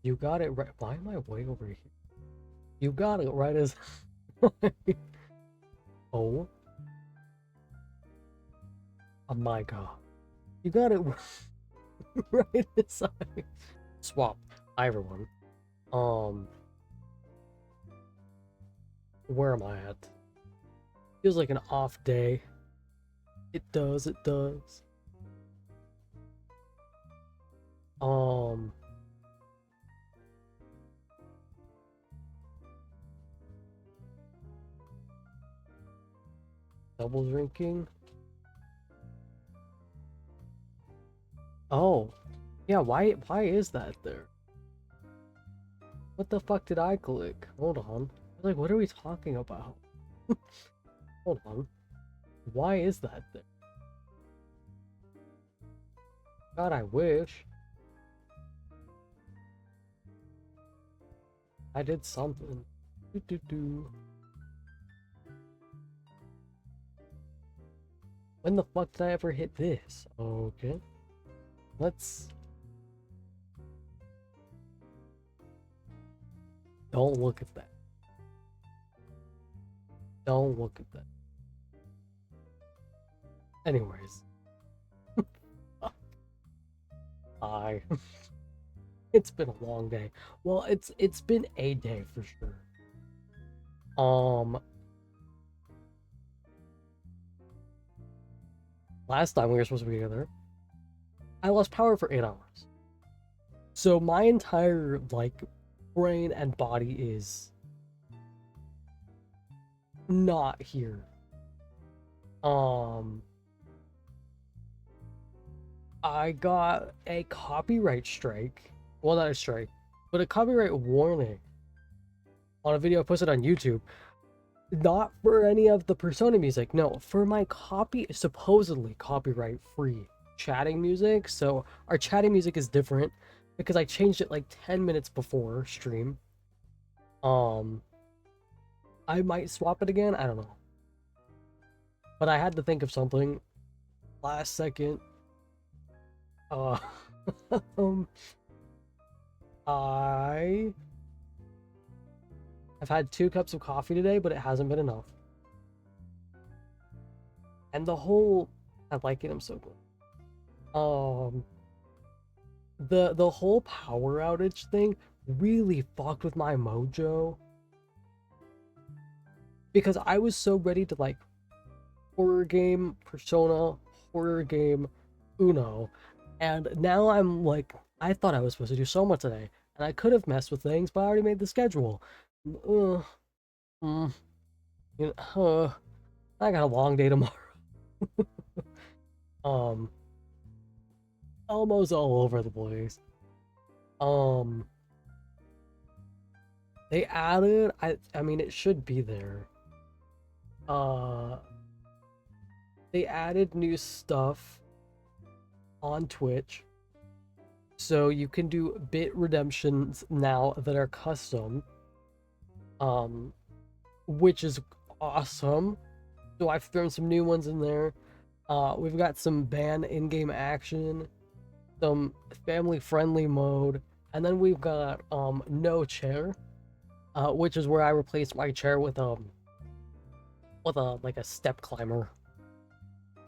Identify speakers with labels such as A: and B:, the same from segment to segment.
A: You got it right. Why am I way over here? You got it right as. Oh, oh my god. You got it right as I. Swap. Hi, everyone. Um, where am I at? Feels like an off day. It does, it does. Um, double drinking. Oh, yeah, why is that there? What the fuck did I click? Hold on. Like, what are we talking about? Hold on. Why is that there? God, I wish. I did something. Do, do, do. When the fuck did I ever hit this? Okay. Let's... Don't look at that. Don't look at that. Anyways. Hi. It's been a long day. Well, it's been a day for sure. Last time we were supposed to be together, I lost power for 8 hours. So my entire like brain and body is not here. Um I got a copyright strike. Well, not a strike, but a copyright warning on a video I posted on YouTube. Not for any of the Persona music, no, for my supposedly copyright free chatting music. So our chatting music is different because I changed it like 10 minutes before stream. I might swap it again, I don't know. But I had to think of something last second. Uh um, I have had 2 cups of coffee today, but it hasn't been enough. And the whole I like it, I'm so good. The whole power outage thing really fucked with my mojo because I was so ready to like horror game Persona, horror game Uno, and now I'm like, I thought I was supposed to do so much today, and I could have messed with things, but I already made the schedule. Uh, mm, you know, I got a long day tomorrow. um, Almost all over the place. Um, they added, I mean, it should be there. Uh, they added new stuff on Twitch. So you can do bit redemptions now that are custom. Um, which is awesome. So I've thrown some new ones in there. We've got some ban in-game action, some family-friendly mode, and then we've got no chair, which is where I replaced my chair with a like a step climber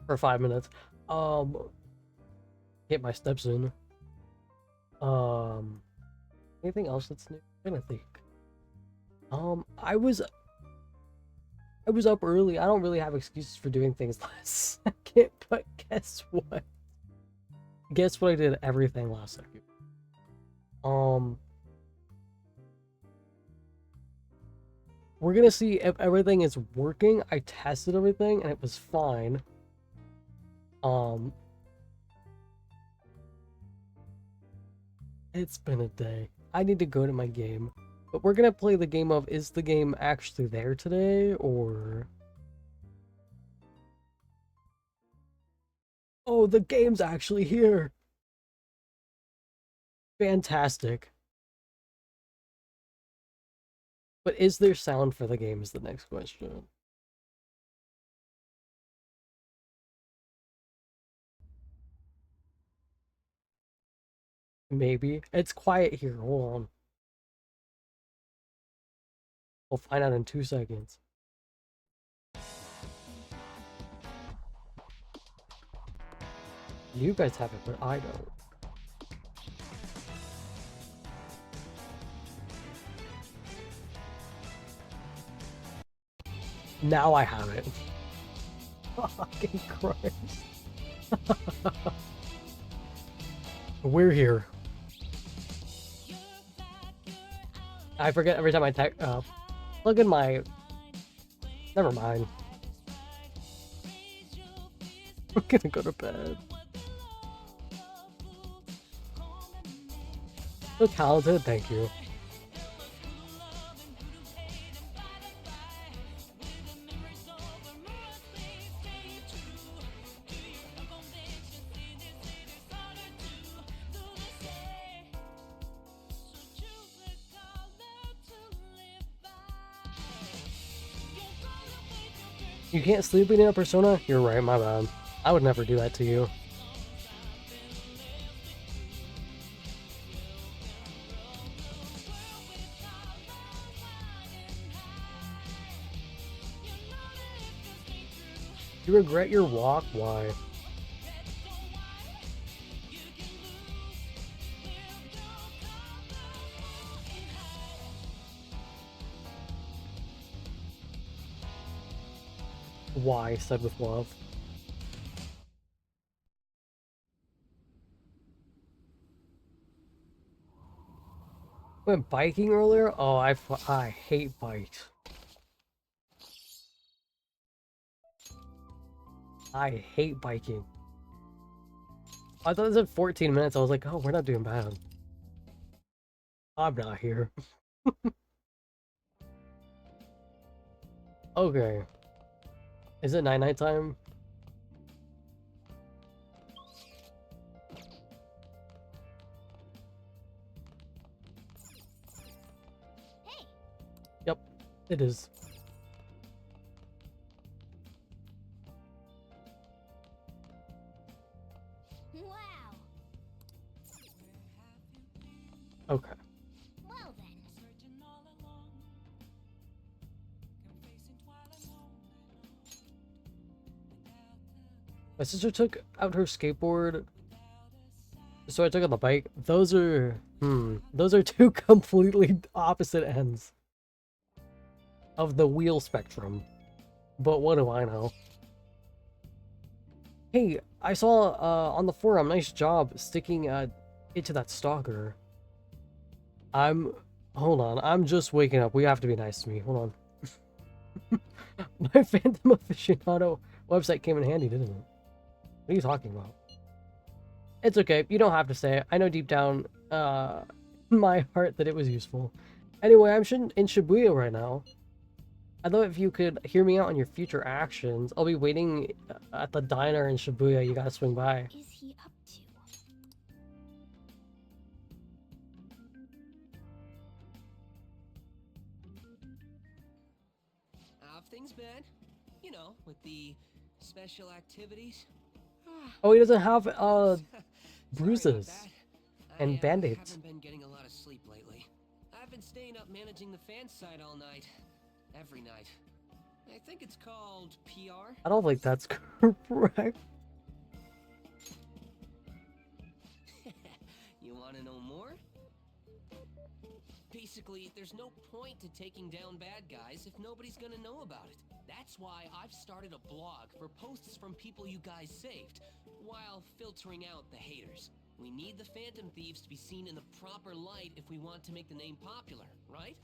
A: for 5 minutes. Um, Get my steps in. Um, Anything else that's new? I'm trying to think. I was up early. I don't really have excuses for doing things last second, but guess what? Guess what I did everything last second. Um, we're gonna see if everything is working. I tested everything and it was fine. Um, it's been a day. I need to go to my game. But we're gonna play the game of, is the game actually there today, or... Oh, the game's actually here! Fantastic. But is there sound for the game is the next question. Maybe. It's quiet here. Hold on. We'll find out in 2 seconds. You guys have it, but I don't. Now I have it. Fucking Christ. We're here. I forget every time I plug in my... Never mind. I'm gonna go to bed. So talented, thank you. You can't sleep in a Persona? You're right, my bad. I would never do that to you. You regret your walk? Why? Why? Said with love. Went biking earlier? Oh, I hate bikes. I hate biking. I thought it said 14 minutes. I was like, oh, we're not doing bad. I'm not here. Okay. Is it night time?
B: Hey.
A: Yep, it is.
B: Wow.
A: Okay.
B: Well then.
A: My sister took out her skateboard, so I took out the bike. Those are two completely opposite ends of the wheel spectrum. But what do I know? Hey, I saw on the forum, nice job sticking it to that stalker. Hold on, I'm just waking up. We have to be nice to me. Hold on. My Phantom Aficionado website came in handy, didn't it? What are you talking about? It's okay. You don't have to say it. I know deep down in my heart that it was useful. Anyway, I'm in Shibuya right now. I'd love if you could hear me out on your future actions. I'll be waiting at the diner in Shibuya. You gotta swing by.
B: What is he up to?
C: How've things been? You know, with the special activities.
A: Oh, he doesn't have
C: bruises
A: and band-aids.
C: haven't been getting a lot of sleep lately. I've been staying up managing the fan site all night. Every night. I think it's called PR.
A: I don't think that's correct.
C: You want to know more? Basically, there's no point to taking down bad guys if nobody's gonna know about it. That's why I've started a blog for posts from people you guys saved, while filtering out the haters. We need the Phantom Thieves to be seen in the proper light if we want to make the name popular, right?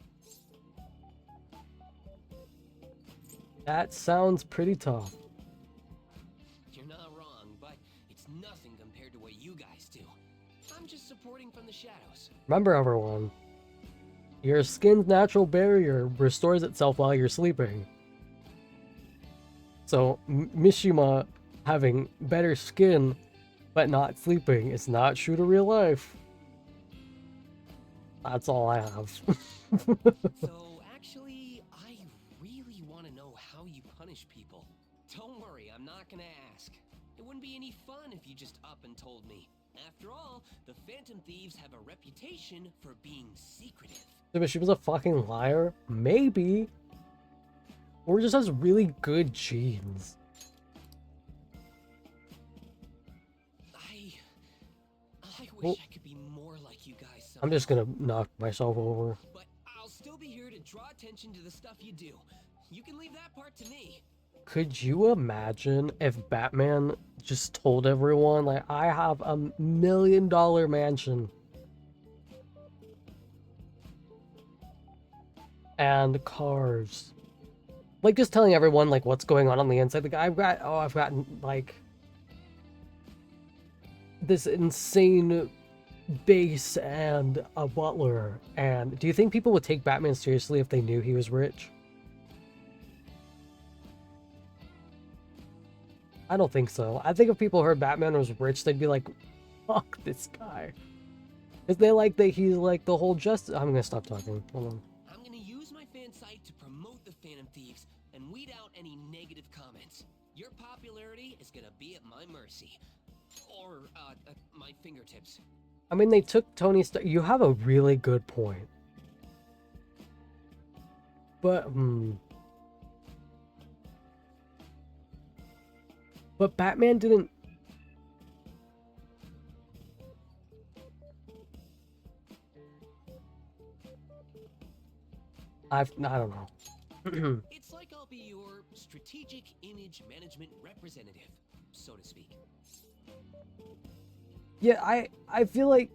A: That sounds pretty tough.
C: You're not wrong, but it's nothing compared to what you guys do. I'm just supporting from the shadows.
A: Remember, everyone, your skin's natural barrier restores itself while you're sleeping. So, Mishima having better skin but not sleeping is not true to real life. That's all I have.
C: So, actually, I really want to know how you punish people. Don't worry, I'm not gonna ask. It wouldn't be any fun if you just up and told me. After all, the Phantom Thieves have a reputation for being secretive.
A: If she was a fucking liar, maybe. Or just has really good genes.
C: I wish I could be more like you guys somehow.
A: I'm just gonna knock myself over.
C: But I'll still be here to draw attention to the stuff you do. You can leave that part to me.
A: Could you imagine if Batman just told everyone, like, I have a $1 million mansion and cars? Like, just telling everyone, like, what's going on the inside. Like, I've got, like, this insane base and a butler. And do you think people would take Batman seriously if they knew he was rich? I don't think so. I think if people heard Batman was rich, they'd be like, fuck this guy. Because they like that he's like the whole justice. I'm gonna stop talking. Hold on.
C: I'm gonna use my fan site to promote the Phantom Thieves and weed out any negative comments. Your popularity is gonna be at my mercy. Or, at my fingertips.
A: I mean, they took Tony Stark. You have a really good point. But, But Batman didn't... I don't know.
C: It's like I'll be your strategic image management representative, so to speak.
A: Yeah, I feel like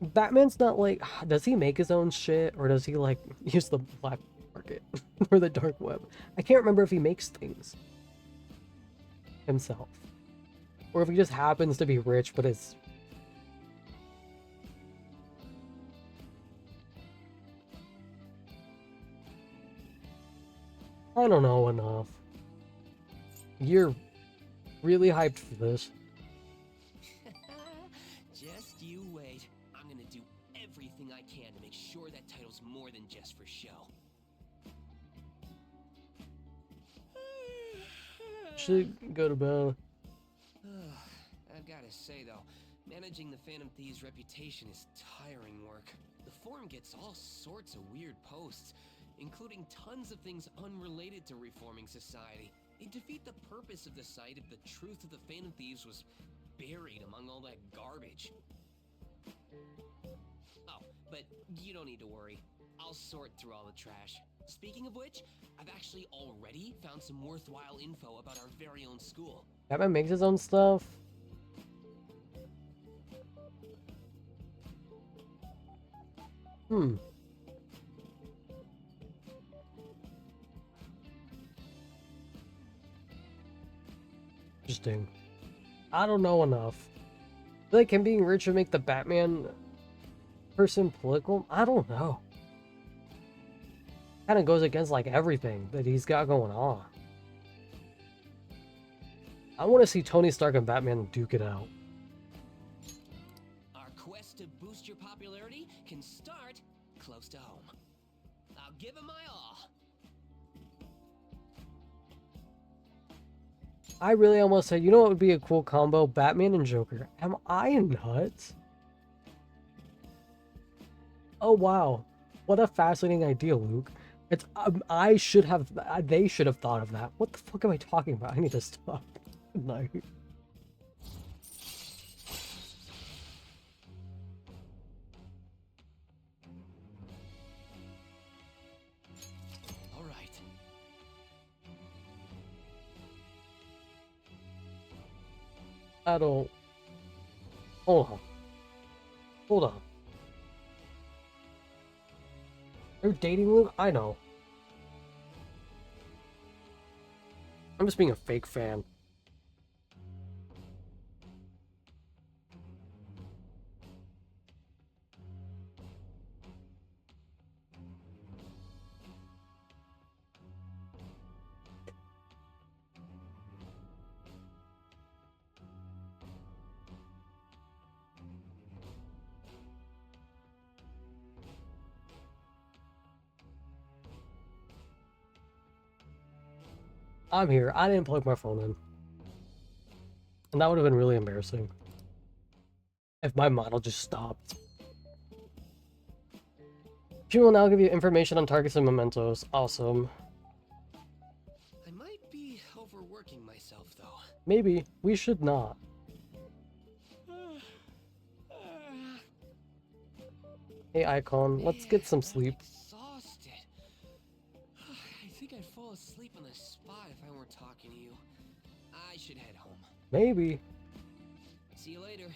A: Batman's not like... Does he make his own shit? Or does he, like, use the black market? Or the dark web? I can't remember if he makes things himself. Or if he just happens to be rich, but it's... I don't know enough. You're really hyped for this.
C: Just you wait. I'm gonna do everything I can to make sure that title's more than just for show.
A: Should go to bed.
C: I've gotta say though, managing the Phantom Thieves' reputation is tiring work. The forum gets all sorts of weird posts, including tons of things unrelated to reforming society. It'd defeat the purpose of the site if the truth of the Phantom Thieves was buried among all that garbage. Oh, but you don't need to worry. I'll sort through all the trash. Speaking of which, I've actually already found some worthwhile info about our very own school.
A: Batman makes his own stuff. Interesting. I don't know enough. I feel like him being rich would make the Batman person political. I don't know. Kind of goes against like everything that he's got going on. I want to see Tony Stark and Batman duke it out.
C: Our quest to boost your popularity can start close to home. I'll give it my all.
A: I really almost said, you know what would be a cool combo? Batman and Joker. Am I nuts? Oh wow. What a fascinating idea, Luke. It's they should have thought of that. What the fuck am I talking about? I need to stop. Good night.
C: All right.
A: I don't... Hold on. Hold on. You're dating Luke? I know. I'm just being a fake fan. I'm here. I didn't plug my phone in. And that would have been really embarrassing. If my model just stopped. She will now give you information on targets and mementos. Awesome.
C: I might be overworking myself, though.
A: Maybe. We should not. Hey, Icon. Let's get some sleep.
C: I'm exhausted. I think I'd fall asleep on the spot if I weren't talking to you. I should head home.
A: Maybe.
C: See you later.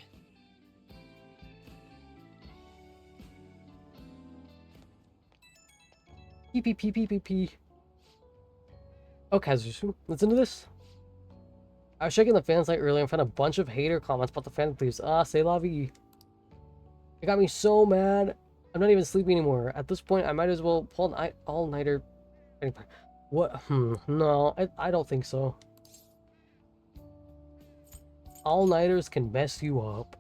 A: Pee. Oh, Kazusu, listen to this. I was checking the fan site earlier and found a bunch of hater comments about the fan clubs. Ah, c'est la vie. It got me so mad. I'm not even sleeping anymore. At this point, I might as well pull an all-nighter. What? No, I don't think so. All-nighters can mess you up.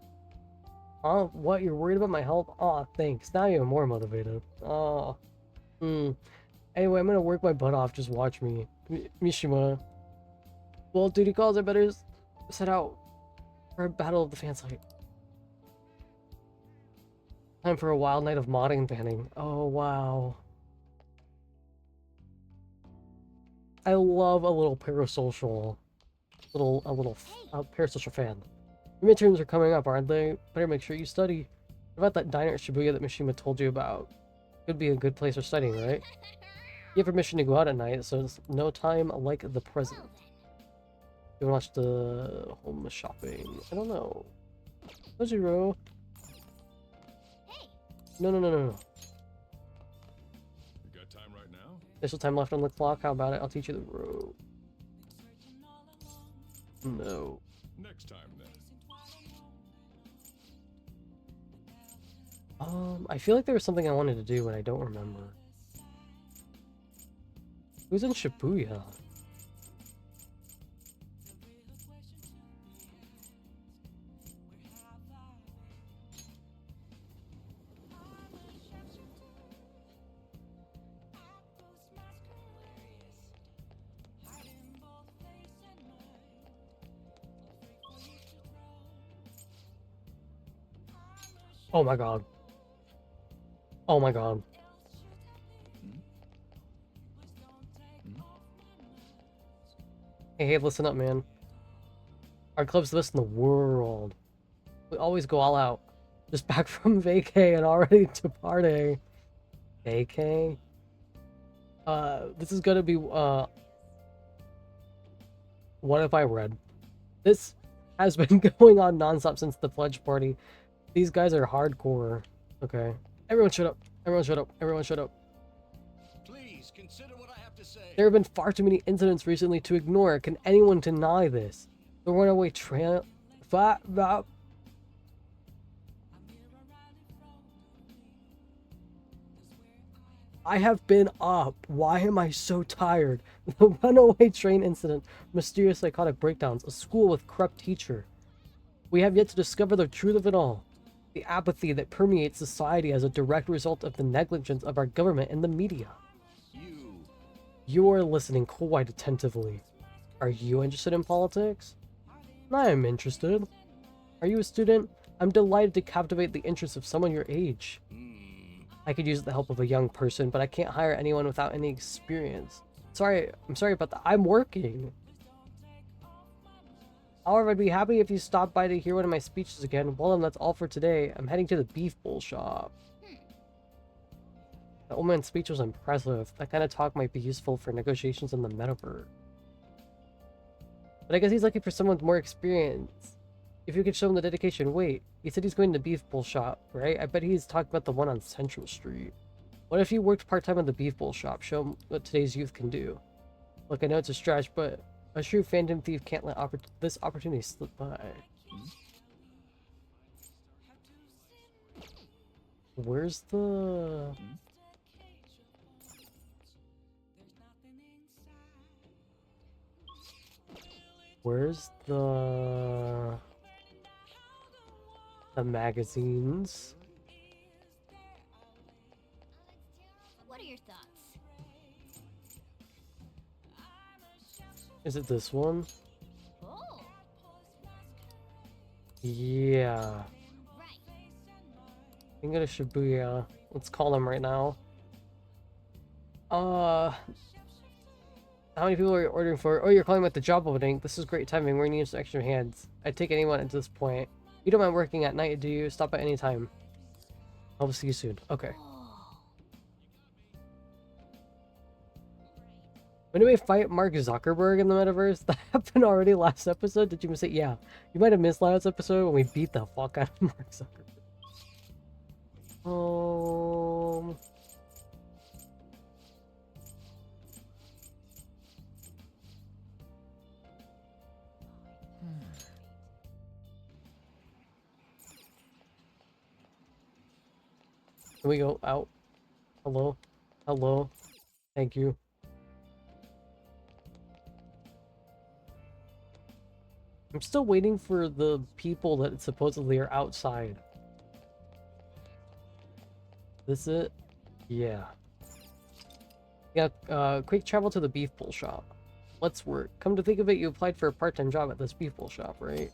A: Huh? What? You're worried about my health? Aw, thanks. Now you're more motivated. Oh. Anyway, I'm gonna work my butt off. Just watch me. Mishima. Well, duty calls. I better set out for a battle of the fan site. Time for a wild night of modding and banning. Oh, wow. I love a little parasocial. A little parasocial fan. Your midterms are coming up, aren't they? Better make sure you study. What about that diner at Shibuya that Mishima told you about? Could be a good place for studying, right? You have permission to go out at night, so it's no time like the present. You wanna watch the home shopping? I don't know. Ojiro.
B: Hey.
A: No.
D: You got time right now?
A: There's still time left on the clock. How about it? I'll teach you the road. No.
D: Next time then.
A: I feel like there was something I wanted to do, but I don't remember. Who's in Shibuya? Oh my god. Oh my god. Hey, listen up, man. Our club's the best in the world. We always go all out. Just back from vacay and already departing. Vacay? This is gonna be, what have I read? This has been going on nonstop since the pledge party. These guys are hardcore. Okay. Everyone shut up. Everyone shut up. Everyone shut up.
E: Please consider what I have to say.
A: There have been far too many incidents recently to ignore. Can anyone deny this? The runaway train. I have been up. Why am I so tired? The runaway train incident, mysterious psychotic breakdowns, a school with corrupt teacher. We have yet to discover the truth of it all. The apathy that permeates society as a direct result of the negligence of our government and the media. You are listening quite attentively. Are you interested in politics? I am interested. Are you a student? I'm delighted to captivate the interest of someone your age. I could use the help of a young person, but I can't hire anyone without any experience. I'm sorry about that. I'm working. However, I'd be happy if you stopped by to hear one of my speeches again. Well, then that's all for today. I'm heading to the beef bowl shop. The old man's speech was impressive. That kind of talk might be useful for negotiations in the metaverse. But I guess he's looking for someone with more experience. If you could show him the dedication. Wait, he said he's going to the beef bowl shop, right? I bet he's talking about the one on Central Street. What if you worked part-time at the beef bowl shop? Show him what today's youth can do. Look, I know it's a stretch, but a true phantom thief can't let this opportunity slip by. Where's the... Where's the magazines?
B: What are your thoughts?
A: Is it this one?
B: Oh,
A: Yeah. can go to Shibuya. Let's call him right now. How many people are you ordering for? Oh, you're calling about the job opening. This is great timing. We're gonna need some extra hands. I'd take anyone at this point. You don't mind working at night, do you? Stop at any time. I'll see you soon. Okay. When do we fight Mark Zuckerberg in the metaverse? That happened already last episode? Did you miss it? Yeah. You might have missed last episode when we beat the fuck out of Mark Zuckerberg. Can we go out? Hello? Hello? Thank you. I'm still waiting for the people that supposedly are outside. This it? Yeah. Yeah, quick travel to the beef bowl shop. Let's work. Come to think of it, you applied for a part-time job at this beef bowl shop, right?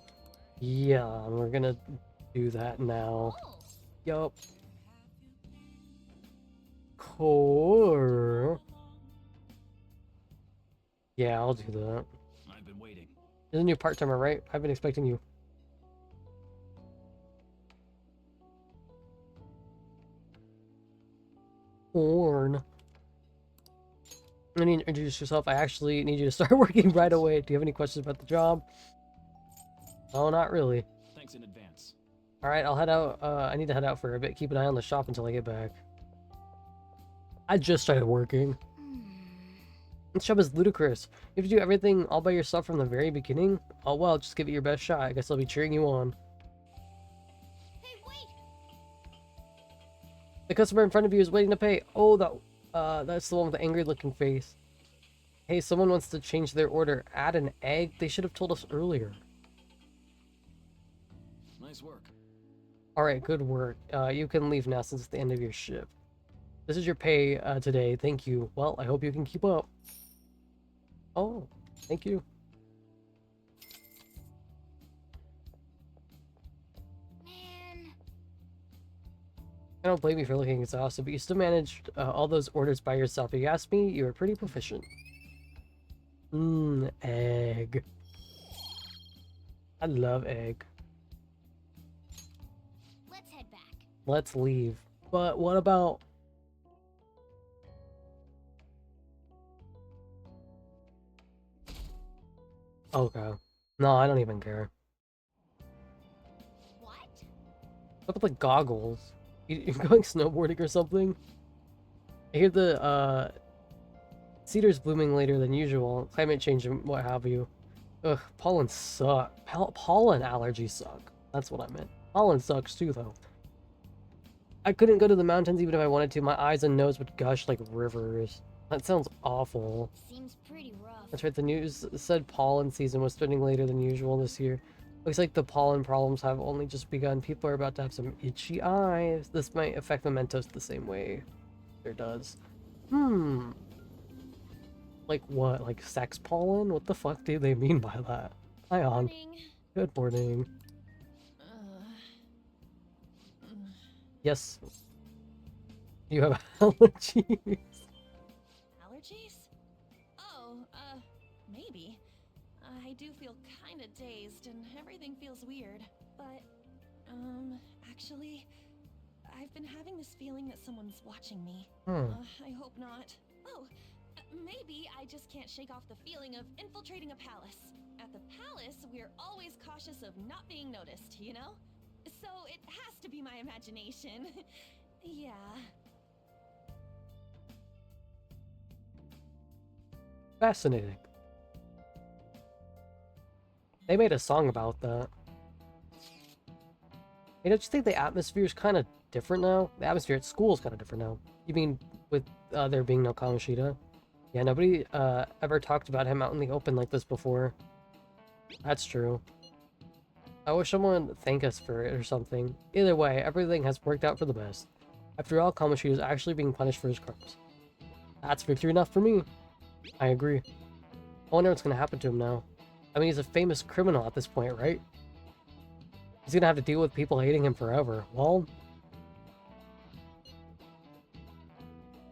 A: Yeah, and we're gonna do that now. Yup. Cool. Yeah, I'll do that.
E: I've been waiting.
A: Isn't you part-timer, right? I've been expecting you. Horn. I need to introduce yourself. I actually need you to start working right away. Do you have any questions about the job? Oh, not really.
E: Thanks in advance.
A: Alright, I'll head out. I need to head out for a bit. Keep an eye on the shop until I get back. I just started working. This job is ludicrous. You have to do everything all by yourself from the very beginning? Oh well, just give it your best shot. I guess I'll be cheering you on.
B: Hey, wait!
A: The customer in front of you is waiting to pay. Oh, that's the one with the angry looking face. Hey, someone wants to change their order. Add an egg? They should have told us earlier.
E: Nice work.
A: Alright, good work. You can leave now since it's the end of your shift. This is your pay today. Thank you. Well, I hope you can keep up. Oh, thank you.
B: Man.
A: I don't blame you for looking exhausted, but you still managed all those orders by yourself. If you ask me, you were pretty proficient. Egg. I love egg.
B: Let's head back.
A: Let's leave. But what about... Okay. No, I don't even care.
B: What?
A: What about the goggles? You're going snowboarding or something? I hear the, cedar's blooming later than usual. Climate change and what have you. Ugh, pollen suck. Pollen allergies suck. That's what I meant. Pollen sucks too, though. I couldn't go to the mountains even if I wanted to. My eyes and nose would gush like rivers. That sounds awful.
B: Seems pretty rough.
A: That's right, the news said pollen season was starting later than usual this year. Looks like the pollen problems have only just begun. People are about to have some itchy eyes. This might affect mementos the same way there does. Like what? Like sex pollen? What the fuck do they mean by that? Hi, on.
B: Morning.
A: Good morning. Yes. You have allergies.
F: Allergies? Oh, maybe. I do feel kinda dazed and everything feels weird. But, actually, I've been having this feeling that someone's watching me. I hope not. Oh, maybe I just can't shake off the feeling of infiltrating a palace. At the palace, we're always cautious of not being noticed, you know? So it has to be my imagination. Yeah.
A: Fascinating. They made a song about that. Hey, don't you think the atmosphere is kind of different now? The atmosphere at school is kind of different now. You mean with there being no Kamoshida? Yeah, nobody ever talked about him out in the open like this before. That's true. I wish someone would thank us for it or something. Either way, everything has worked out for the best. After all, Kamoshida is actually being punished for his crimes. That's victory enough for me. I agree. I wonder what's gonna happen to him now. I mean, he's a famous criminal at this point, right? He's gonna have to deal with people hating him forever. Well,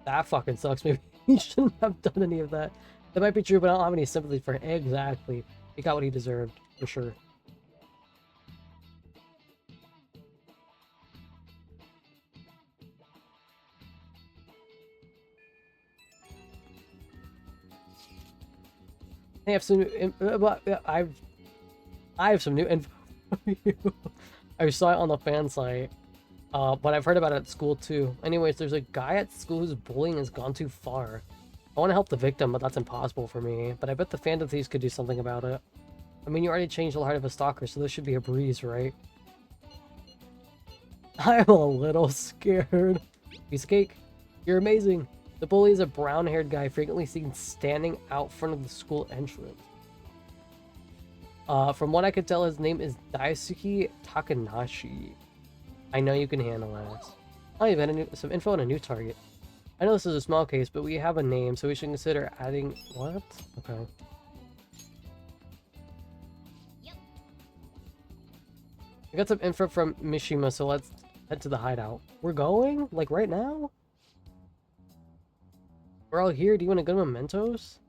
A: That fucking sucks. Maybe he shouldn't have done any of that. That might be true, but I don't have any sympathy for him. Exactly. He got what he deserved, for sure. I have some new I have some new info for you. I saw it on the fan site, but I've heard about it at school too. Anyways, there's a guy at school whose bullying has gone too far. I want to help the victim, but that's impossible for me. But I bet the Phantom Thieves could do something about it. I mean, you already changed the heart of a stalker, so this should be a breeze, right? I'm a little scared. Piece of cake. You're amazing. The bully is a brown-haired guy frequently seen standing out front of the school entrance. From what I could tell, his name is Daisuke Takanashi. I know you can handle this. Oh, you've had some info on a new target. I know this is a small case, but we have a name, so we should consider adding... What? Okay.
B: Yep.
A: I got some info from Mishima, so let's head to the hideout. We're going? Like, right now? We're all here. Do you want to go to Mementos?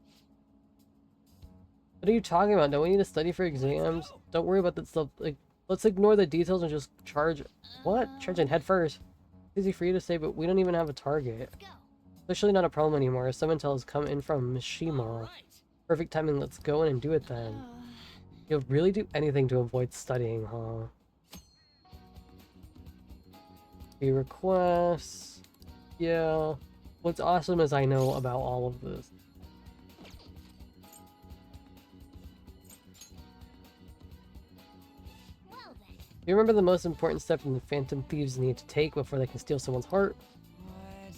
A: What are you talking about? Don't we need to study for exams? Don't worry about that stuff. Like, let's ignore the details and just charge... What? Charge in head first. Easy for you to say, but we don't even have a target.
B: Let's go.
A: Especially not a problem anymore. Some intel has come in from Mishima.
C: Alright.
A: Perfect timing. Let's go in and do it then. You'll really do anything to avoid studying, huh? The requests. Yeah. What's awesome is I know about all of this.
B: Well then.
A: You remember the most important step the Phantom Thieves need to take before they can steal someone's heart?
C: What?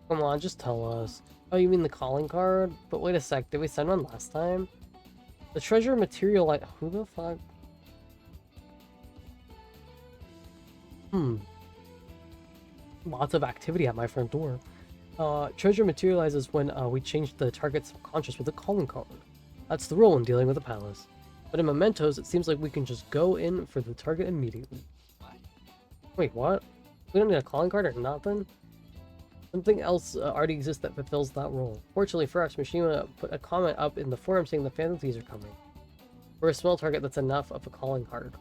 A: Come on, just tell us. Oh, you mean the calling card? But wait a sec, did we send one last time? The treasure material, like, who the fuck? Lots of activity at my front door. Treasure materializes when we change the target's subconscious with a calling card. That's the rule in dealing with the palace. But in Mementos, it seems like we can just go in for the target immediately.
C: What?
A: Wait, what? We don't need a calling card or nothing? Something else already exists that fulfills that role. Fortunately for us, Mishima put a comment up in the forum saying the Phantom Thieves are coming. For a small target, that's enough of a calling card.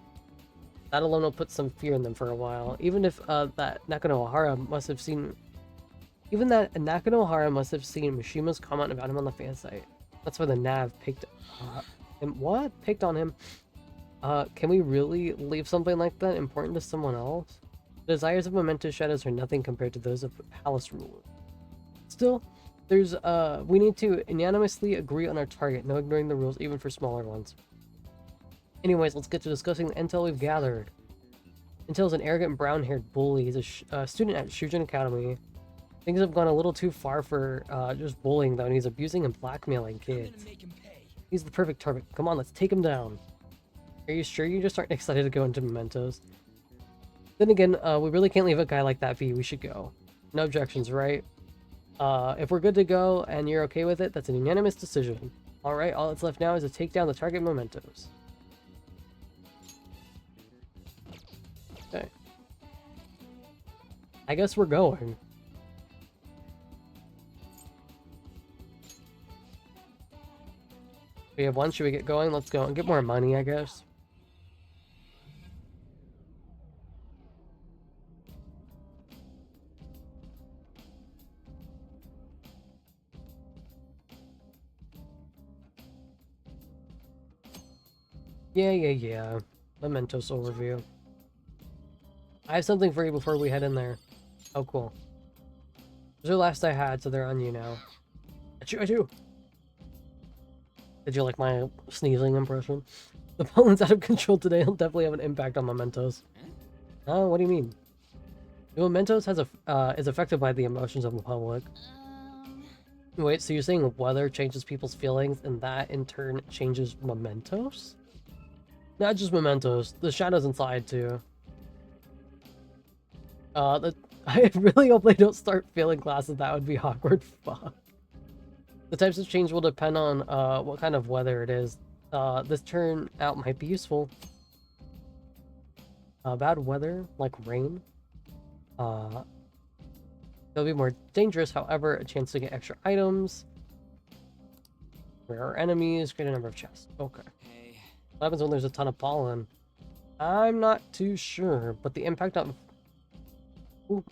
A: That alone will put some fear in them for a while. Even if that Nakanohara must have seen... Even that Nakanohara must have seen Mishima's comment about him on the fan site. That's why the Nav picked him. What? Picked on him. Can we really leave something like that important to someone else? The desires of Mementos shadows are nothing compared to those of palace rulers. Still, there's we need to unanimously agree on our target, no ignoring the rules even for smaller ones. Anyways, let's get to discussing the intel we've gathered. Intel's an arrogant brown-haired bully. He's a student at Shujin Academy. Things have gone a little too far for just bullying, though, and he's abusing and blackmailing kids. He's the perfect target. Come on, let's take him down. Are you sure you just aren't excited to go into Mementos? Then again, we really can't leave a guy like that be. We should go. No objections, right? If we're good to go and you're okay with it, that's an unanimous decision. Alright, all that's left now is to take down the target Mementos. Okay. I guess we're going. We have one. Should we get going? Let's go and get more money, I guess. Yeah. Mementos overview. I have something for you before we head in there. Oh, cool. Those are the last I had, so they're on you now. Achoo! Did you like my sneezing impression? The pollen's out of control today. It'll definitely have an impact on Mementos. Oh, what do you mean? The Mementos has is affected by the emotions of the public. Wait, so you're saying weather changes people's feelings, and that in turn changes Mementos? Not just Mementos, the shadows inside too. I really hope they don't start failing classes. That would be awkward. Fuck. The types of change will depend on what kind of weather it is. This turnout might be useful. Bad weather, like rain. They'll be more dangerous, however, a chance to get extra items. Rare enemies, greater number of chests. Okay.
C: Hey,
A: What happens when there's a ton of pollen? I'm not too sure, but the impact on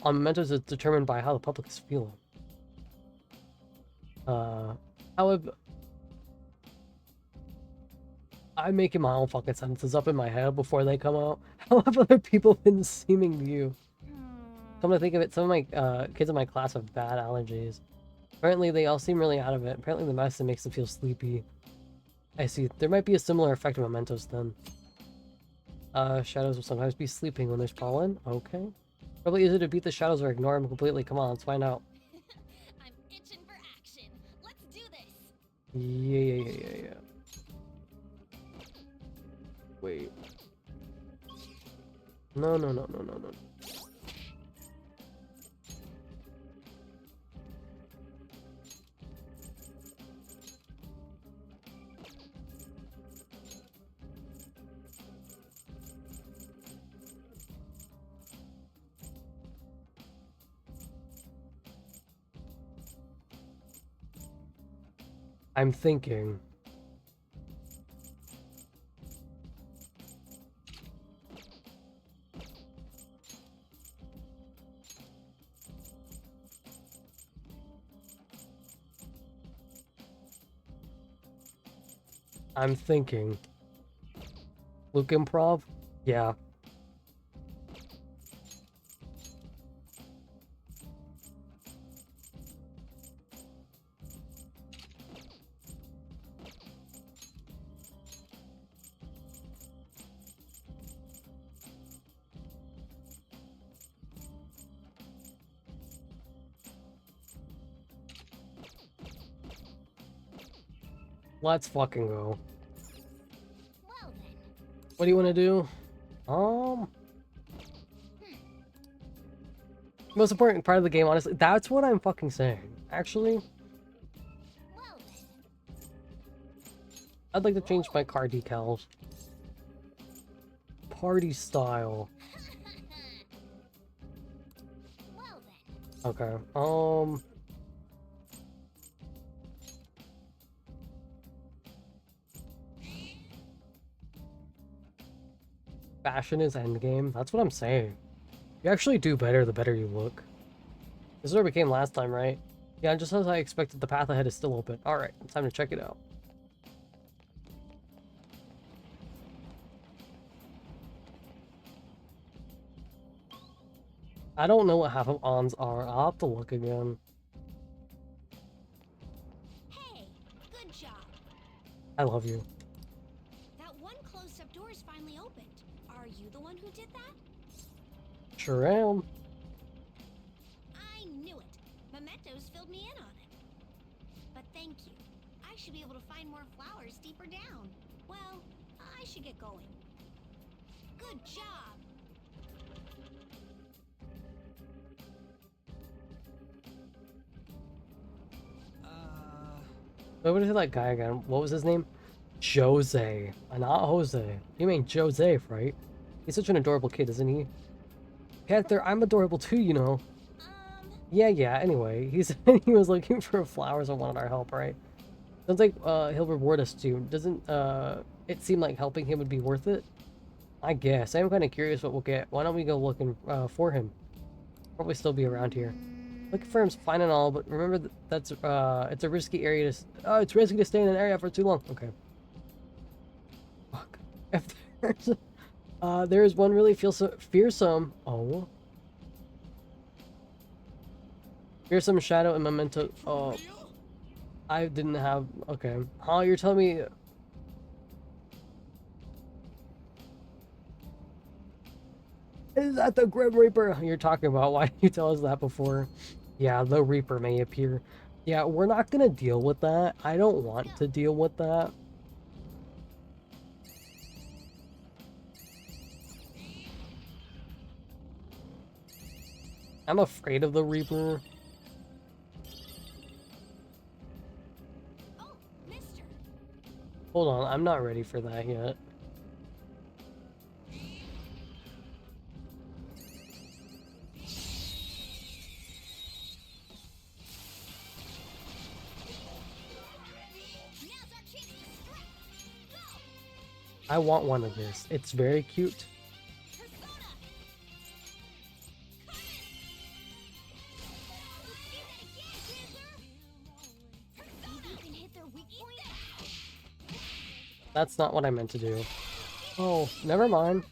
A: mementos is determined by how the public is feeling. However, I'm making my own fucking sentences up in my head before they come out. How have other people been seeming to you? Come to think of it, some of my kids in my class have bad allergies. Apparently, they all seem really out of it. Apparently, the medicine makes them feel sleepy. I see. There might be a similar effect of mementos then. Shadows will sometimes be sleeping when there's pollen. Okay. Probably easier to beat the shadows or ignore them completely. Come on, let's find out.
F: I'm itching for action. Let's do this.
A: Yeah. Wait. No. I'm thinking. Luke improv? Yeah. Let's fucking go.
B: Well then.
A: What do you want to do? Most important part of the game, honestly. That's what I'm fucking saying. Actually,
B: Well then.
A: I'd like to change my car decals. Party style.
B: Well then.
A: Okay. Fashion is endgame. That's what I'm saying. You actually do better the better you look. This is where we came last time, right? Yeah, just as I expected, the path ahead is still open. Alright, it's time to check it out. I don't know what half of ons are. I'll have to look again.
B: Hey, good job.
A: I love you.
B: That one closed-up door is finally opened. Are you the one who did that?
A: Sure am.
B: I knew it. Mementos filled me in on it. But thank you. I should be able to find more flowers deeper down. Well, I should get going. Good job.
A: What was that guy again? What was his name? Jose. Not Jose. You mean Joseph, right? He's such an adorable kid, isn't he? Panther, I'm adorable too, you know. Yeah, anyway. He was looking for flowers and wanted our help, right? Sounds like he'll reward us too. Doesn't it seem like helping him would be worth it? I guess. I'm kind of curious what we'll get. Why don't we go looking for him? Probably still be around here. Looking for him's fine and all, but remember that's it's a risky area to it's risky to stay in an area for too long. Okay. Fuck. If there's there is one really fearsome. Oh. Fearsome shadow and memento. Oh. I didn't have. Okay. Oh, you're telling me. Is that the Grim Reaper you're talking about? Why didn't you tell us that before? Yeah, the Reaper may appear. Yeah, we're not gonna deal with that. I don't want to deal with that. I'm afraid of the Reaper.
B: Oh, mister.
A: Hold on, I'm not ready for that yet. I want one of this. It's very cute. That's not what I meant to do. Oh, never mind.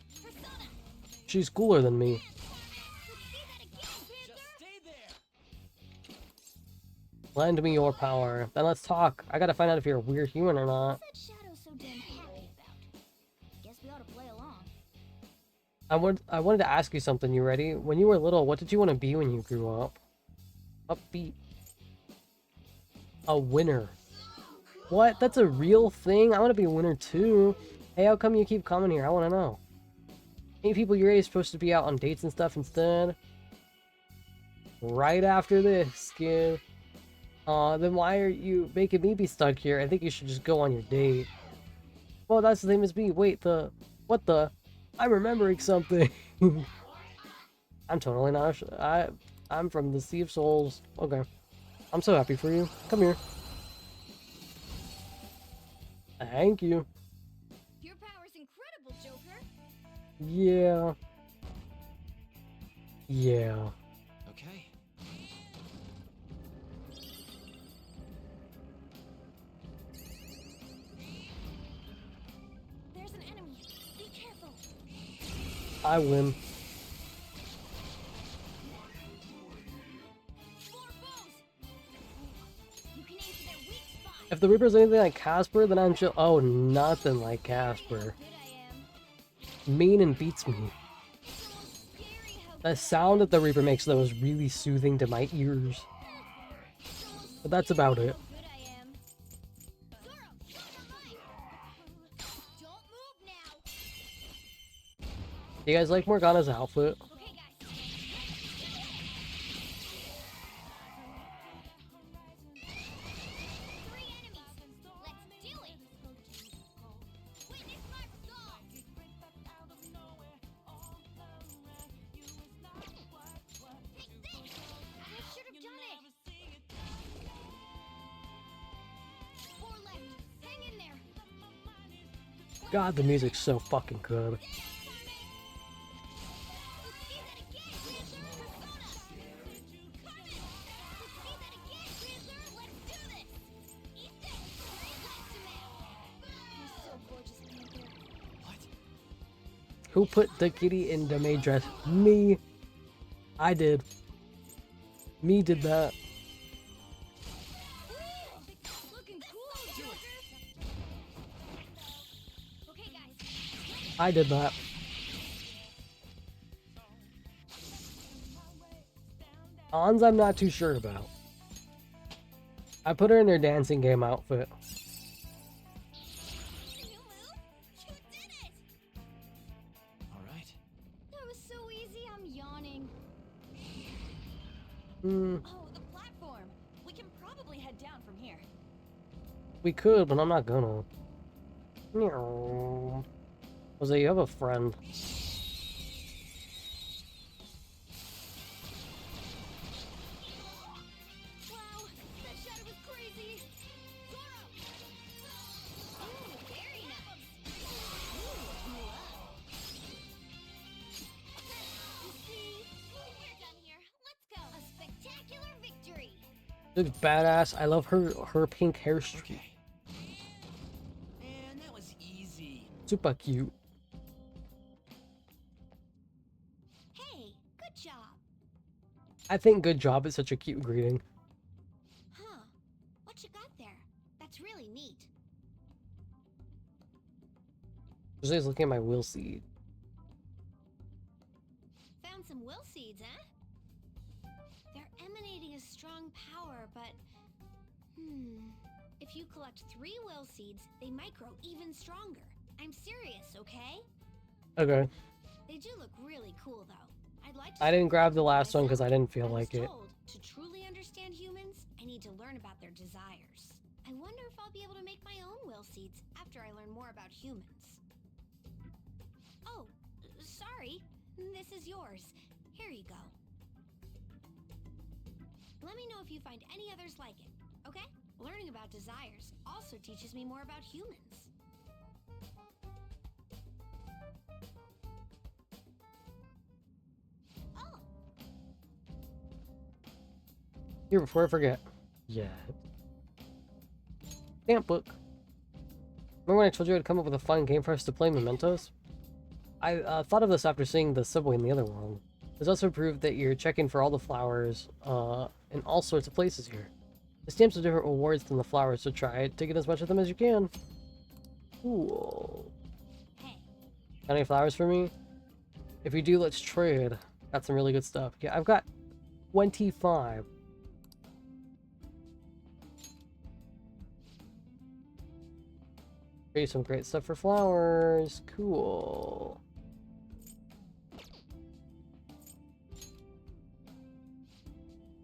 A: She's cooler than me. Lend me your power. Then let's talk. I gotta find out if you're a weird human or not.
B: What's that Shadow so damn happy about? Guess we ought to play along.
A: I wanted to ask you something. You ready? When you were little, what did you want to be when you grew up? Upbeat. A winner. What? That's a real thing? I want to be a winner too. Hey, how come you keep coming here? I want to know. Ain't people your age supposed to be out on dates and stuff instead? Right after this, kid. Then why are you making me be stuck here? I think you should just go on your date. Well, that's the same as me. Wait, what the? I'm remembering something. I'm totally not. I'm from the Sea of Souls. Okay. I'm so happy for you. Come here. Thank you.
B: Your power's incredible, Joker.
A: Yeah. Yeah.
E: Okay.
B: There's an enemy. Be careful.
A: I win.
B: Four foes. You can aim for their weak spot.
A: If the Reaper's anything like Casper, then I'm chill. Oh, nothing like Casper.
B: Good I am.
A: Mean and beats me.
B: It's almost scary how
A: The sound that the Reaper makes, though, is really soothing to my ears. But that's about it.
B: good I am. Zoro, stop the light. Don't move now.
A: Do you guys like Morgana's outfit?
B: Okay, guys. Three enemies. Let's do it. Witness my resolve. Take this. I should have done it. Four left. Hang in there.
A: God, the music's so fucking good.
B: Let's see that again, Panther. Persona. Coming. Let's see that again, Panther. Let's do this. Eat this. Blast him out. You're so gorgeous, Panther.
E: What?
A: Who put the kitty in the maid dress? Me. I did. Me did that.
B: Looking cool, Joker. Okay, guys.
A: I did that. Ons, I'm not too sure about. I put her in her dancing game outfit.
B: Can you move? You did it.
E: All right.
B: That was so easy. I'm yawning.
F: Oh, the platform. We can probably head down from here.
A: We could, but I'm not gonna. Meow. Jose, you have a friend.
B: Wow, that shadow was crazy. Zoro. Ooh, very nice. Ooh, you see, we're done here. Let's go. A spectacular victory.
A: Looks badass. I love her pink hair streak.
E: Okay.
C: Man, that was easy.
A: Super cute.
B: Hey, good job.
A: I think good job is such a cute greeting.
B: Huh. What you got there? That's really neat.
A: Jose's looking at my will seed.
B: Found some will seeds, huh? They're emanating a strong power, but... If you collect 3 will seeds, they might grow even stronger. I'm serious, okay?
A: Okay.
B: They do look really cool, though. I'd like to...
A: I didn't grab the last one because I
B: myself.
A: didn't feel
B: was
A: like it.
B: told, to truly understand humans, I need to learn about their desires. I wonder if I'll be able to make my own will seeds after I learn more about humans. Oh, sorry. This is yours. Here you go. Let me know if you find any others like it, okay? Learning about desires also teaches me more about humans.
A: Here, before I forget. Yeah. Stamp book. Remember when I told you I'd come up with a fun game for us to play Mementos? I thought of this after seeing the subway in the other world. There's also proof that you're checking for all the flowers in all sorts of places here. The stamps have different rewards than the flowers, so try it to get as much of them as you can. Cool. Got any flowers for me? If you do, let's trade. Got some really good stuff. Yeah, I've got 25. Here's some great stuff for flowers. Cool.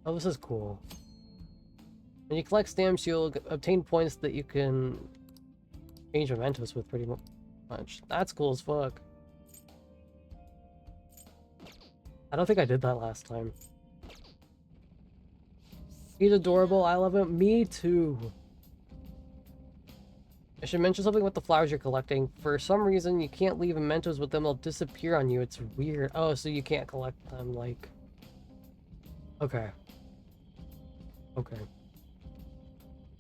A: Oh, this is cool. When you collect stamps, you'll obtain points that you can change mementos with pretty much. That's cool as fuck. I don't think I did that last time. He's adorable. I love him. Me too. I should mention something with the flowers you're collecting. For some reason, you can't leave mementos with them. They'll disappear on you. It's weird. Oh, so you can't collect them, like... Okay. Okay.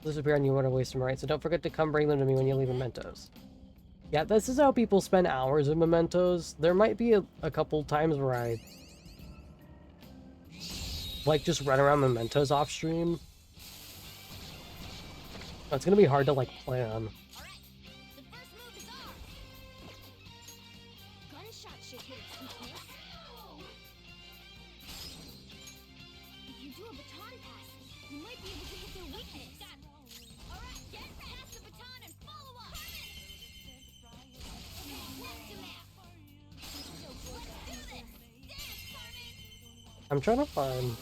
A: Disappear on you, what a waste of my right. So don't forget to come bring them to me when you leave mementos. Yeah, this is how people spend hours in mementos. There might be a couple times where I... like, just run around mementos off stream. It's gonna be hard to, like, plan. I'm trying to find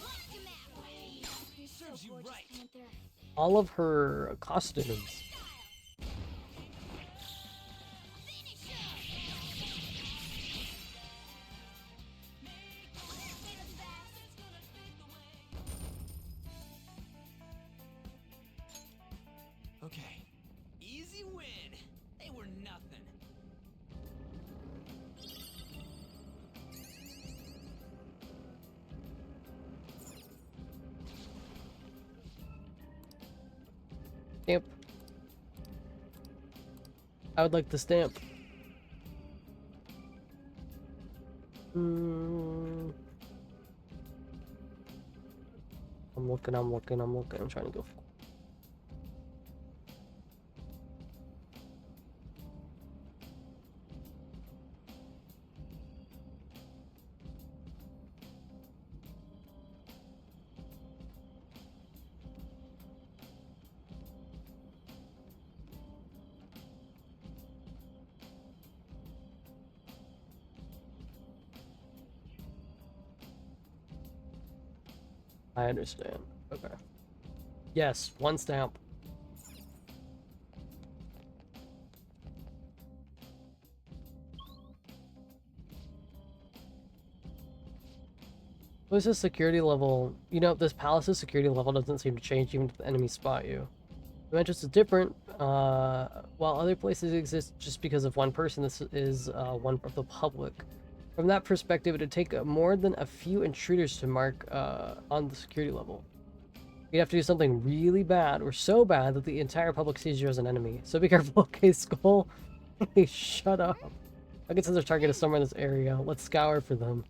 A: all of her costumes.
E: Okay. Easy win. They were nothing.
A: Stamp. I would like the stamp. I'm looking, I'm trying to go. I understand. Okay. Yes, one stamp. What's the security level? You know, this palace's security level doesn't seem to change even if the enemies spot you. The entrance is different. While other places exist just because of one person, this is one of the public. From that perspective, it would take more than a few intruders to mark on the security level. You'd have to do something really bad, or so bad that the entire public sees you as an enemy. So be careful, okay, Skull? Hey, shut up. I can sense their target is somewhere in this area. Let's scour for them.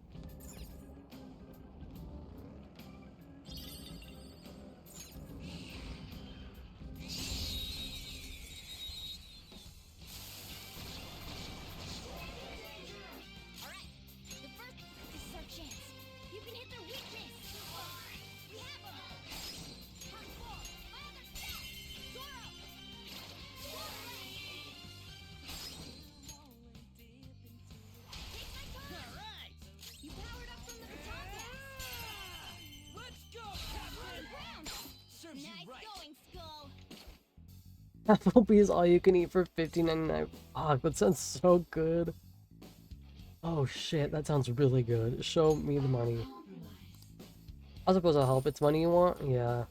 A: Applebee's all you can eat for $15.99. Fuck, that sounds so good. Oh shit, that sounds really good. Show me the money. I suppose I'll help. It's money you want? Yeah.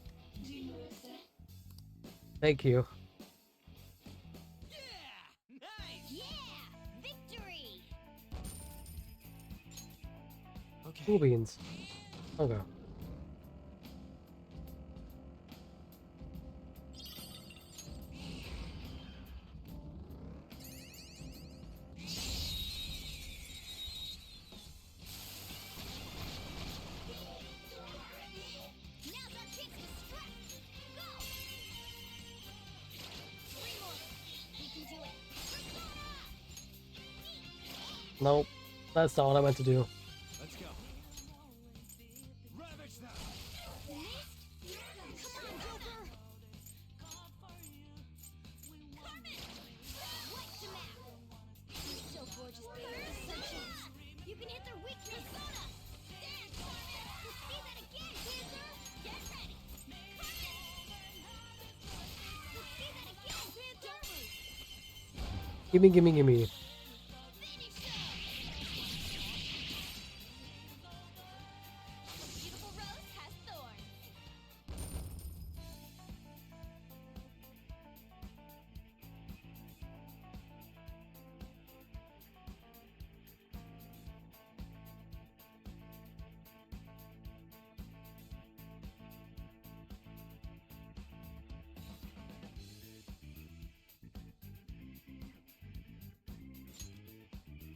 A: Thank you. Cool beans. Okay. Nope. That's not what I meant to do.
E: Let's go. Ravage them.
B: So gorgeous, baby. Sunshine. You can hit their weakness. Dance. We'll see that again, Panther. Get ready. We'll see that again, Panther.
A: Gimme, gimme, gimme.
B: Beautiful rose has thorns.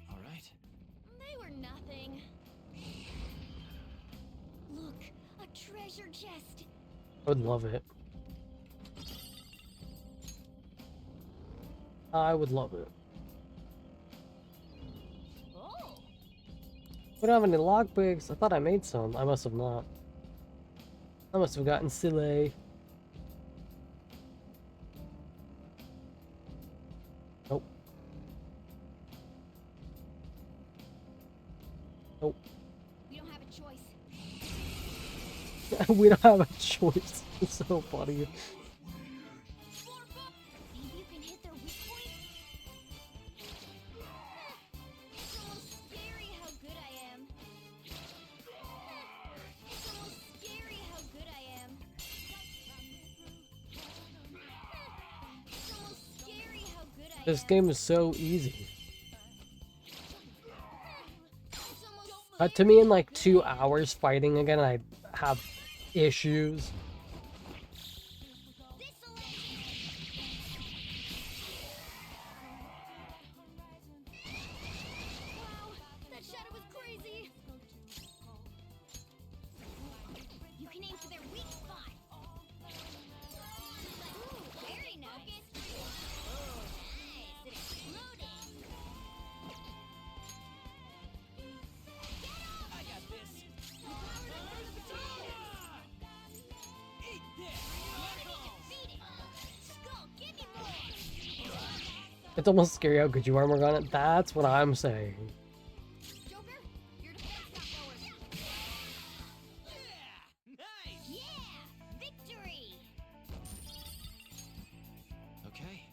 E: All right.
B: They were nothing. Look, a treasure chest.
A: I would love it. I would love it.
B: Oh.
A: We don't have any lockpicks. I thought I made some. I must have not. I must have gotten silly. Nope. Nope.
B: We don't have a choice.
A: We don't have a choice. It's so funny.
B: Maybe you can hit their weak point? It's almost scary how good I am. It's almost scary how good I am. It's almost scary how good I am.
A: This game is so easy.
B: It's almost
A: To me, in like 2 hours fighting again, I have issues.
B: this'll Wow, that shadow was crazy. You can aim for their weak spot. Ooh, very nice. Nice, it exploded.
E: I got this. Eat this.
B: Defeated. Skull, give me more.
A: It's almost scary how good you are, Morgana. That's what I'm saying.
B: Joker, your defense got lowered.
E: Yeah. Nice.
B: Yeah, victory.
E: Okay.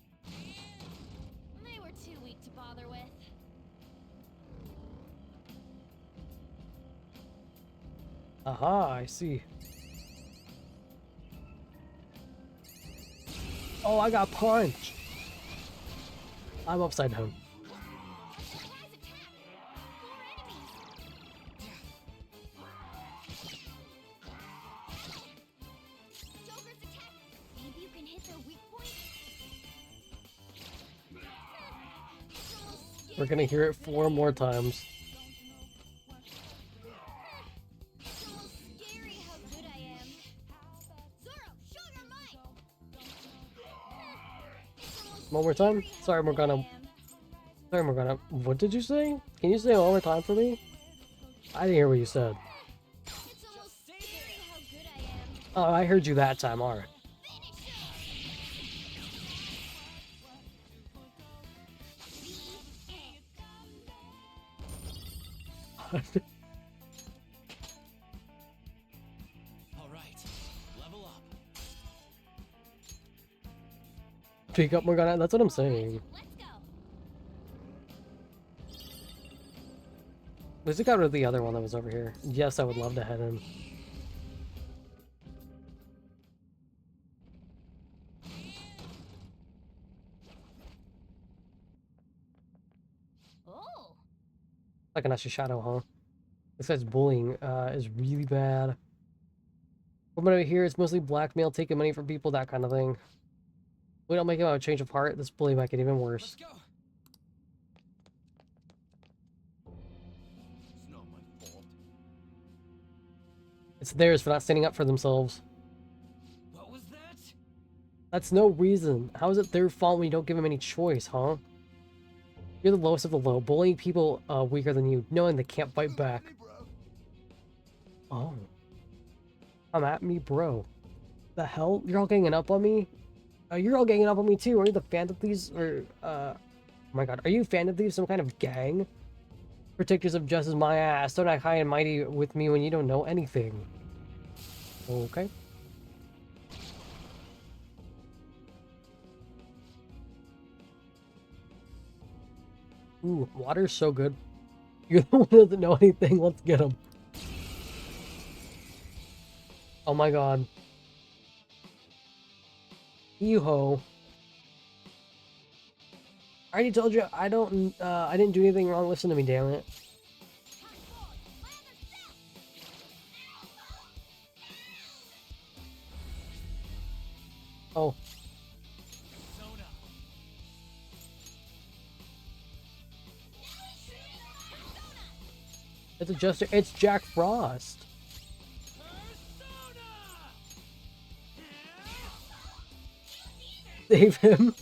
F: They were too weak to bother with.
A: Aha, I see. Oh, I got punched. I'm upside down.
B: Surprise attack. 4 enemies. Joker's attack. Maybe you can hit their weak point. It's almost
A: We're gonna hear it 4 more times.
B: It's almost scary how good I am. Zoro, show your might. It's almost
A: One more time?
B: scary how
A: Sorry,
B: good
A: Morgana.
B: I am.
A: Sorry, Morgana. What did you say? Can you say it one more time for me? I didn't hear what you said.
B: It's almost scary how good I am.
A: Oh, I heard you that time. Alright.
E: All right. Level up.
A: Pick up, Morgana. That's what I'm saying.
B: Let's go.
A: At least I got rid of the other one that was over here. Yes, I would love to head in.
B: Oh.
A: Like an extra shadow, huh? This guy's bullying is really bad. From what I hear, it's mostly blackmail, taking money from people, that kind of thing. We don't make him have a change of heart. This bully might get even worse.
E: Let's go. It's not my fault.
A: It's theirs for not standing up for themselves.
E: What was that?
A: That's no reason. How is it their fault when you don't give them any choice, huh? You're the lowest of the low, bullying people weaker than you, knowing they can't fight back. Oh. Come at me, bro. The hell? You're all ganging up on me? You're all ganging up on me too. Are you the fan of these? Or, oh my god. Are you fan of these? Some kind of gang? Protectors of justice, my ass. Don't act high and mighty with me when you don't know anything. Okay. Ooh, water's so good. You're the one who doesn't know anything. Let's get him. Oh my god. You ho. I already told you I didn't do anything wrong. Listen to me, damn it. Oh. It's a Jester. It's Jack Frost. Save him.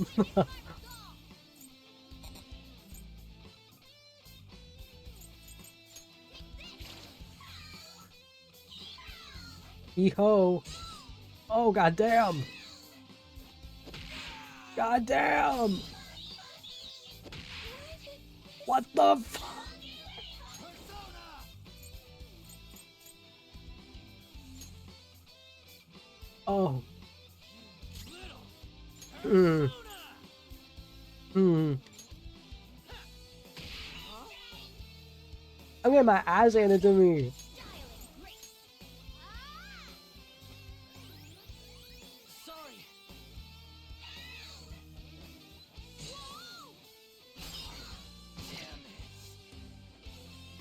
A: Hee-ho. Oh, goddamn. Goddamn. What the f... Oh. Hmm. I'm getting my ass handed to me.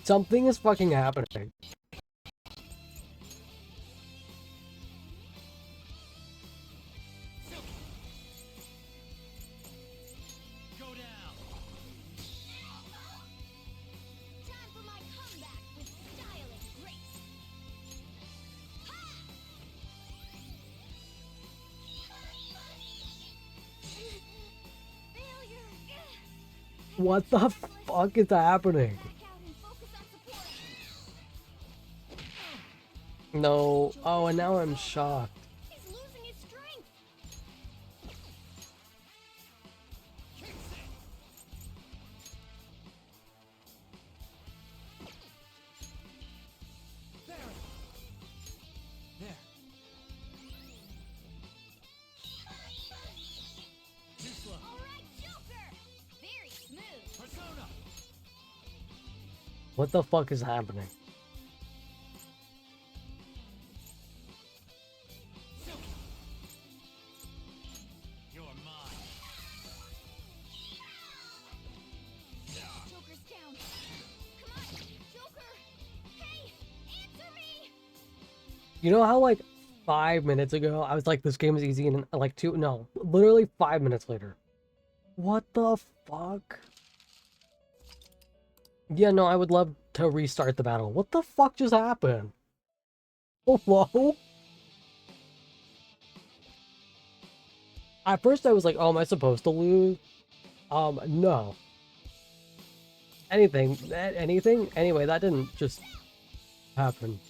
A: Something is fucking happening. What the fuck is happening? No. Oh, and now I'm shocked.
B: He's losing his strength. All right, Joker. Very smooth.
A: What the fuck is happening?
B: Joker's down. Come on, Joker. Hey, answer me.
A: You know how like 5 minutes ago I was like, this game is easy, and like literally 5 minutes later. What the fuck? Yeah, no, I would love to restart the battle. What the fuck just happened? Hello? At first I was like, oh, am I supposed to lose? No. Anything? Anyway, that didn't just happen.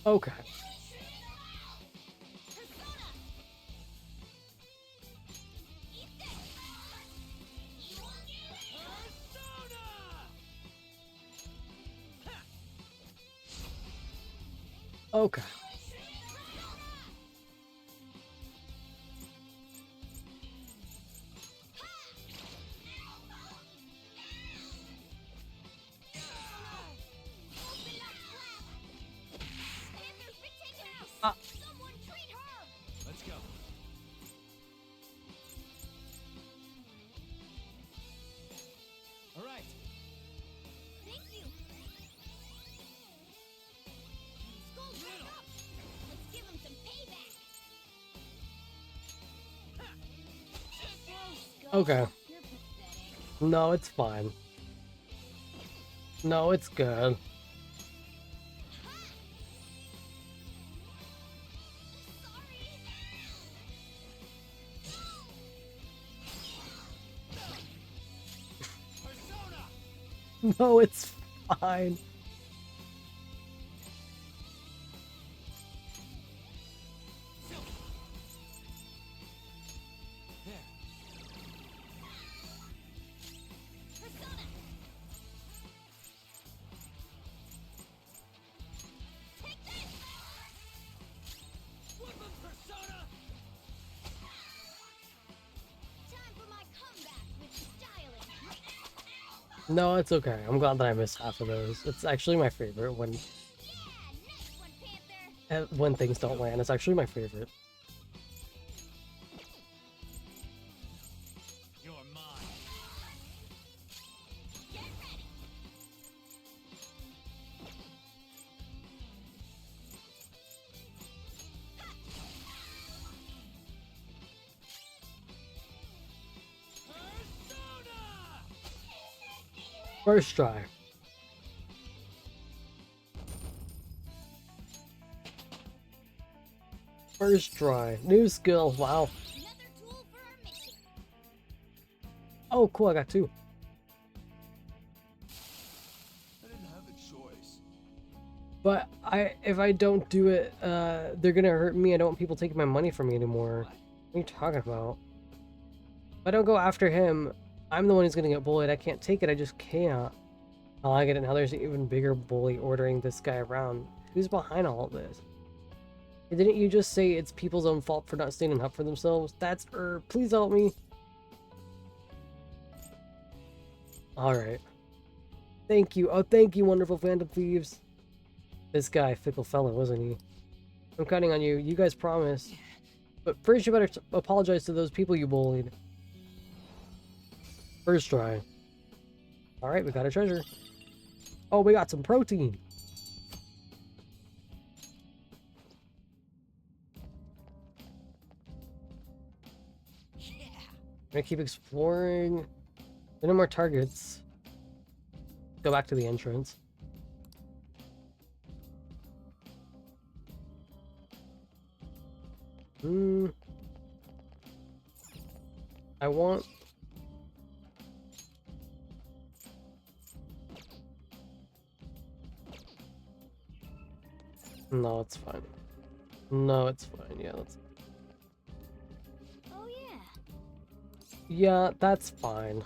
A: Okay. Okay.
B: Someone treat her.
E: Let's go. All right.
B: Thank you. Skull's right up. Let's give him some payback.
A: Okay.
B: You're pathetic.
A: No, it's fine. No, it's good. No, it's fine.
B: Time for my comeback with styling.
A: No, it's okay. I'm glad that I missed half of those. It's actually my favorite when
B: Yeah, nice one, Panther.
A: when things don't land. It's actually my favorite.
E: You're mine.
B: Get ready.
A: First try. First try. New skill. Wow.
B: Another tool for our mission.
A: Oh, cool. I got two.
D: I didn't have a choice.
A: But if I don't do it, they're gonna hurt me. I don't want people taking my money from me anymore. What are you talking about? If I don't go after him, I'm the one who's gonna get bullied. I can't take it. I just can't. Oh, I get it now. There's an even bigger bully ordering this guy around. Who's behind all of this? Didn't you just say it's people's own fault for not standing up for themselves? That's please help me. Alright. Thank you. Oh, thank you, wonderful Phantom Thieves. This guy, fickle fellow, wasn't he? I'm counting on you. You guys promised. But first you better apologize to those people you bullied. First try. Alright, we got a treasure. Oh, we got some protein.
C: Yeah.
A: I'm gonna keep exploring. There are no more targets. Go back to the entrance. I want... No, it's fine. No, it's fine. Yeah, that's...
B: Oh yeah.
A: Yeah, that's fine.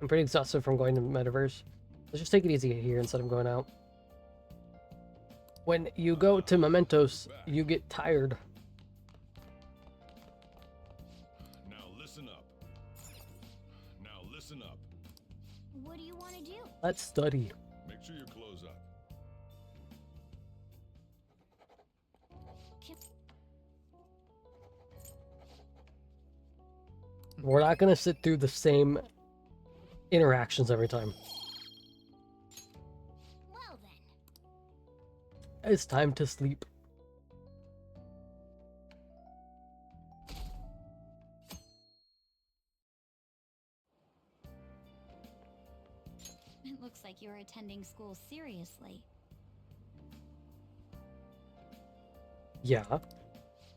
A: I'm pretty exhausted from going to the metaverse. Let's just take it easy here instead of going out. When you go to Mementos, you get tired.
D: Now listen up. Now listen up.
B: What do you want to do?
A: Let's study.
D: Make sure your clothes up.
A: We're not gonna sit through the same interactions every time.
B: Well then.
A: It's time to sleep.
B: It looks like you're attending school seriously.
A: Yeah.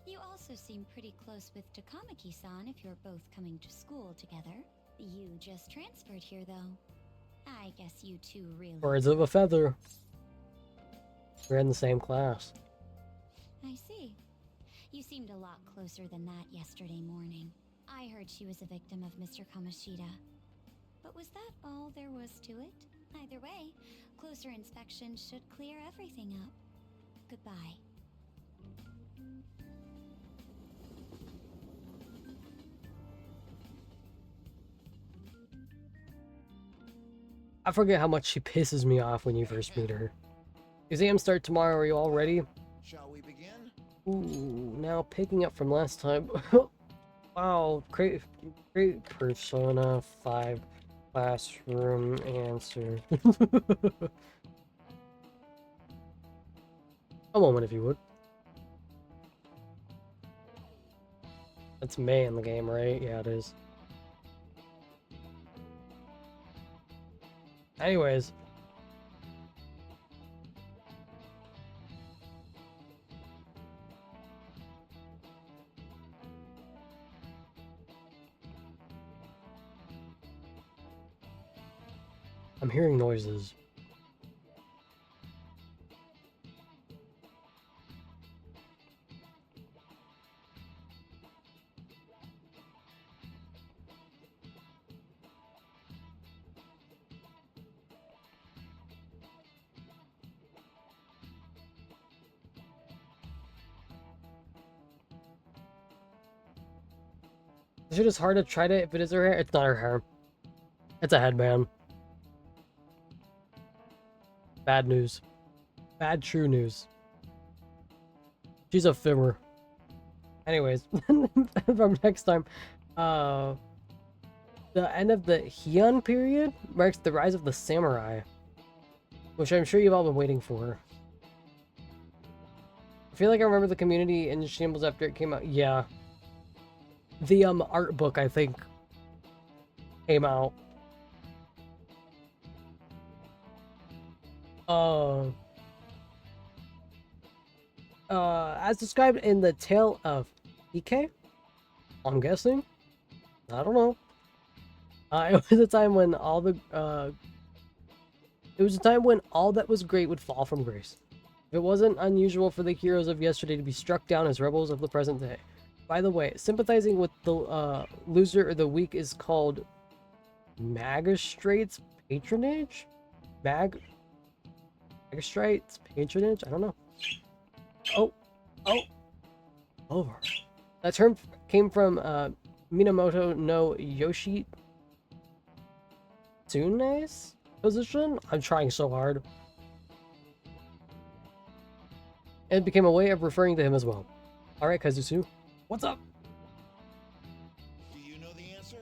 B: You also seem pretty close with Takamaki-san if you're both coming to school together. You just transferred here, though. I guess you two really...
A: Birds of a feather. We're in the same class.
B: I see. You seemed a lot closer than that yesterday morning. I heard she was a victim of Mr. Kamoshida. But was that all there was to it? Either way, closer inspection should clear everything up. Goodbye.
A: I forget how much she pisses me off when you first meet her. Exams start tomorrow. Are you all ready?
G: Shall we begin?
A: Ooh, now picking up from last time. Wow, great Persona 5 classroom answer. A moment, if you would. It's May in the game, right? Yeah, it is. Anyways. I'm hearing noises. This shit is hard to try to, if it is her hair, it's not her hair. It's a headband. Bad news. Bad true news. She's a fibber. Anyways, from next time, the end of the Heian period marks the rise of the samurai, which I'm sure you've all been waiting for. I feel like I remember the community in shambles after it came out. Yeah. The art book, I think, came out. As described in the Tale of Ike, I'm guessing. I don't know. It was a time when all that was great would fall from grace. It wasn't unusual for the heroes of yesterday to be struck down as rebels of the present day. By the way, sympathizing with the loser or the weak is called magistrate's patronage? Magistrate's patronage? I don't know. Over. That term came from Minamoto no Yoshitsune's position? I'm trying so hard. And it became a way of referring to him as well. Alright, Kazusu. What's up?
D: Do you know the answer?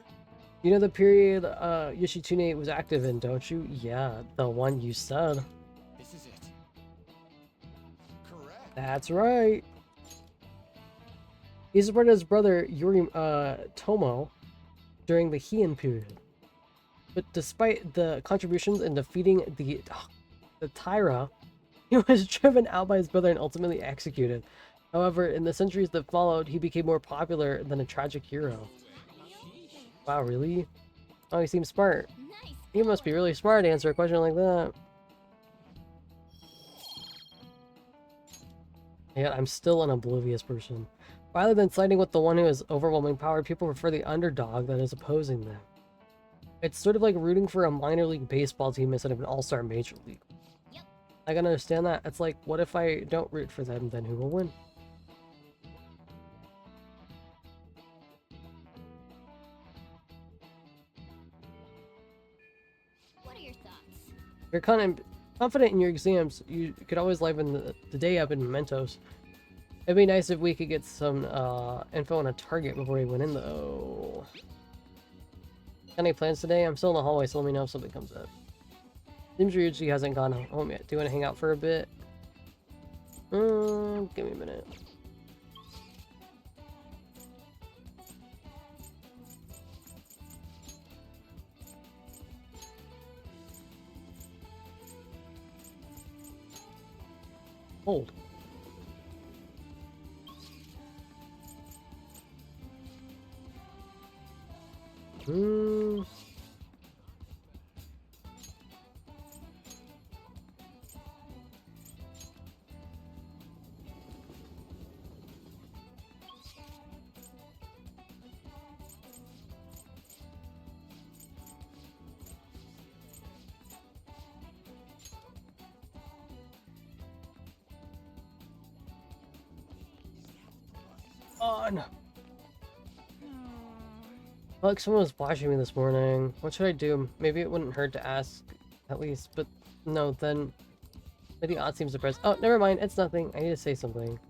A: You know the period Yoshitsune was active in, don't you? Yeah, the one you said.
D: This is it. Correct.
A: That's right. He supported his brother Yuri Tomo during the Heian period. But despite the contributions in defeating the Taira, he was driven out by his brother and ultimately executed. However, in the centuries that followed, he became more popular than a tragic hero. Wow, really? Oh, he seems smart.
B: Nice.
A: You must be really smart to answer a question like that. Yeah, I'm still an oblivious person. Rather than siding with the one who has overwhelming power, people prefer the underdog that is opposing them. It's sort of like rooting for a minor league baseball team instead of an all-star major league.
B: Yep.
A: I can understand that. It's like, what if I don't root for them, then who will win?
B: What are your thoughts?
A: You're confident in your exams, you could always liven the day up in mementos. It'd be nice if we could get some info on a target before we went in, though. Any plans today? I'm still in the hallway, so let me know if something comes up. Seems Ryuji hasn't gone home yet. Do you want to hang out for a bit? Give me a minute. Hold. On. Like someone was watching me this morning. What should I do? Maybe it wouldn't hurt to ask, at least. But no, then Lady Odd seems depressed. Oh, never mind. It's nothing. I need to say something.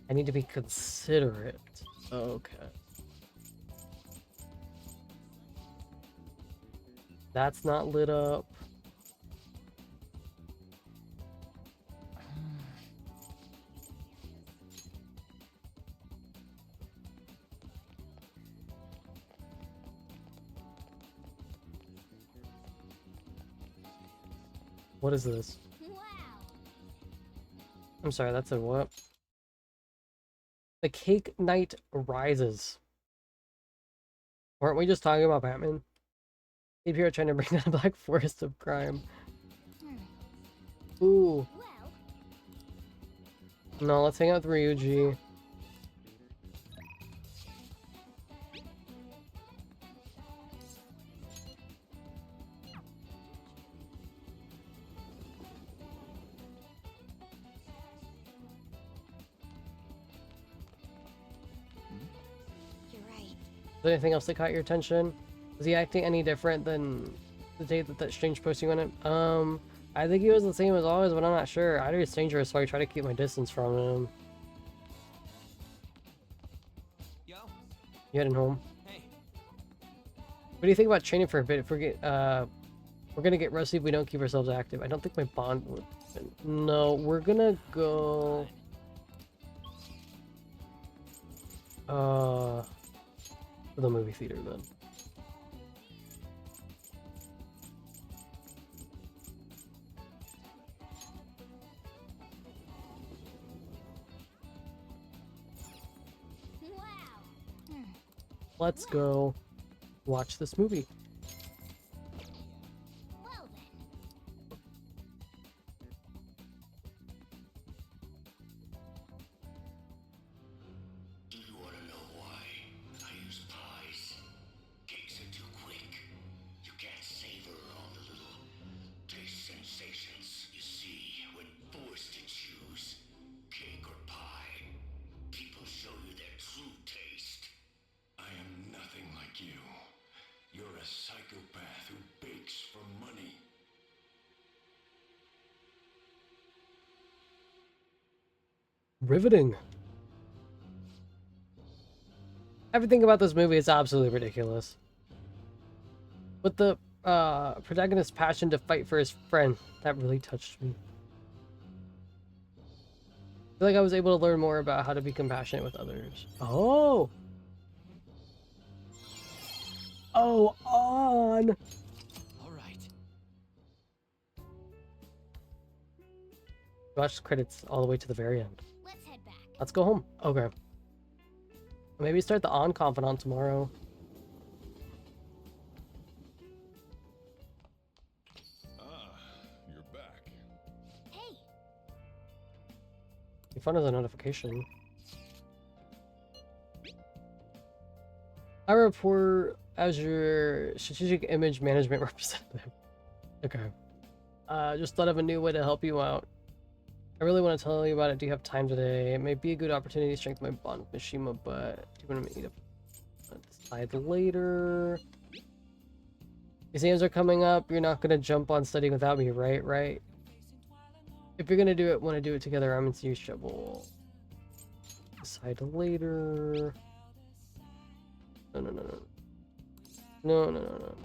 A: I need to be considerate. Okay. That's not lit up. What is this?
B: Wow.
A: I'm sorry, that's a what? The Cake Knight Rises. Weren't we just talking about Batman? Maybe you're trying to bring down a black forest of crime. Ooh.
B: Well,
A: No, let's hang out with Ryuji.
B: you're right.
A: Is there anything else that caught your attention? Was he acting any different than the day that that strange posting went up? I think he was the same as always, but I'm not sure. I know he's dangerous, so I try to keep my distance from him.
E: Yo,
A: You heading home?
E: hey.
A: What do you think about training for a bit? If we're gonna get rusty if we don't keep ourselves active. I don't think my bond would. No, we're gonna go. To the movie theater then.
B: Wow.
A: Let's go watch this movie.
B: Well then.
D: Do you want to know why I use pies? Cakes are too quick. You can't savor all the little taste sensations. You see, when forced to choose cake or pie, people show you their true taste. I am nothing like you. You're a psychopath who bakes for money.
A: Riveting. Everything about this movie is absolutely ridiculous. But the protagonist's passion to fight for his friend, that really touched me. I feel like I was able to learn more about how to be compassionate with others. Oh! Oh, on!
E: All right.
A: Watch the credits all the way to the very end.
B: Let's head back.
A: Let's go home. Okay. Maybe start the On Confidant tomorrow.
D: Ah, you're back.
B: Hey,
A: Your phone has a notification. I report as your strategic image management representative. Okay. Just thought of a new way to help you out. I really want to tell you about it. Do you have time today? It may be a good opportunity to strengthen my bond with Mishima, but do you want to meet up? Decide later. Exams are coming up. You're not gonna jump on studying without me, right? Right. If you're gonna do it, want to do it together. I'm in serious trouble. Decide later. No, no, no, no. No, no, no, no.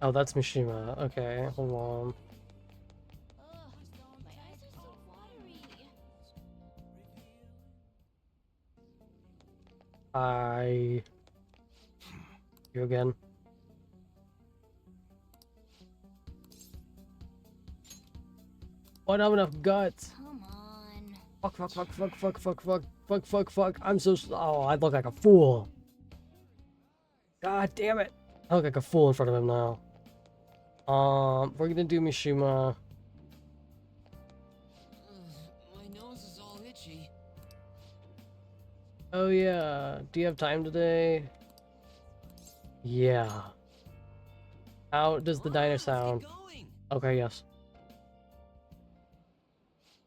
A: Oh, that's Mishima. Okay, hold on.
F: Ugh, my eyes are so watery.
A: Hi. You again. Oh, I don't have enough guts.
B: come on.
A: Fuck, fuck, fuck, fuck, fuck, fuck, fuck, fuck, fuck, fuck. I'm so. Oh, I look like a fool. God damn it. I look like a fool in front of him now. We're gonna do Mishima.
E: My nose is all itchy.
A: Oh yeah. Do you have time today? Yeah. How does the diner
E: Let's get
A: sound?
E: going.
A: Okay, yes.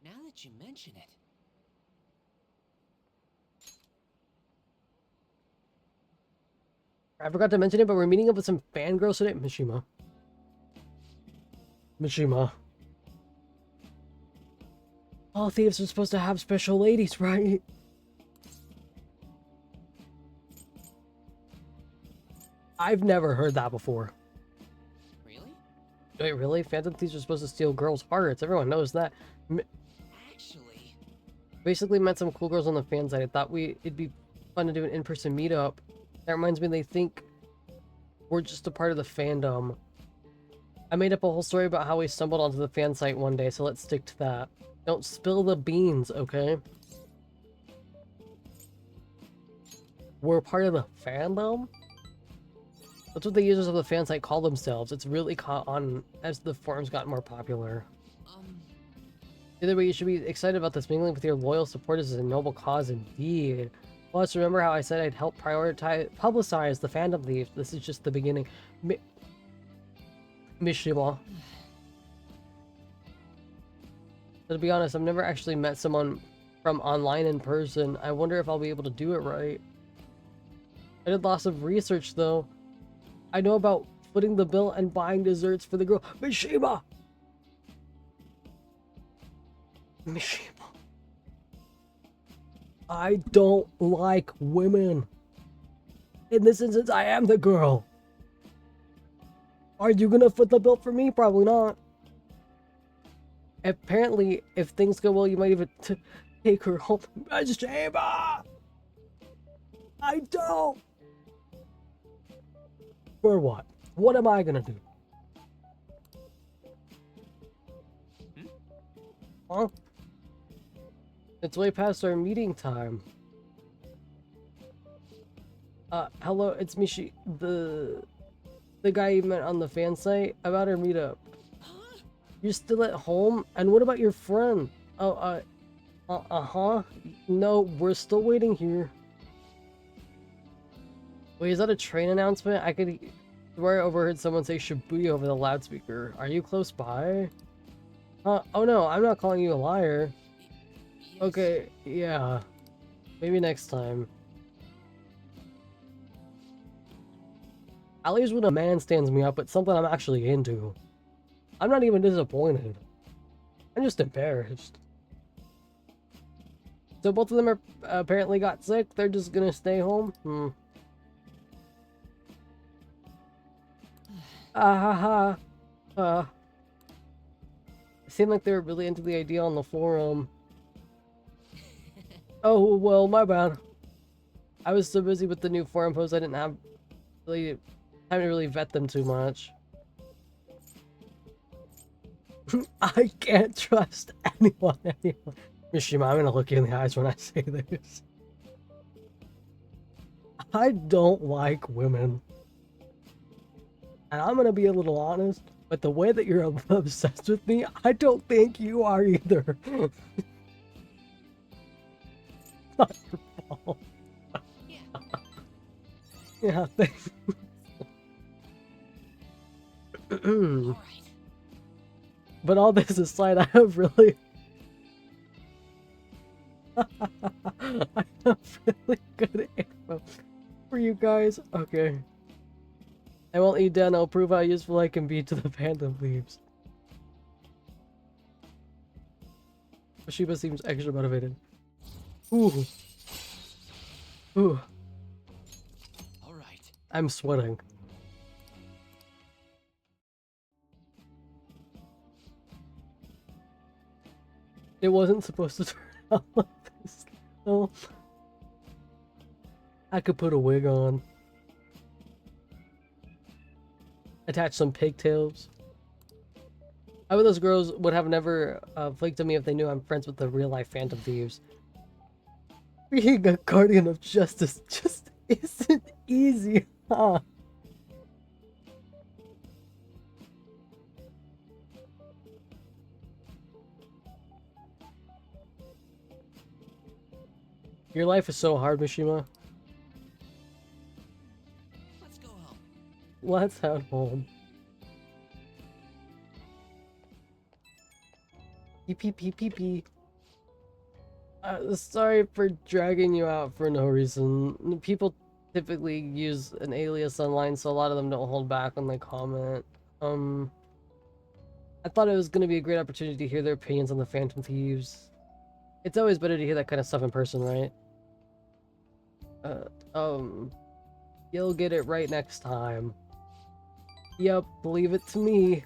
C: Now that you mention it,
A: I forgot to mention it, but we're meeting up with some fangirls today. Mishima. Mishima. All thieves are supposed to have special ladies, right? I've never heard that before.
C: really?
A: Wait, really? Phantom thieves are supposed to steal girls' hearts. Everyone knows that.
C: Actually,
A: Basically met some cool girls on the fan side. I thought it'd be fun to do an in-person meetup. That reminds me, they think we're just a part of the fandom. I made up a whole story about how we stumbled onto the fan site one day, so let's stick to that. Don't spill the beans, okay? We're part of the fandom? That's what the users of the fan site call themselves. It's really caught on as the forums got more popular. Either way, you should be excited about this. Mingling with your loyal supporters is a noble cause indeed. Plus, remember how I said I'd help publicize the fandom thieves? This is just the beginning. Mishima. To be honest, I've never actually met someone from online in person. I wonder if I'll be able to do it right. I did lots of research though. I know about footing the bill and buying desserts for the girl. Mishima! Mishima. I don't like women. In this instance, I am the girl. Are you gonna foot the bill for me? Probably not. Apparently, if things go well, you might even take her home. Mishima! I don't. For what? What am I gonna do? Huh? It's way past our meeting time. Hello, it's Mishi, the guy you met on the fan site about our meetup. You're still at home? And what about your friend? Oh, uh-huh. No, we're still waiting here. Wait, is that a train announcement? I could swear I overheard someone say Shibuya over the loudspeaker. Are you close by? Oh no, I'm not calling you a liar.
C: yes.
A: Okay, yeah. Maybe next time. At least when a man stands me up, it's something I'm actually into. I'm not even disappointed. I'm just embarrassed. So both of them are apparently got sick. They're just gonna stay home? Ah ha ha. It seemed like they were really into the idea on the forum. Oh, well, my bad. I was so busy with the new forum posts, I didn't have really time to really vet them too much. I can't trust anyone anymore. Mishima, I'm gonna look you in the eyes when I say this. I don't like women. And I'm gonna be a little honest, but the way that you're obsessed with me, I don't think you are either. Not your fault. Yeah, thanks.
C: All right.
A: But all this aside, I have really... I have really good info for you guys. Okay. I won't let you down. I'll prove how useful I can be to the Phantom Thieves. Shiba seems extra motivated. Ooh. Ooh.
C: All right.
A: I'm sweating. It wasn't supposed to turn out like this. No. I could put a wig on. Attach some pigtails. I bet those girls would have never flaked on me if they knew I'm friends with the real-life Phantom Thieves. Being a guardian of justice just isn't easy, huh? Your life is so hard, Mishima.
C: Let's go home.
A: Let's head home. Pee. Sorry for dragging you out for no reason. People typically use an alias online, so a lot of them don't hold back when they comment. I thought it was going to be a great opportunity to hear their opinions on the Phantom Thieves. It's always better to hear that kind of stuff in person, right? You'll get it right next time. Yep, believe it to me.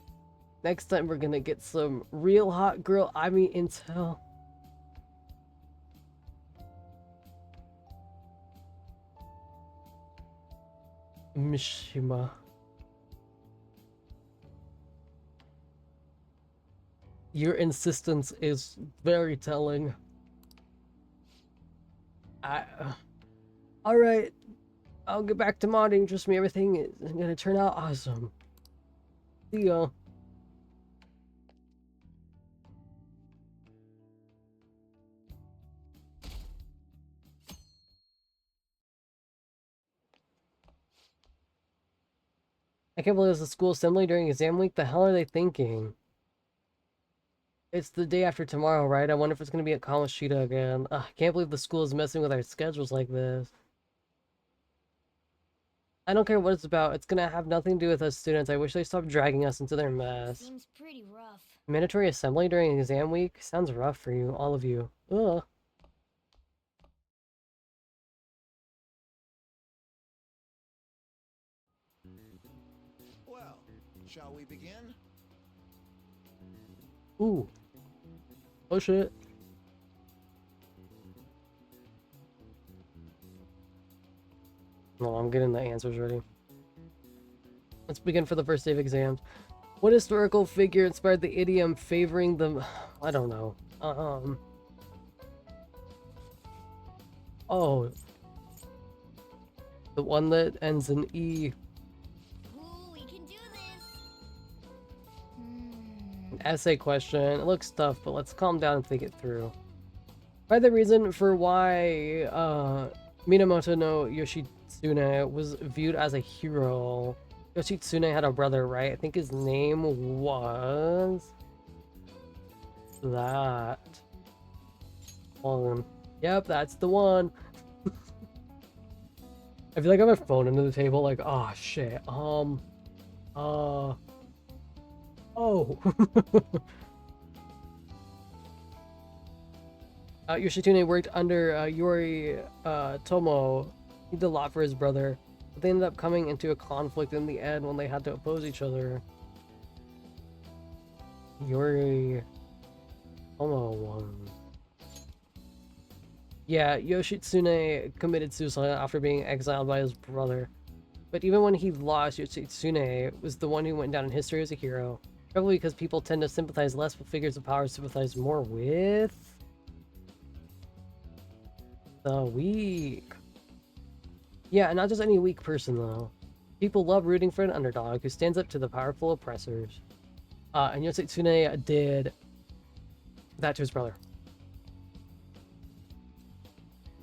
A: Next time we're gonna get some real hot girl intel. Mishima. Your insistence is very telling. Alright. I'll get back to modding. Trust me, everything is gonna turn out awesome. See ya. I can't believe it's a school assembly during exam week. The hell are they thinking? It's the day after tomorrow, right? I wonder if it's gonna be at Kamoshida again. I can't believe the school is messing with our schedules like this. I don't care what it's about. It's gonna have nothing to do with us students. I wish they stopped dragging us into their mess.
B: Seems pretty rough.
A: Mandatory assembly during exam week? Sounds rough for you, all of you. Ugh.
G: Well, shall we begin?
A: Ooh. Oh shit. No, I'm getting the answers ready. Let's begin for the first day of exams. What historical figure inspired the idiom favoring the... I don't know. Oh. The one that ends in E.
B: Ooh, we can do this.
A: An essay question. It looks tough, but let's calm down and think it through. By the reason for why Minamoto no Yoshitsune was viewed as a hero. Yoshitsune had a brother, right? I think his name was... that. Hold on. Yep, that's the one. I feel like I have my phone under the table, like, oh shit. Oh. Yoshitsune worked under Yori Tomo. He did a lot for his brother, but they ended up coming into a conflict in the end when they had to oppose each other. Yori Tomo won. Yeah, Yoshitsune committed suicide after being exiled by his brother. But even when he lost, Yoshitsune was the one who went down in history as a hero. Probably because people tend to sympathize less with figures of power, sympathize more with... the weak. Yeah, not just any weak person, though. People love rooting for an underdog who stands up to the powerful oppressors. And Yoshitsune did that to his brother.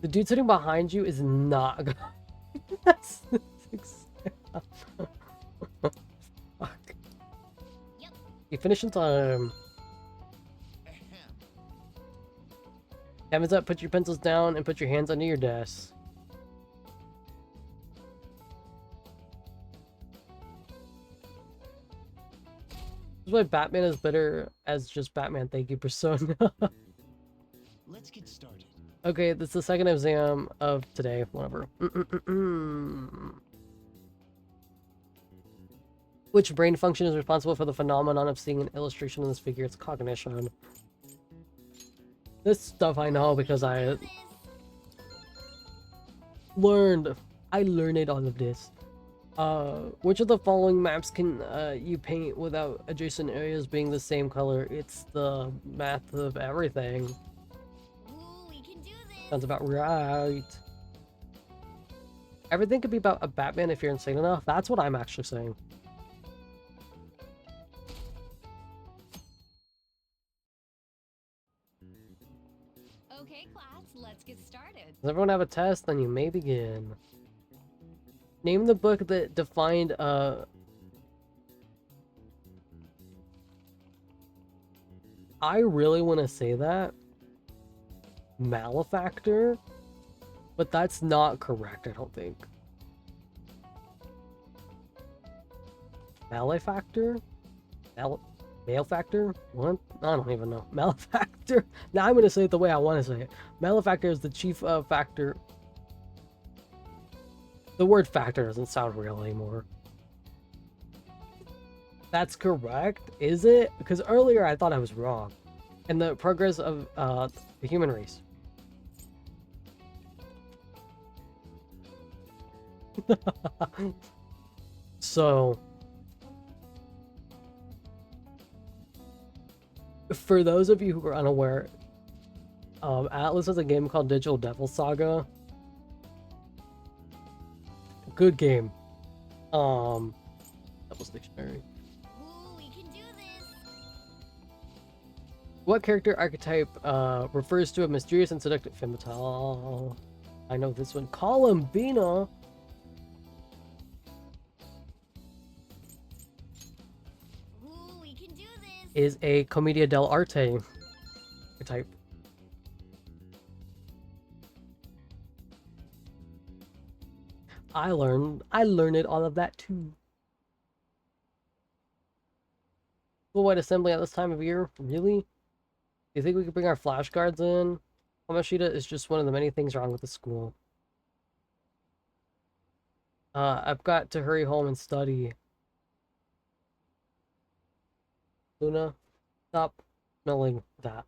A: The dude sitting behind you is not good. That's fuck.
B: Yep.
A: You finish in time. Time is up. Put your pencils down and put your hands under your desk. This is why Batman is better as just Batman. Thank you, Persona.
G: Let's get started.
A: Okay, this is the second exam of today. Whatever. Which brain function is responsible for the phenomenon of seeing an illustration in this figure? It's cognition. This stuff I know because I learned. I learned all of this. Which of the following maps can you paint without adjacent areas being the same color? It's the math of everything.
B: Ooh, we can do this.
A: Sounds about right. Everything could be about a Batman if you're insane enough. That's what I'm actually saying.
F: Okay, class, let's get started.
A: Does everyone have a test? Then you may begin. Name the book that defined I really want to say that malefactor, but that's not correct, I don't think. Malefactor? Malefactor? What? I don't even know. Malefactor? Now I'm going to say it the way I want to say it. Malefactor is the chief factor. The word factor doesn't sound real anymore. That's correct, is it? Because earlier I thought I was wrong. And the progress of the human race. So, for those of you who are unaware, Atlas has a game called Digital Devil Saga. Good game. Devil's Dictionary.
B: Ooh, we can do this.
A: What character archetype refers to a mysterious and seductive female? I know this one. Columbina.
B: Ooh, we can do this.
A: Is a commedia dell'arte archetype. I learned all of that too. School-wide assembly at this time of year? Really? Do you think we could bring our flashcards in? Hamashita is just one of the many things wrong with the school. I've got to hurry home and study. Luna, stop smelling that.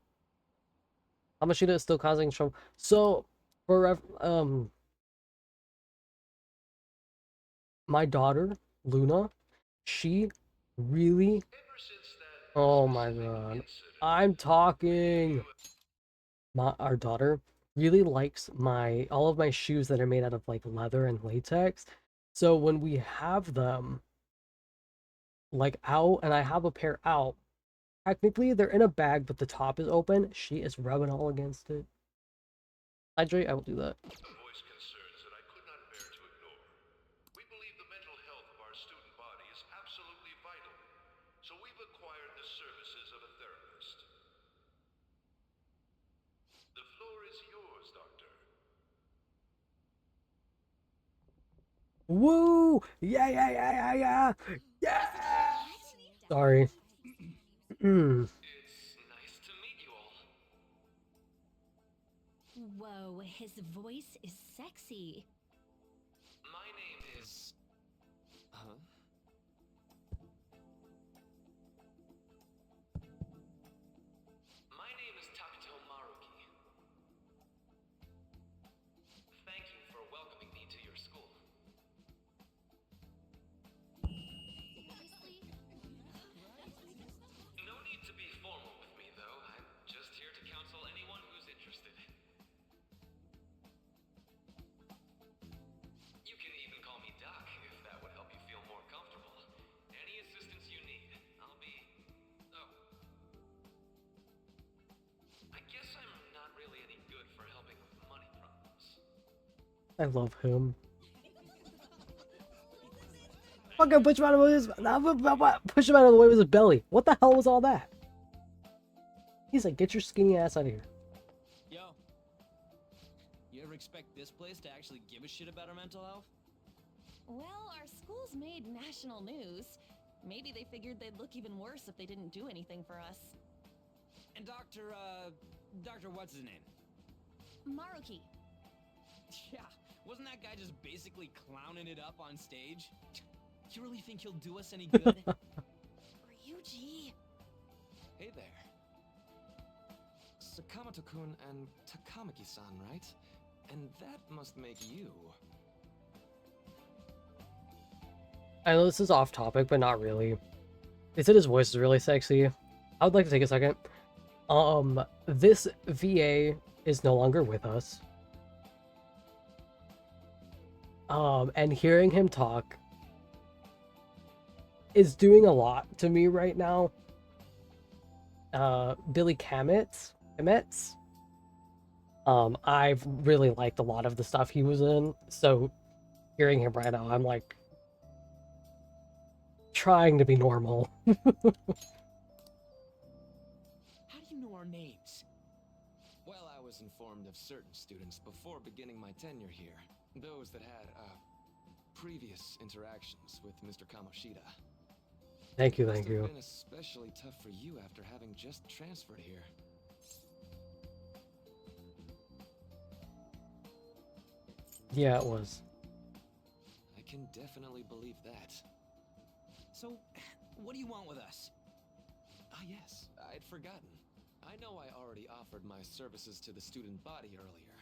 A: Hamashita is still causing trouble. So, for my daughter, Luna, she really... Oh my god. I'm talking. Our daughter really likes all of my shoes that are made out of like leather and latex. So when we have them like out and I have a pair out, technically they're in a bag, but the top is open. She is rubbing all against it. Hydrate, I will do that.
H: Voice concerns that I could not bear to ignore. We believe the mental health of our student body is absolutely vital, so we've acquired the services of a therapist. The floor is yours, Doctor.
A: Woo! Yeah, yeah, yeah, yeah, yeah! Yeah! Sorry.
C: It's nice to meet you all.
B: Whoa, his voice is sexy.
C: My name is... Huh? My name is Takuto Maruki. Thank you for welcoming me to your school. No need to be formal with me, though. I'm just here to counsel anyone who's interested. You can even call me Doc, if that would help you feel more comfortable. Any assistance you need, I'll be... Oh. I guess I'm not really any good for helping with money problems.
A: I love him. Fucking push him out of his... Push him out of the way with his belly. What the hell was all that? He's like, get your skinny ass out of here.
E: Yo. You ever expect this place to actually give a shit about our mental health?
F: Well, our school's made national news. Maybe they figured they'd look even worse if they didn't do anything for us.
E: And Dr. what's his name?
F: Maruki.
E: Yeah, wasn't that guy just basically clowning it up on stage? You really think he'll do us any good?
F: Ryuji.
E: Hey there. Sakamoto-kun and Takamaki-san, right? And that must make you...
A: I know this is off topic, but not really. They said his voice is really sexy. I would like to take a second. This VA is no longer with us. And hearing him talk is doing a lot to me right now. Billy Kametz. I've really liked a lot of the stuff he was in, so hearing him right now, I'm like trying to be normal.
F: How do
E: you know our names?
I: Well, I was informed of certain students before beginning my tenure here. Those that had, previous interactions with Mr. Kamoshida.
A: Thank you,
I: Must
A: thank
I: have
A: you.
I: been especially tough for you after having just transferred here.
A: Yeah, it was.
I: I can definitely believe that.
E: So, what do you want with us?
I: Ah, yes, I'd forgotten. I know I already offered my services to the student body earlier,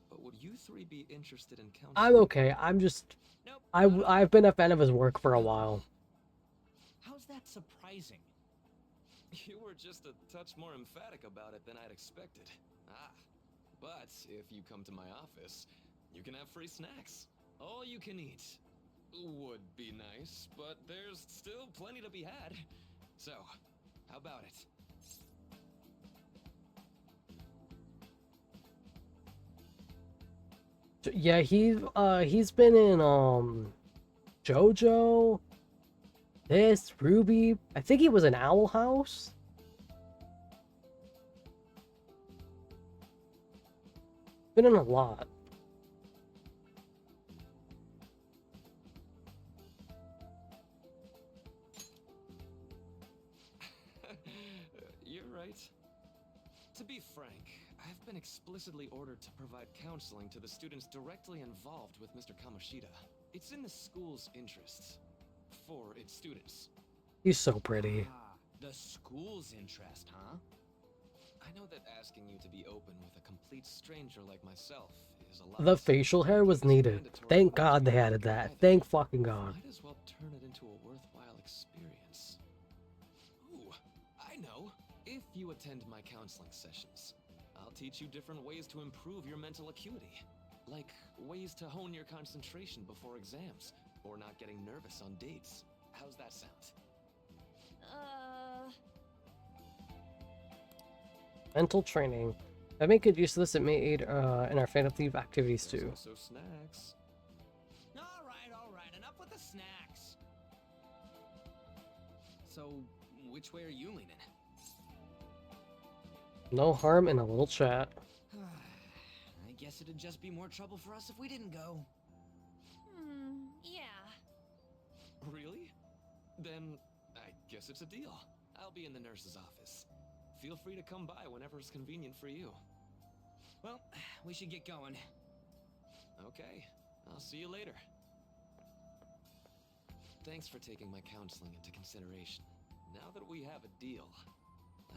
I: but would you three be interested in counseling?
A: I'm okay. I'm just...
E: Nope.
A: I've been a fan of his work for a while.
E: How's that surprising?
I: You were just a touch more emphatic about it than I'd expected. Ah, but if you come to my office, you can have free snacks. All you can eat. Would be nice, but there's still plenty to be had. So, how about it?
A: Yeah, he's been in JoJo, this, Ruby. I think he was in Owl House. Been in a lot.
I: You're right. To be frank, I've been explicitly ordered to provide counseling to the students directly involved with Mr. Kamoshida. It's in the school's interests. For its students.
A: He's so pretty.
E: Ah, the school's interest, huh?
I: I know that asking you to be open with a complete stranger like myself is a lot.
A: The facial hair was needed. Thank God they added that. Thank fucking God.
I: Might as well turn it into a worthwhile experience. Ooh, I know. If you attend my counseling sessions, I'll teach you different ways to improve your mental acuity. Like ways to hone your concentration before exams, or not getting nervous on dates. How's that sound?
A: Mental training. If I make good use of this, it may aid in our fantasy activities
I: There's
A: too.
I: also snacks.
E: All right, enough with the snacks. So, which way are you leaning?
A: No harm in a little chat.
E: I guess it'd just be more trouble for us if we didn't go.
F: Yeah.
I: Really? Then I guess it's a deal. I'll be in the nurse's office. Feel free to come by whenever it's convenient for you.
E: Well, we should get going.
I: Okay, I'll see you later. Thanks for taking my counseling into consideration. Now that we have a deal,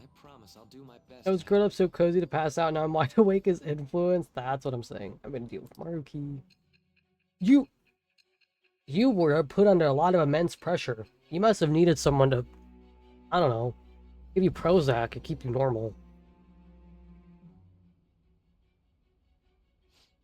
I: I promise I'll do my best.
A: I was grown up so cozy to pass out, now I'm wide awake as influence. That's what I'm saying. I'm gonna deal with Maruki. You were put under a lot of immense pressure. You must have needed someone to, I don't know, give you Prozac and keep you normal.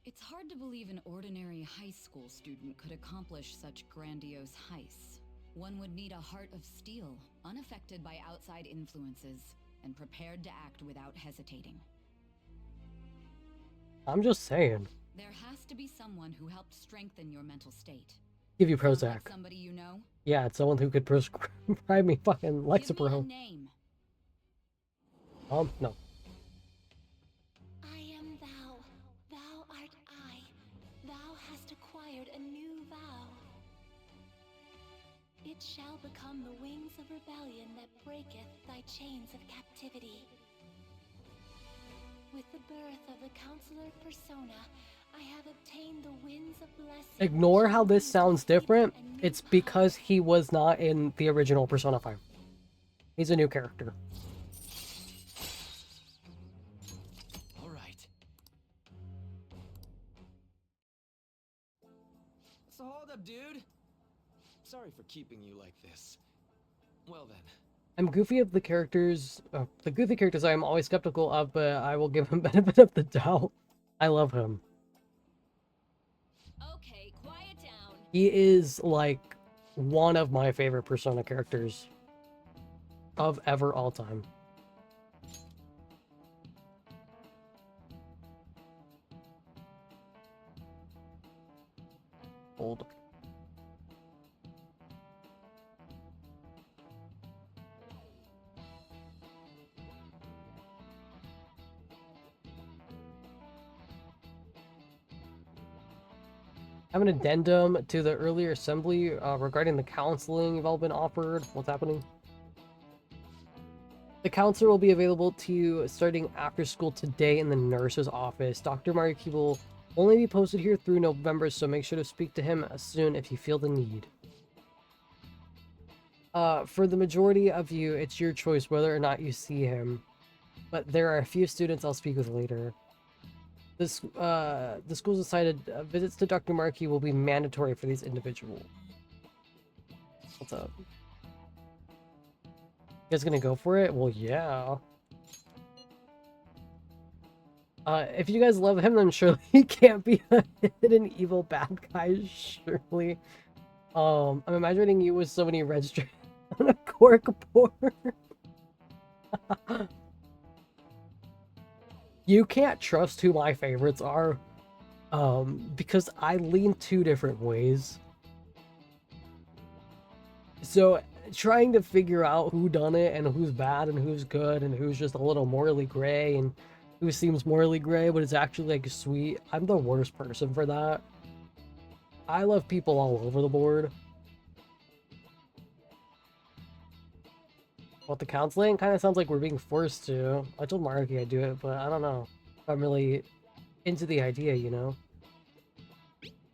J: It's hard to believe an ordinary high school student could accomplish such grandiose heists. One would need a heart of steel, unaffected by outside influences, and prepared to act without hesitating.
A: I'm just saying.
J: There has to be someone who helped strengthen your mental state.
A: Give you
J: Sounds
A: Prozac.
J: like somebody you know?
A: Yeah, it's someone who could prescribe me fucking
J: Give me a
A: Lexapro.
J: name.
A: No.
B: I am thou, thou art I. Thou hast acquired a new vow. It shall become the wings of rebellion that breaketh thy chains of captivity. With the birth of the counselor persona, I have obtained the winds of blessing.
A: Ignore how this sounds different. It's because he was not in the original Persona 5. He's a new character.
E: All right. So hold up, dude.
I: Sorry for keeping you like this. Well then.
A: I'm goofy of the characters. The goofy characters I am always skeptical of, but I will give him benefit of the doubt. I love him.
F: Okay, quiet down.
A: He is like one of my favorite Persona characters of ever all time. Old. I have an addendum to the earlier assembly regarding the counseling you've all been offered. What's happening? The counselor will be available to you starting after school today in the nurse's office. Dr. Maruki will only be posted here through November, so make sure to speak to him soon if you feel the need. For the majority of you, it's your choice whether or not you see him, but there are a few students I'll speak with later. The school's decided visits to Dr. Maruki will be mandatory for these individuals. What's up? You guys gonna go for it? Well, yeah. If you guys love him, then surely he can't be a hidden evil bad guy, surely. I'm imagining you with so many red strings on a cork board. You can't trust who my favorites are, because I lean two different ways. So trying to figure out who done it and who's bad and who's good and who's just a little morally gray and who seems morally gray but is actually like sweet, I'm the worst person for that. I love people all over the board. Well, the counseling kind of sounds like we're being forced to. I told Maruki I'd do it, but I don't know if I'm really into the idea, you know?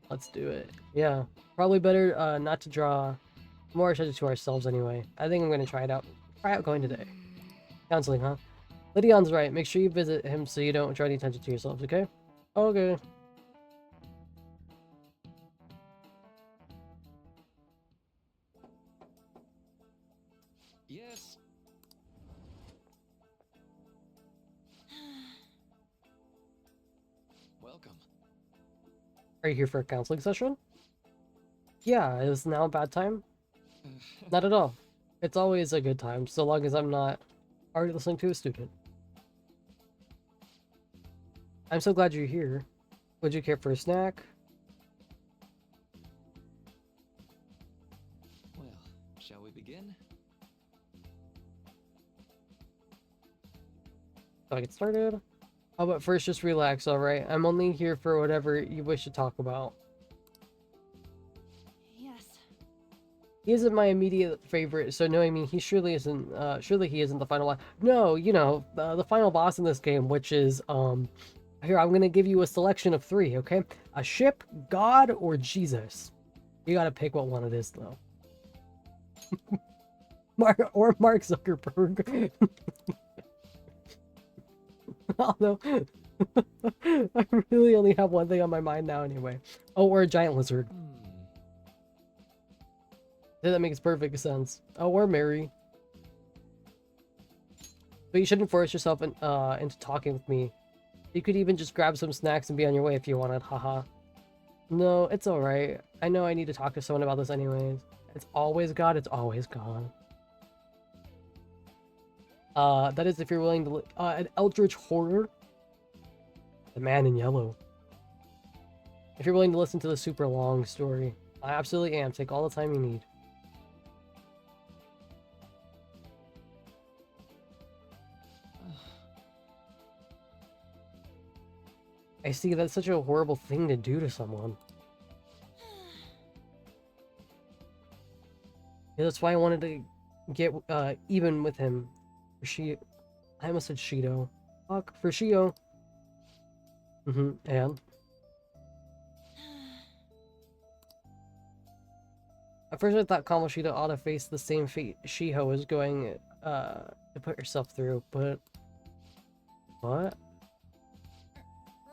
A: Let's do it. Yeah, probably better not to draw more attention to ourselves anyway. I think I'm going to try it out. Try out going today. Counseling, huh? Lydian's right. Make sure you visit him so you don't draw any attention to yourselves, okay? Okay.
I: Yes. Welcome.
A: Are you here for a counseling session? Yeah, is now a bad time? Not at all. It's always a good time, so long as I'm not already listening to a student. I'm so glad you're here. Would you care for a snack?
I: Well, shall we begin?
A: So I get started? Oh, but first just relax, alright? I'm only here for whatever you wish to talk about.
F: Yes.
A: He isn't my immediate favorite, so no, I mean, he surely isn't, surely he isn't the final boss. No, you know, the final boss in this game, which is, here, I'm gonna give you a selection of 3, okay? A ship, God, or Jesus. You gotta pick what one it is, though. Mark Zuckerberg. Although, I really only have one thing on my mind now anyway. Oh, or a giant lizard. Yeah, that makes perfect sense. Oh, or Mary. But you shouldn't force yourself into talking with me. You could even just grab some snacks and be on your way if you wanted, haha. No, it's alright. I know I need to talk to someone about this anyways. It's always God, it's always God. That is if you're willing to... an eldritch horror? The man in yellow. If you're willing to listen to the super long story. I absolutely am. Take all the time you need. I see, that's such a horrible thing to do to someone. Yeah, that's why I wanted to get even with him. I almost said Shido. Fuck, for Shio. And? At first I thought Kamoshida ought to face the same fate Shiho is going to put herself through, but... What?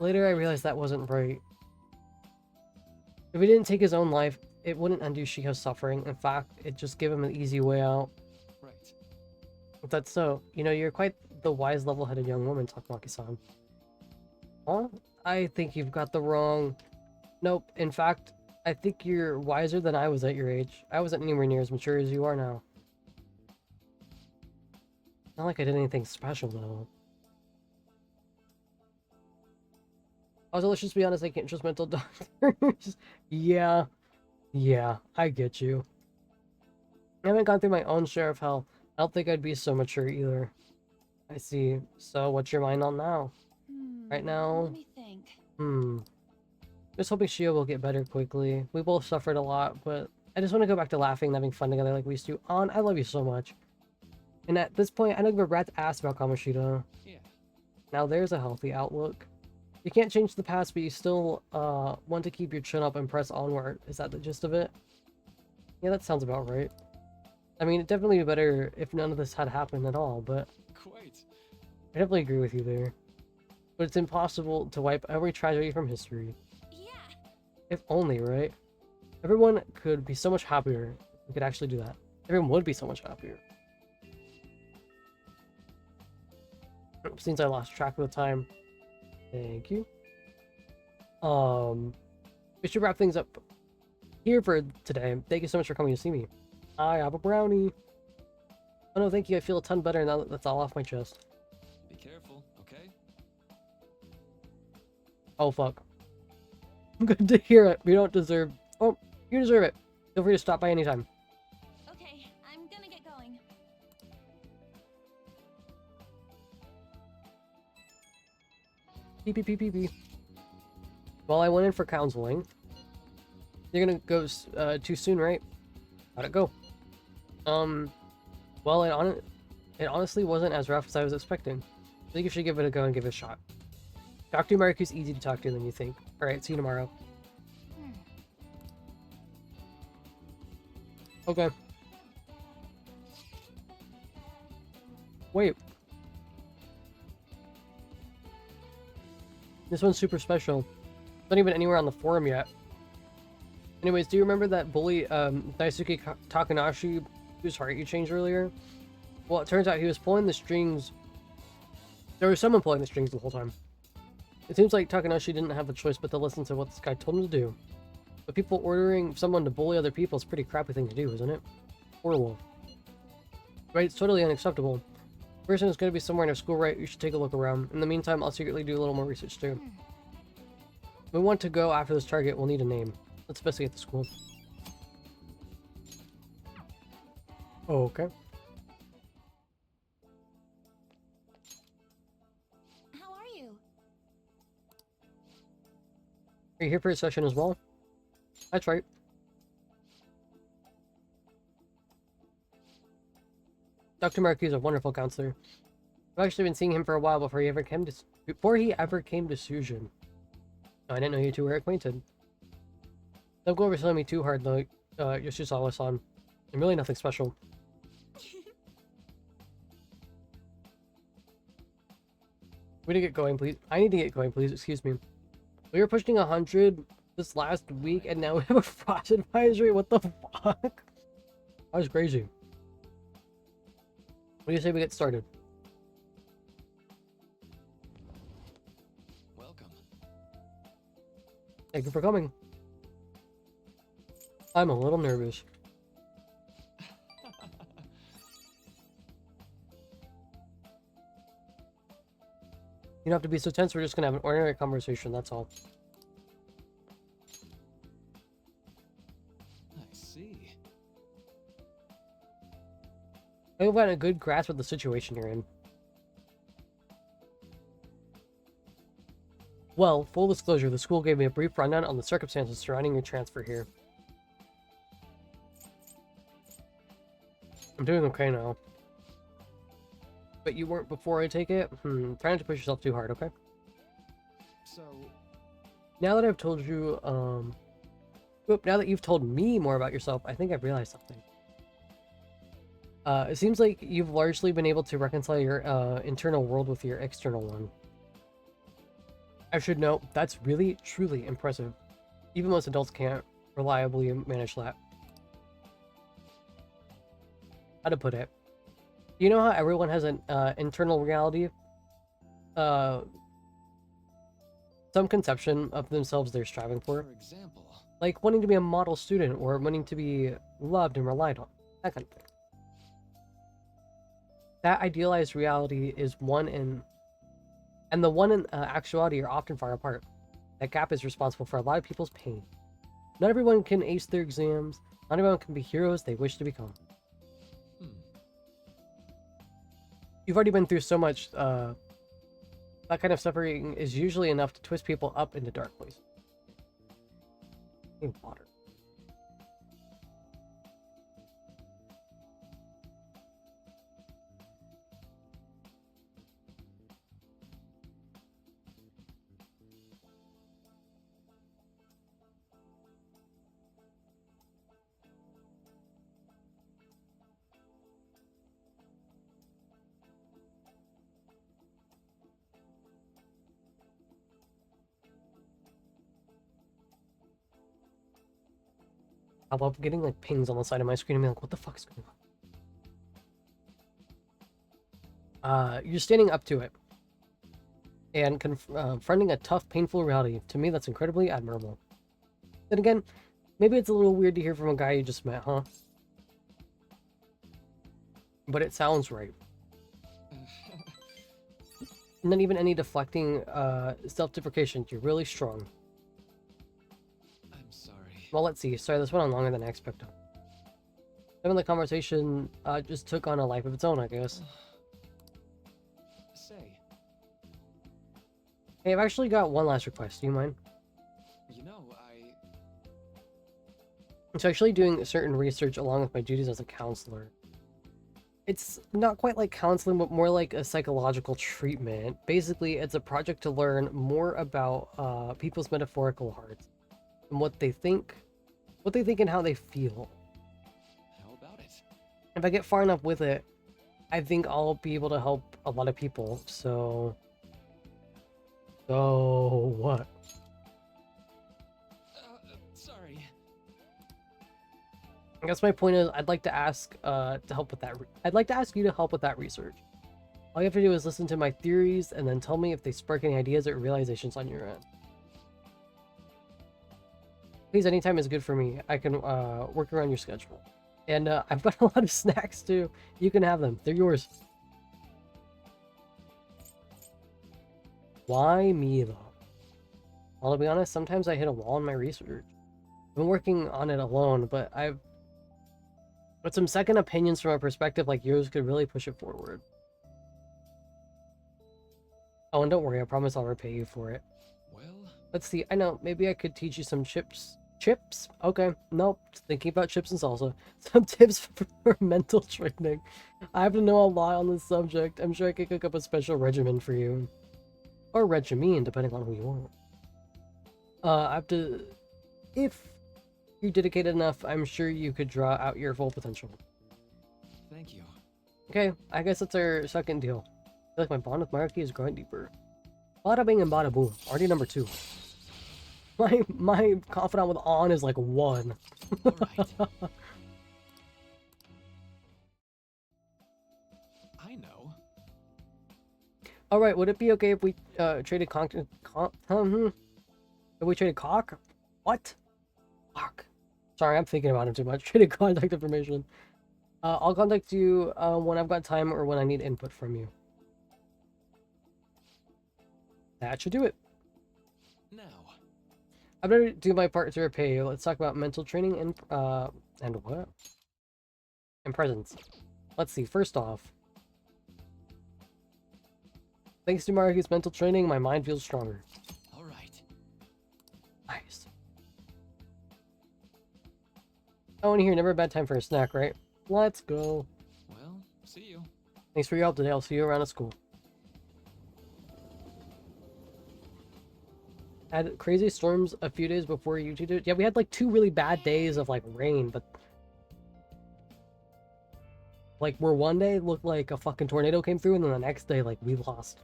A: Later I realized that wasn't right. If he didn't take his own life, it wouldn't undo Shiho's suffering. In fact, it just gave him an easy way out.
I: Right.
A: If that's so, you know, you're quite the wise, level-headed young woman, Takamaki-san. Huh? I think you've got the wrong... Nope, in fact, I think you're wiser than I was at your age. I wasn't anywhere near as mature as you are now. Not like I did anything special, though. Also, let's just be honest, I can't trust mental doctors. Yeah, I get you. I haven't gone through my own share of hell. I don't think I'd be so mature either. I see. So, what's your mind on now? Right now?
F: Let me think.
A: Just hoping Shio will get better quickly. We both suffered a lot, but I just want to go back to laughing and having fun together like we used to. I love you so much. And at this point, I don't give a rat's ass about Kamoshida.
I: Yeah.
A: Now there's a healthy outlook. You can't change the past, but you still want to keep your chin up and press onward. Is that the gist of it? Yeah, that sounds about right. I mean, it'd definitely be better if none of this had happened at all, but...
I: Quite.
A: I definitely agree with you there. But it's impossible to wipe every tragedy from history.
B: Yeah.
A: If only, right? Everyone could be so much happier if we could actually do that. Everyone would be so much happier. Since I lost track of the time. Thank you. We should wrap things up here for today. Thank you so much for coming to see me. I have a brownie. Oh no, thank you. I feel a ton better now that that's all off my chest.
I: Be careful, okay?
A: Oh fuck. Good to hear it. We don't deserve... Oh, you deserve it. Feel free to stop by anytime.
F: Okay, I'm gonna get going.
A: Beep, beep, beep, beep, beep. Well, I went in for counseling. You're gonna go too soon, right? How'd it go? Well, it honestly wasn't as rough as I was expecting. I think you should give it a go and give it a shot. Dr. Maruki's easy to talk to than you think. Alright, see you tomorrow. Okay. Wait. This one's super special. Not even anywhere on the forum yet. Anyways, do you remember that bully, Daisuke Takanashi, whose heart you changed earlier? Well, it turns out he was pulling the strings. There was someone pulling the strings the whole time. It seems like Takanashi didn't have a choice but to listen to what this guy told him to do. But people ordering someone to bully other people is a pretty crappy thing to do, isn't it? Horrible. Right? It's totally unacceptable. The person is going to be somewhere in our school, right? You should take a look around. In the meantime, I'll secretly do a little more research too. If we want to go after this target, we'll need a name. Let's investigate the school. Okay.
B: How are you?
A: Are you here for a session as well? That's right. Dr. Maruki is a wonderful counselor. I've actually been seeing him for a while before he ever came to Sujin. Oh, I didn't know you two were acquainted. Don't go overselling me too hard though, Yoshizawa-san. I'm really nothing special. We need to get going, please. I need to get going, please. Excuse me. We were pushing 100 this last week, and now we have a frost advisory. What the fuck? That was crazy. What do you say we get started?
I: Welcome.
A: Thank you for coming. I'm a little nervous. You don't have to be so tense. We're just gonna have an ordinary conversation. That's all.
I: I see.
A: I hope I had a good grasp of the situation you're in. Well, full disclosure, the school gave me a brief rundown on the circumstances surrounding your transfer here. I'm doing okay now. But you weren't before I take it? Try not to push yourself too hard, okay?
I: So...
A: Now that I've told you, now that you've told me more about yourself, I think I've realized something. It seems like you've largely been able to reconcile your internal world with your external one. I should note, that's really, truly impressive. Even most adults can't reliably manage that. How to put it? You know how everyone has an internal reality? Some conception of themselves they're striving for.
I: For example...
A: Like wanting to be a model student or wanting to be loved and relied on. That kind of thing. That idealized reality is one in... And the one in actuality are often far apart. That gap is responsible for a lot of people's pain. Not everyone can ace their exams. Not everyone can be heroes they wish to become. You've already been through so much, that kind of suffering is usually enough to twist people up into dark places. Hey, water. I love getting like pings on the side of my screen and being like, what the fuck is going on? You're standing up to it and confronting a tough, painful reality. To me, that's incredibly admirable. Then again, maybe it's a little weird to hear from a guy you just met, huh? But it sounds right. Not even any deflecting self-deprecation. You're really strong.
I: I'm sorry.
A: Well, let's see. Sorry, this went on longer than I expected. Having the conversation just took on a life of its own, I guess.
I: Say,
A: Hey, I've actually got one last request. Do you mind?
I: you know,
A: So actually doing certain research along with my duties as a counselor. It's not quite like counseling, but more like a psychological treatment. Basically, it's a project to learn more about people's metaphorical hearts and what they think and how they feel.
I: how about it?
A: If I get far enough with it, I think I'll be able to help a lot of people. So what?
I: Sorry.
A: I guess my point is, I'd like to ask to help with that. I'd like to ask you to help with that research. All you have to do is listen to my theories and then tell me if they spark any ideas or realizations on your end. Please, anytime is good for me. I can work around your schedule. And I've got a lot of snacks too. You can have them. They're yours. Why me though? Well, to be honest, sometimes I hit a wall in my research. I've been working on it alone, but some second opinions from a perspective like yours could really push it forward. Oh, and don't worry, I promise I'll repay you for it.
I: Well,
A: Let's see, I know, maybe I could teach you some chips. Chips? Okay, nope, thinking about chips and salsa. Some tips for mental training. I have to know a lot on this subject. I'm sure I could cook up a special regimen for you. Or regimen, depending on who you are. I have to... If you're dedicated enough, I'm sure you could draw out your full potential.
I: thank you.
A: Okay, I guess that's our second deal. I feel like my bond with Maruki is growing deeper. Bada bing and bada boom. Already number 2. My confidant with on is like 1.
I: All right. I know.
A: Alright, would it be okay if we traded if we traded cock? What? Fuck. Sorry, I'm thinking about it too much. Traded contact information. I'll contact you when I've got time or when I need input from you. That should do it.
I: Now.
A: I better do my part to repay you. Let's talk about mental training and what? And presence. Let's see. First off, thanks to Maruki's mental training, my mind feels stronger.
I: All right.
A: Nice. Oh, and here, never a bad time for a snack, right? Let's go.
I: Well, see you.
A: Thanks for your help today. I'll see you around at school. Had crazy storms a few days before you two did. Yeah, we had like 2 really bad days of like rain, but like where one day looked like a fucking tornado came through, and then the next day like we lost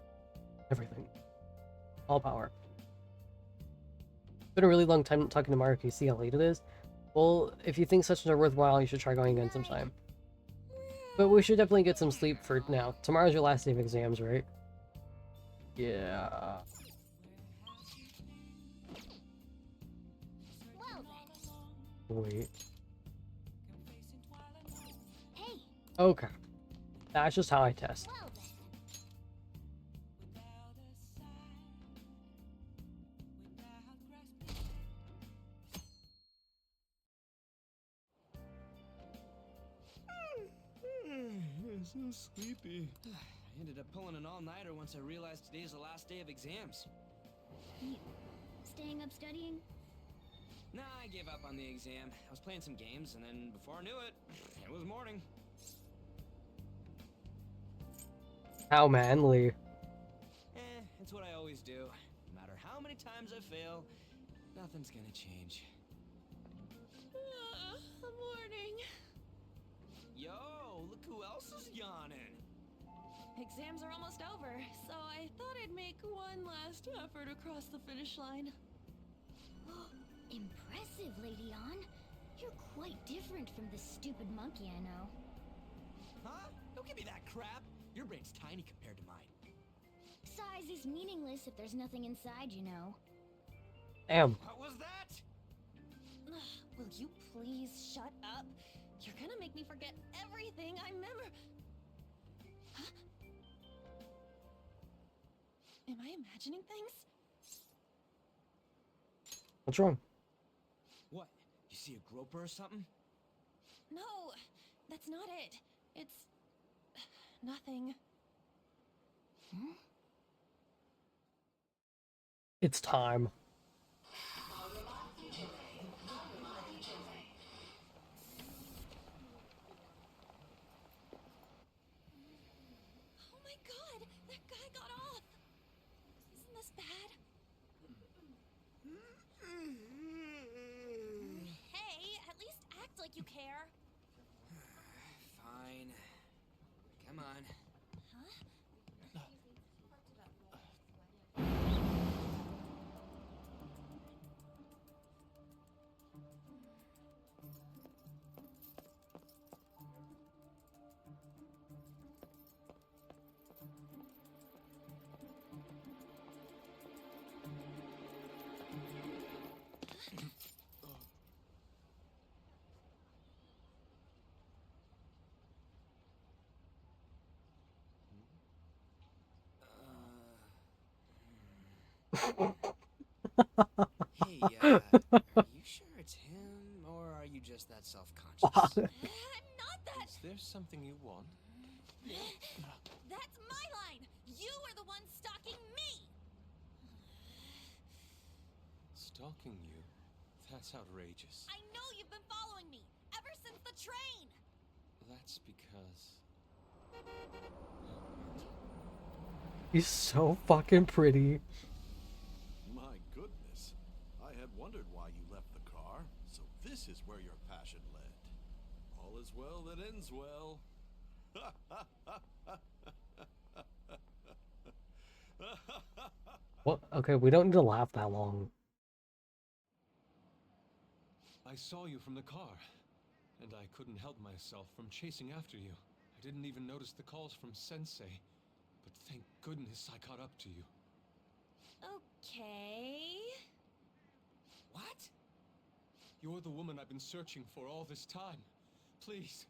A: everything. All power. It's been a really long time talking to Maruki. See how late it is? Well, if you think sessions are worthwhile, you should try going again sometime. But we should definitely get some sleep for now. Tomorrow's your last day of exams, right? Yeah.
B: Well then.
A: Wait.
B: Hey,
A: Okay. That's just how I test.
B: well then.
I: I'm so sleepy. I ended up pulling an all-nighter once I realized today's the last day of exams.
B: You staying up studying?
E: Nah, I gave up on the exam. I was playing some games, and then before I knew it, it was morning.
A: How manly.
E: It's what I always do. No matter how many times I fail, nothing's gonna change.
F: Morning.
E: Yo, look who else is yawning.
F: Exams are almost over, so I thought I'd make one last effort across the finish line.
B: Impressive, Lady On. You're quite different from the stupid monkey I know.
E: Huh? Don't give me that crap. Your brain's tiny compared to mine.
B: Size is meaningless if there's nothing inside, you know.
A: Damn.
E: What was that?
F: Will you please shut up? You're gonna make me forget everything I remember. Huh? Am I imagining things?
A: What's wrong?
E: What? You see a groper or something?
F: No, that's not it. It's nothing.
B: Huh?
A: It's time.
F: Oh my god, that guy got off. Isn't this bad? Hey, at least act like you care.
E: Fine. Come on.
F: Huh?
E: Hey, are you sure it's him, or are you just that self-conscious?
F: I'm not that.
I: Is there something you want?
F: That's my line. You are the one stalking me.
I: Stalking you? That's outrageous.
F: I know you've been following me ever since the train.
I: That's because...
A: He's so fucking pretty.
G: My goodness. I had wondered why you left the car, so this is where your passion led. All is well that ends well.
A: What? Okay, we don't need to laugh that long.
I: I saw you from the car, and I couldn't help myself from chasing after you. I didn't even notice the calls from Sensei, but thank goodness I caught up to you.
F: Okay.
E: What?
I: You're the woman I've been searching for all this time. Please,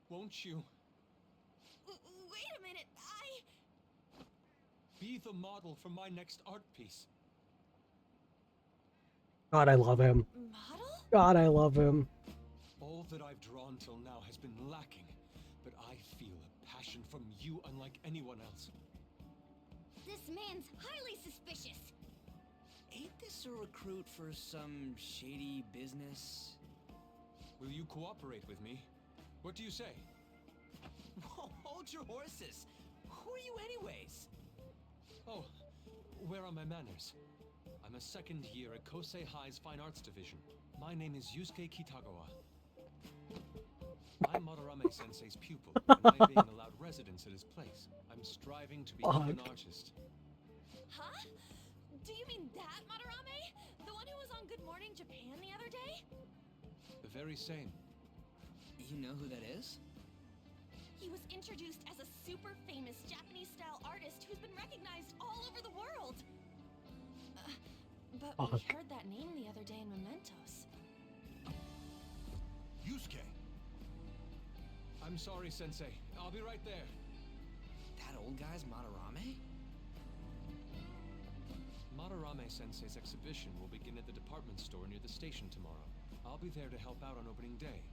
I: won't you
F: Wait a minute.
I: be the model for my next art piece?
A: God, I love him.
F: Model?
A: God, I love him.
I: All that I've drawn till now has been lacking, but I feel a passion from you unlike anyone else.
B: This man's highly suspicious.
E: Ain't this a recruit for some shady business?
I: Will you cooperate with me? What do you say?
E: Whoa, hold your horses. Who are you anyways?
I: Oh, where are my manners? I'm a second year at Kosei High's Fine Arts Division. My name is Yusuke Kitagawa. I'm Madarame-sensei's pupil, and I'm being allowed residence at his place. I'm striving to become an artist.
F: Huh? Do you mean that Madarame? The one who was on Good Morning Japan the other day?
I: The very same.
E: You know who that is?
F: He was introduced as a super famous Japanese-style artist who's been recognized all over the world. But we heard that name the other day in Mementos.
G: Yusuke!
I: I'm sorry, Sensei. I'll be right there.
E: That old guy's Madarame?
I: Madarame-sensei's exhibition will begin at the department store near the station tomorrow. I'll be there to help out on opening day.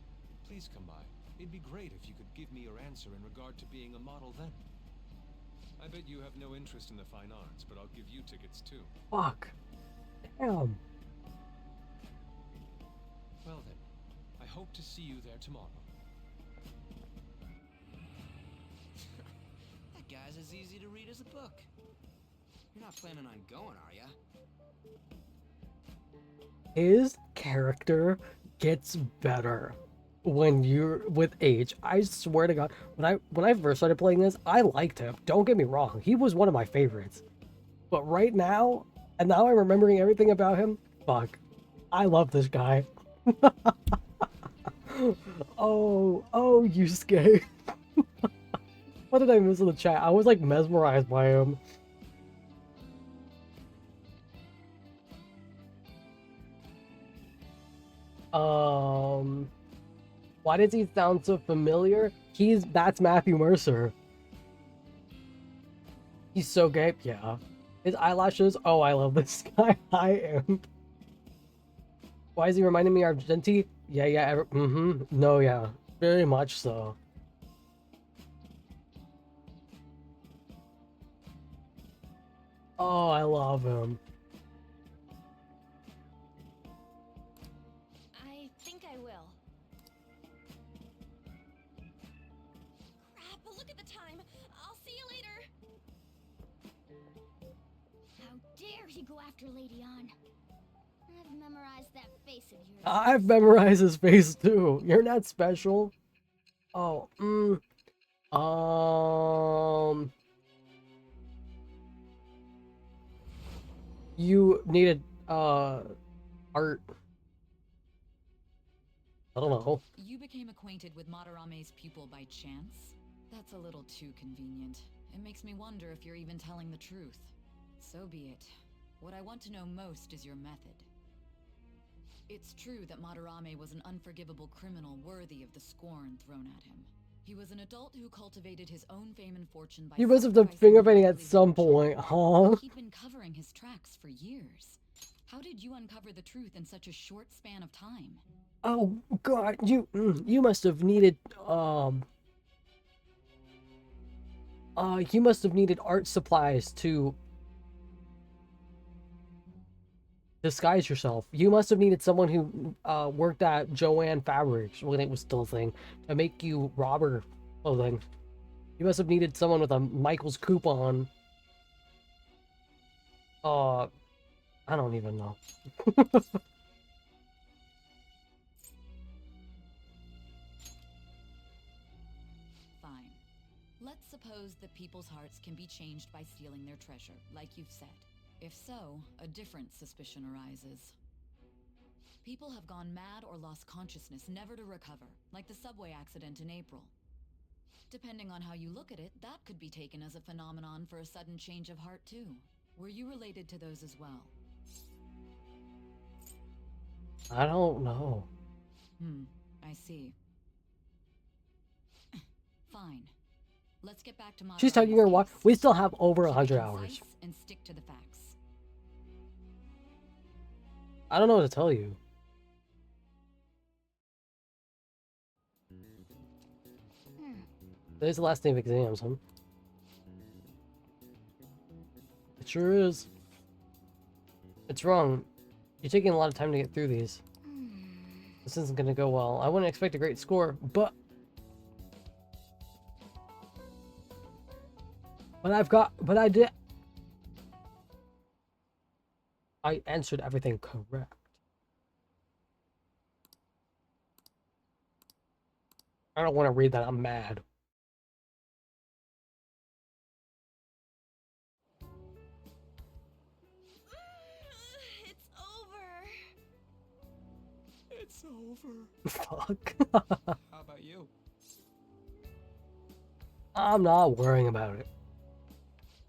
I: Please come by. It'd be great if you could give me your answer in regard to being a model then. I bet you have no interest in the fine arts, but I'll give you tickets too.
A: Fuck. Damn.
I: Well then, I hope to see you there tomorrow.
E: That guy's as easy to read as a book. You're not planning on going, are ya?
A: His character gets better when you're with age. I swear to God, when I first started playing this, I liked him. Don't get me wrong, he was one of my favorites. But right now, and now I'm remembering everything about him, fuck, I love this guy. Oh, Yusuke. What did I miss in the chat? I was like mesmerized by him. Why does he sound so familiar? That's Matthew Mercer. He's so gay. Yeah. His eyelashes. Oh, I love this guy. I am. Why is he reminding me of Argenti? Yeah. No, yeah. Very much so. Oh, I love him.
F: I think I will. Crap, look at the time. I'll see you later.
B: How dare he go after Lady Ann? I've memorized that face of yours.
A: I've memorized his face too. You're not special. Oh, you needed, art. I don't know.
J: You became acquainted with Madarame's pupil by chance? That's a little too convenient. It makes me wonder if you're even telling the truth. So be it. What I want to know most is your method. It's true that Madarame was an unforgivable criminal worthy of the scorn thrown at him. He was an adult who cultivated his own fame and fortune by
A: You must have done
J: sacrificing
A: fingerpainting at
J: worldly
A: some
J: virtue.
A: point, huh?
J: He'd been covering his tracks for years. How did you uncover the truth in such a short span of time?
A: Oh God, you must have needed you must have needed art supplies to disguise yourself. You must have needed someone who worked at Joanne Fabrics when it was still a thing to make you robber clothing. You must have needed someone with a Michael's coupon. I don't even know.
J: Fine. Let's suppose that people's hearts can be changed by stealing their treasure, like you've said. If so, a different suspicion arises. People have gone mad or lost consciousness, never to recover, like the subway accident in April. Depending on how you look at it, that could be taken as a phenomenon for a sudden change of heart too. Were you related to those as well?
A: I don't know.
J: I see. Fine. Let's get back to Madarame's
A: She's taking her walk.
J: case.
A: We still have over
J: Keep it
A: 100
J: concise
A: hours.
J: and stick to the facts.
A: I don't know what to tell you. Today's the last day of exams, huh? It sure is. It's wrong. You're taking a lot of time to get through these. This isn't gonna go well. I wouldn't expect a great score, but I answered everything correct. I don't want to read that. I'm mad.
F: It's over.
E: It's over.
A: Fuck.
E: How about you?
A: I'm not worrying about it.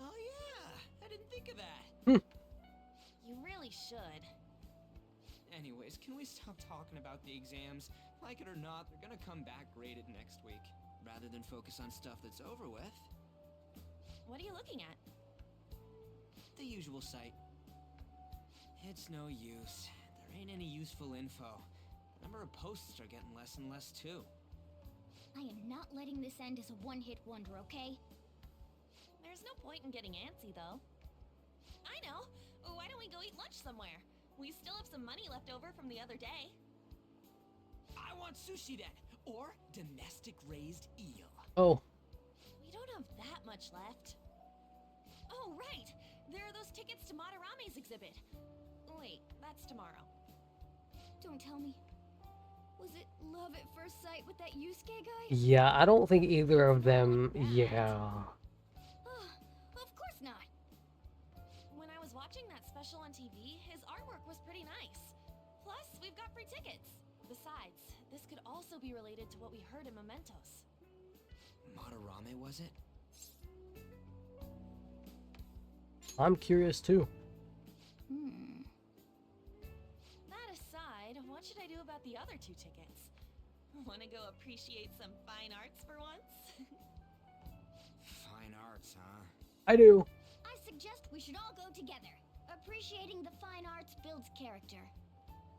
E: Oh yeah, I didn't think of that.
F: You really should.
E: Anyways, can we stop talking about the exams? Like it or not, they're gonna come back graded next week. Rather than focus on stuff that's over with.
F: What are you looking at?
E: The usual site. It's no use. There ain't any useful info. The number of posts are getting less and less too.
B: I am not letting this end as a one-hit wonder, okay?
F: There's no point in getting antsy, though. I know! Why don't we go eat lunch somewhere? We still have some money left over from the other day.
E: I want sushi then, or domestic raised eel.
A: Oh,
F: We don't have that much left. Oh, right! There are those tickets to Madarame's exhibit. Wait, that's tomorrow.
B: Don't tell me. Was it love at first sight with that Yusuke guy?
A: yeah, I don't think either of them, yeah.
B: Of course not.
F: When I was watching that special on TV, his artwork was pretty nice. Plus, we've got free tickets. Besides, this could also be related to what we heard in Mementos.
E: Madarame, was it?
A: I'm curious too.
F: That aside, what should I do about the other 2 tickets? Wanna go appreciate some fine arts for once?
E: Fine arts, huh?
A: I do.
B: I suggest we should all go together. Appreciating the fine arts builds character.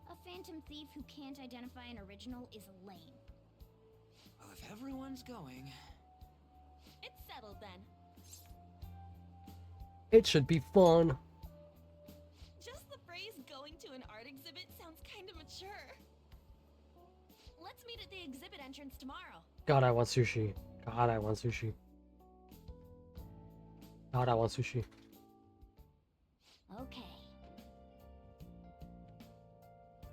B: A phantom thief who can't identify an original is lame.
E: Well, if everyone's going...
F: It's settled then.
A: It should be fun.
F: Just the phrase going to an art exhibit sounds kind of mature. Let's meet at the exhibit entrance tomorrow.
A: God, I want sushi. God, I want sushi. God, I want sushi.
B: Okay.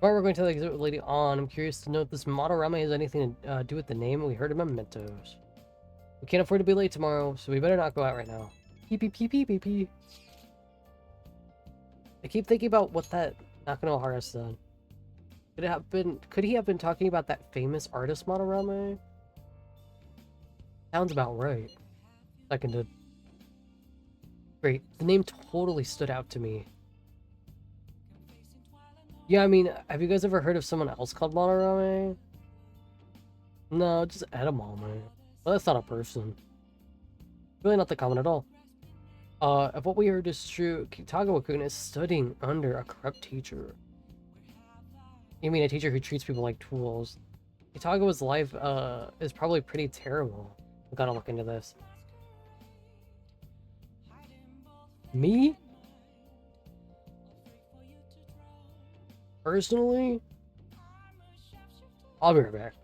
A: While we're going to the exhibit later on, I'm curious to know if this Madarame has anything to do with the name we heard in Mementos. We can't afford to be late tomorrow, so we better not go out right now. Pee pee pee pee pee pee. I keep thinking about what that Nakanohara said. Could he have been talking about that famous artist Madarame? Sounds about right. Seconded. Great. The name totally stood out to me. Yeah, I mean, have you guys ever heard of someone else called Madarame? No, just edamame. Well, that's not a person. Really not that common at all. If what we heard is true, Kitagawa-kun is studying under a corrupt teacher. You mean a teacher who treats people like tools? Kitagawa's life, is probably pretty terrible. I've gotta look into this. Me? Personally? I'll be right back.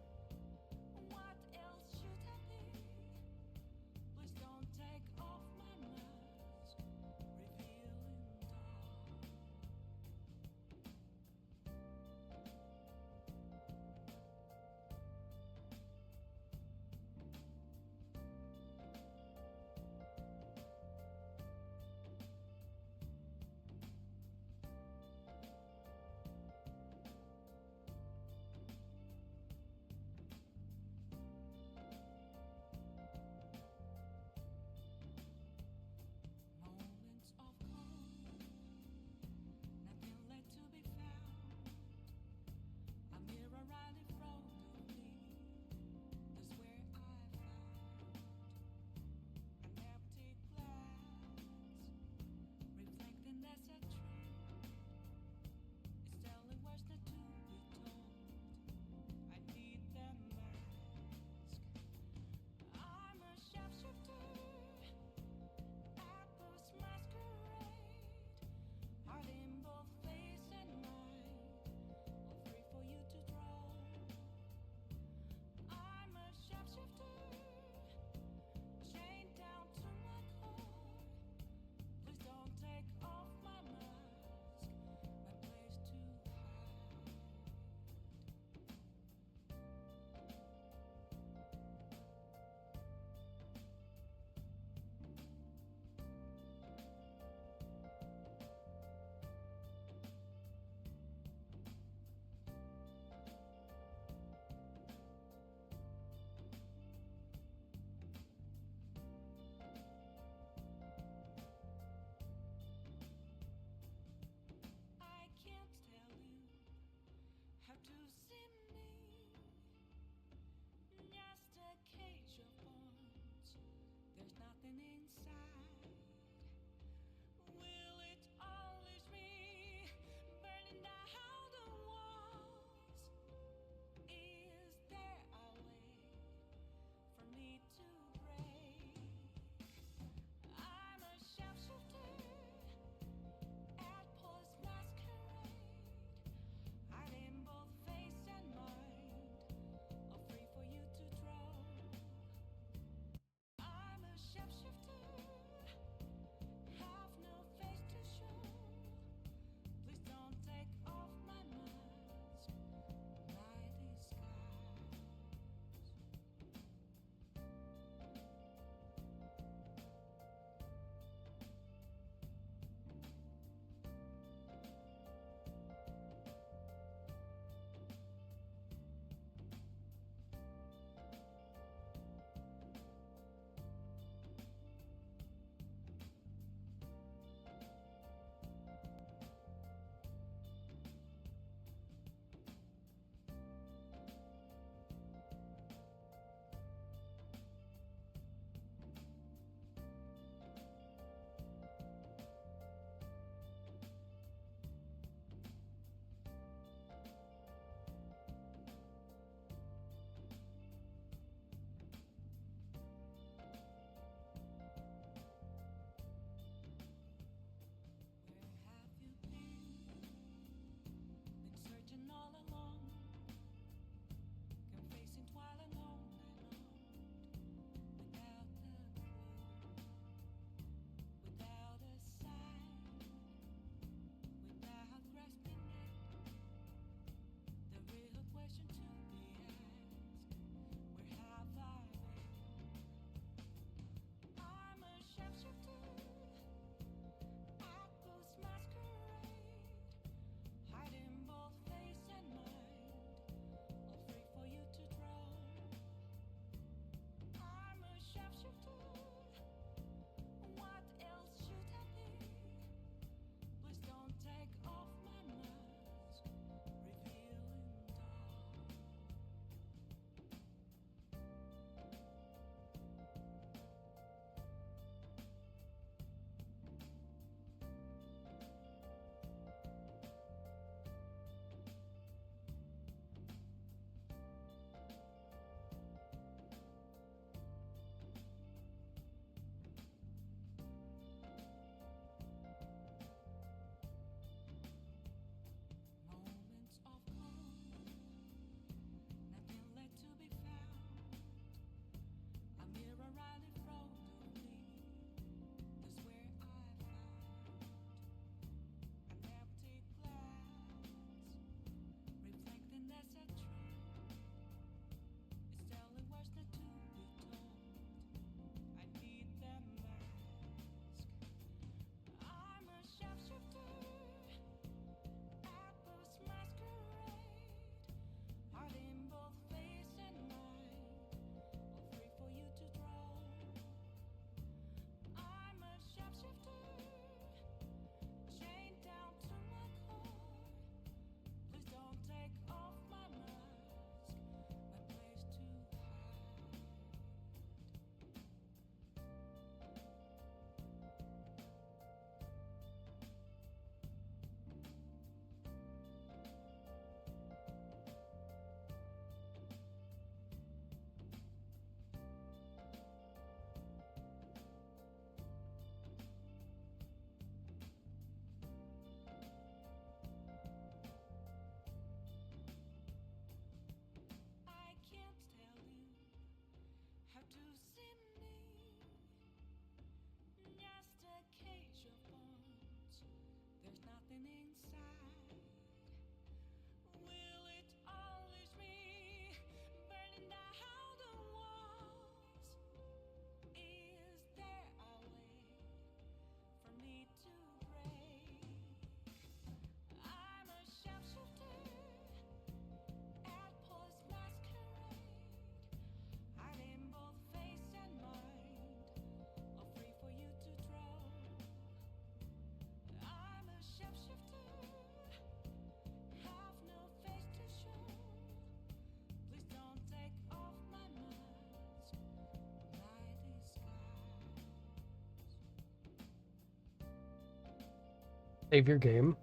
A: Save your game.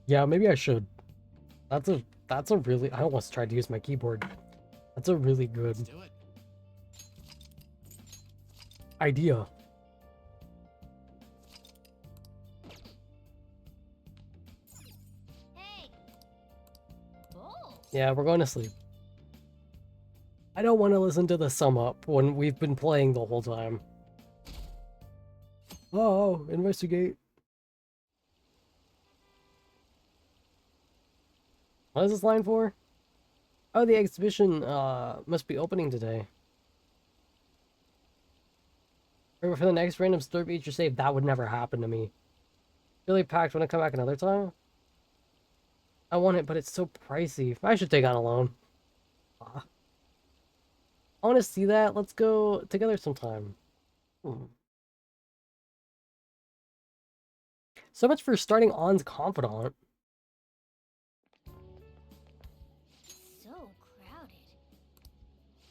A: Yeah, maybe I should. That's a really, I almost tried to use my keyboard. That's a really good
E: Let's do it.
A: idea.
B: Hey! Bull!
A: Yeah, we're going to sleep. I don't want to listen to the sum up when we've been playing the whole time. Oh, investigate. What is this line for? Oh, the exhibition must be opening today. Or for the next random store feature save, that would never happen to me. Really packed when I come back another time? I want it, but it's so pricey. I should take on a loan. Ah. I want to see that. Let's go together sometime. So much for starting On's confidant.
B: So crowded.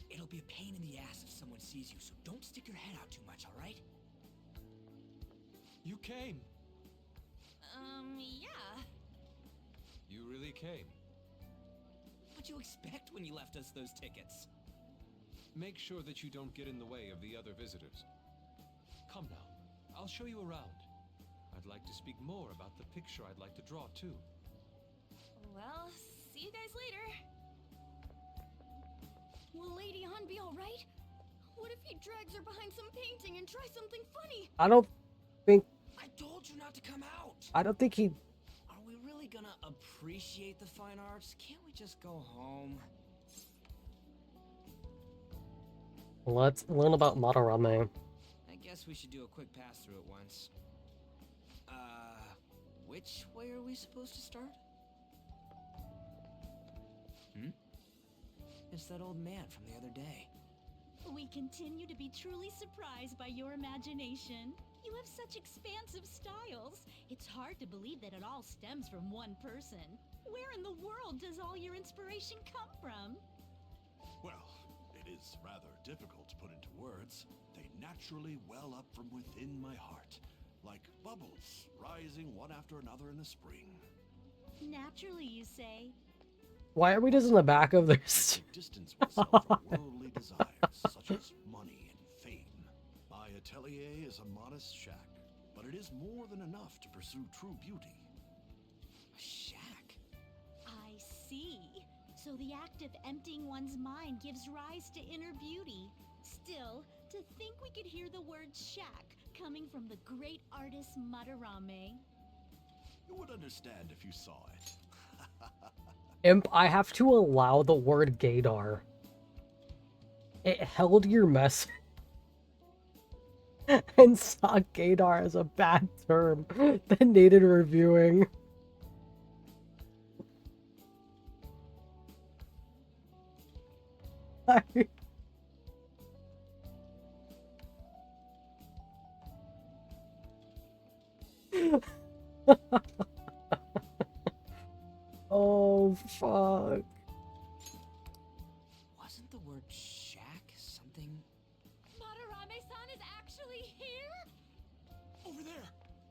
E: It'll be a pain in the ass if someone sees you, so don't stick your head out too much, alright?
I: You came.
F: Yeah.
I: You really came.
E: What'd you expect when you left us those tickets?
I: Make sure that you don't get in the way of the other visitors. Come now, I'll show you around. I'd like to speak more about the picture I'd like to draw too.
F: Well, see you guys later. Will Lady Han be alright? What if he drags her behind some painting and tries something funny?
A: I don't think
E: I told you not to come out!
A: he.
E: Are we really gonna appreciate the fine arts? Can't we just go home?
A: Let's learn about Madarame.
E: I guess we should do a quick pass through it once. Which way are we supposed to start? It's that old man from the other day.
K: We continue to be truly surprised by your imagination. You have such expansive styles. It's hard to believe that it all stems from one person. Where in the world does all your inspiration come from?
G: Well, it is rather difficult to put into words. They naturally well up from within my heart, like bubbles rising one after another in the spring.
K: Naturally, you say.
A: Why are we just in the back of this?
G: Distance myself from worldly desires such as money and fame. My atelier is a modest shack, but it is more than enough to pursue true beauty.
E: A shack?
K: I see. So the act of emptying one's mind gives rise to inner beauty. Still, to think we could hear the word shack coming from the great artist Madarame.
G: You would understand if you saw it.
A: Imp, I have to allow the word gaydar. It held your mess and saw gaydar as a bad term that needed reviewing. Oh, fuck.
E: Wasn't the word shack something?
K: Madarame-san is actually here?
E: Over there!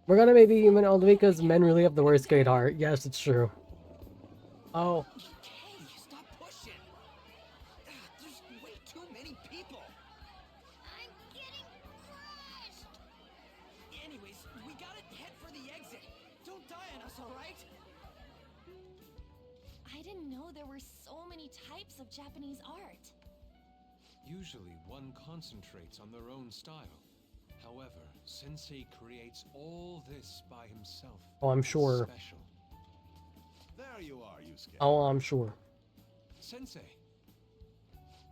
A: We're gonna maybe even only because men really have the worst gaydar. Yes, it's true. Oh.
E: Okay, stop pushing! There's way too many people!
B: I'm getting crushed!
E: Anyways, we gotta head for the exit. Don't die on us, alright?
F: I didn't know there were so many types of Japanese art.
I: Usually one concentrates on their own style. However, Sensei creates all this by himself.
A: Oh, I'm sure.
I: Special.
G: There you are, Yusuke.
A: Oh, I'm sure.
I: Sensei.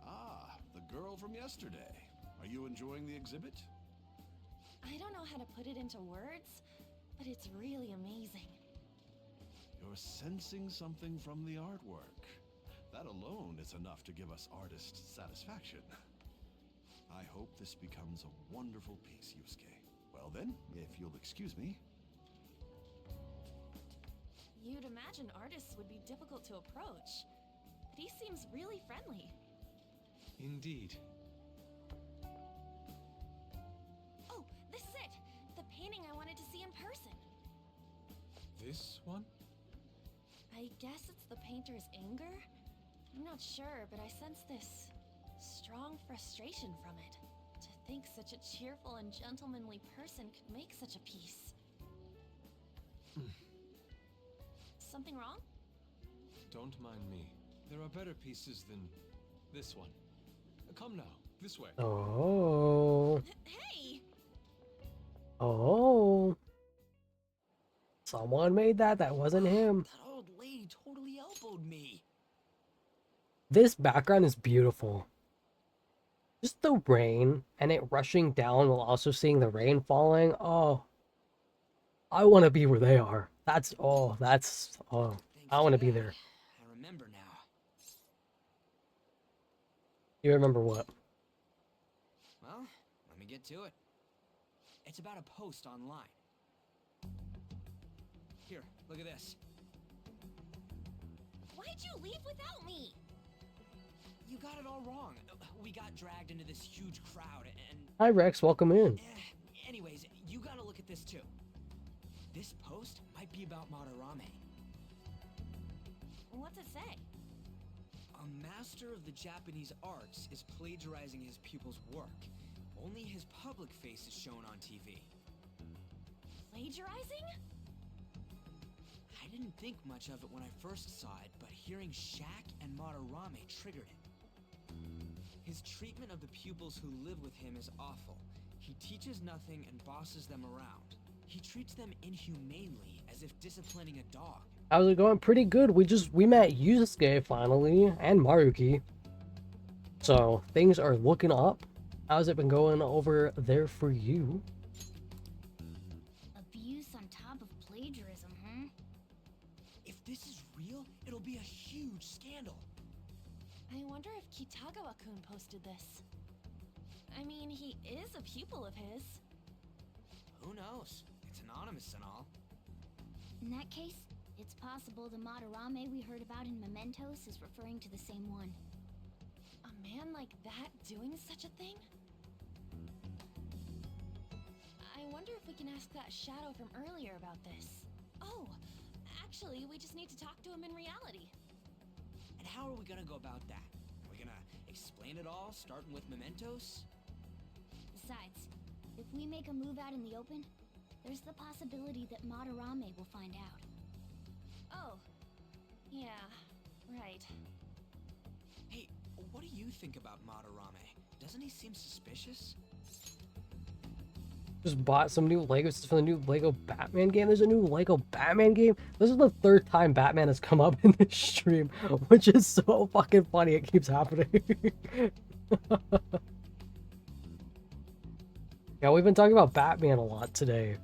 G: Ah, the girl from yesterday. Are you enjoying the exhibit?
F: I don't know how to put it into words, but it's really amazing.
G: You're sensing something from the artwork. That alone is enough to give us artist satisfaction. I hope this becomes a wonderful piece, Yusuke. Well then, if you'll excuse me.
F: You'd imagine artists would be difficult to approach, but he seems really friendly.
I: Indeed.
F: Oh, this is it! The painting I wanted to see in person.
I: This one?
F: I guess it's the painter's anger? I'm not sure, but I sense this strong frustration from it. To think such a cheerful and gentlemanly person could make such a piece. Something wrong?
I: Don't mind me. There are better pieces than this one. Come now, this way.
A: Oh.
F: Hey!
A: Oh. Someone made that. That wasn't him.
E: That old lady totally elbowed me.
A: This background is beautiful. Just the rain and it rushing down while also seeing the rain falling. Oh. I want to be where they are. That's, oh.
E: Thanks
A: I want to be
E: that,
A: there.
E: I remember now.
A: You remember what?
E: Well, let me get to it. It's about a post online. Here, look at this.
B: Why'd you leave without me?
E: You got it all wrong. We got dragged into this huge crowd and...
A: Hi, Rex. Welcome in.
E: Anyways, you gotta look at this too. This post might be about Madarame.
F: What's it say?
E: A master of the Japanese arts is plagiarizing his pupil's work. Only his public face is shown on TV.
F: Plagiarizing?
E: I didn't think much of it when I first saw it, but hearing Shaq and Madarame triggered it. His treatment of the pupils who live with him is awful. He teaches nothing and bosses them around. He treats them inhumanely, as if disciplining a dog.
A: How's it going? Pretty good. We met Yusuke finally, and Maruki. So, things are looking up. How's it been going over there for you?
B: Abuse on top of plagiarism, huh?
E: If this is real, it'll be a huge scandal.
F: I wonder if Kitagawa-kun posted this. I mean, he is a pupil of his.
E: Who knows? It's anonymous and all.
B: In that case, it's possible the Madarame we heard about in Mementos is referring to the same one.
F: A man like that doing such a thing? I wonder if we can ask that shadow from earlier about this. Oh, actually, we just need to talk to him in reality.
E: And how are we gonna go about that? Are we gonna explain it all, starting with Mementos?
B: Besides, if we make a move out in the open, there's the possibility that Madarame will find out.
F: Oh, yeah, right.
E: Hey, what do you think about Madarame? Doesn't he seem suspicious?
A: Just bought some new Legos for the new Lego Batman game. There's a new Lego Batman game. This is the third time Batman has come up in this stream, which is so fucking funny. It keeps happening. Yeah, we've been talking about Batman a lot today.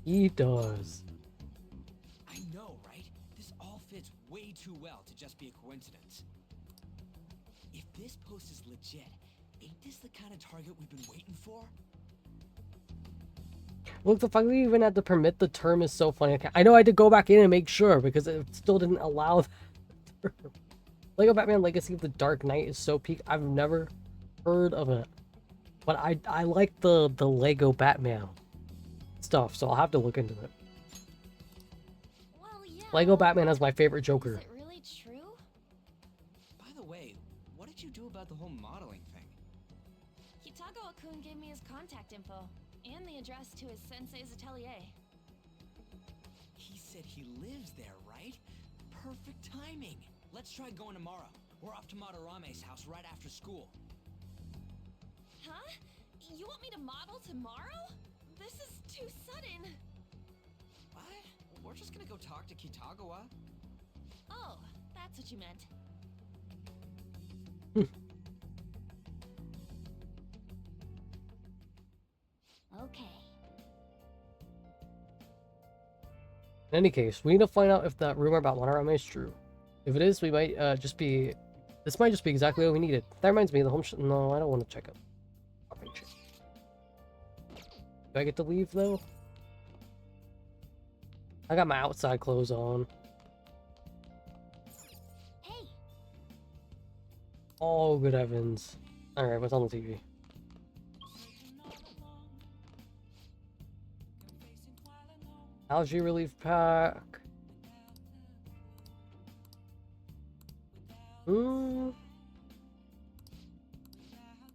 A: He does.
E: I know, right? This all fits way too well to just be a coincidence. If this post is legit, ain't this the kind of target we've been waiting for?
A: Look, the fact that you even had to permit the term is so funny. I know I had to go back in and make sure because it still didn't allow that term. Lego Batman Legacy of the Dark Knight is so peak. I've never heard of it. But I like the Lego Batman stuff, so I'll have to look into it.
F: Well, yeah.
A: Lego Batman is my favorite Joker.
F: Is it really true?
E: By the way, what did you do about the whole modeling thing?
F: Kitagawa-kun gave me his contact info and the address to his sensei's atelier.
E: He said he lives there, right? Perfect timing. Let's try going tomorrow. We're off to Madarame's house right after school.
F: Huh? You want me to model tomorrow? This is too sudden.
E: What? We're just gonna go talk to Kitagawa.
F: Oh, that's what you meant.
B: Okay.
A: In any case, we need to find out if that rumor about Madarame is true. If it is, we might just be... This might just be exactly what we needed. That reminds me, the home... No, I don't want to check it. Do I get to leave, though? I got my outside clothes on.
B: Hey!
A: Oh, good heavens. Alright, what's on the TV? Algae relief pack. I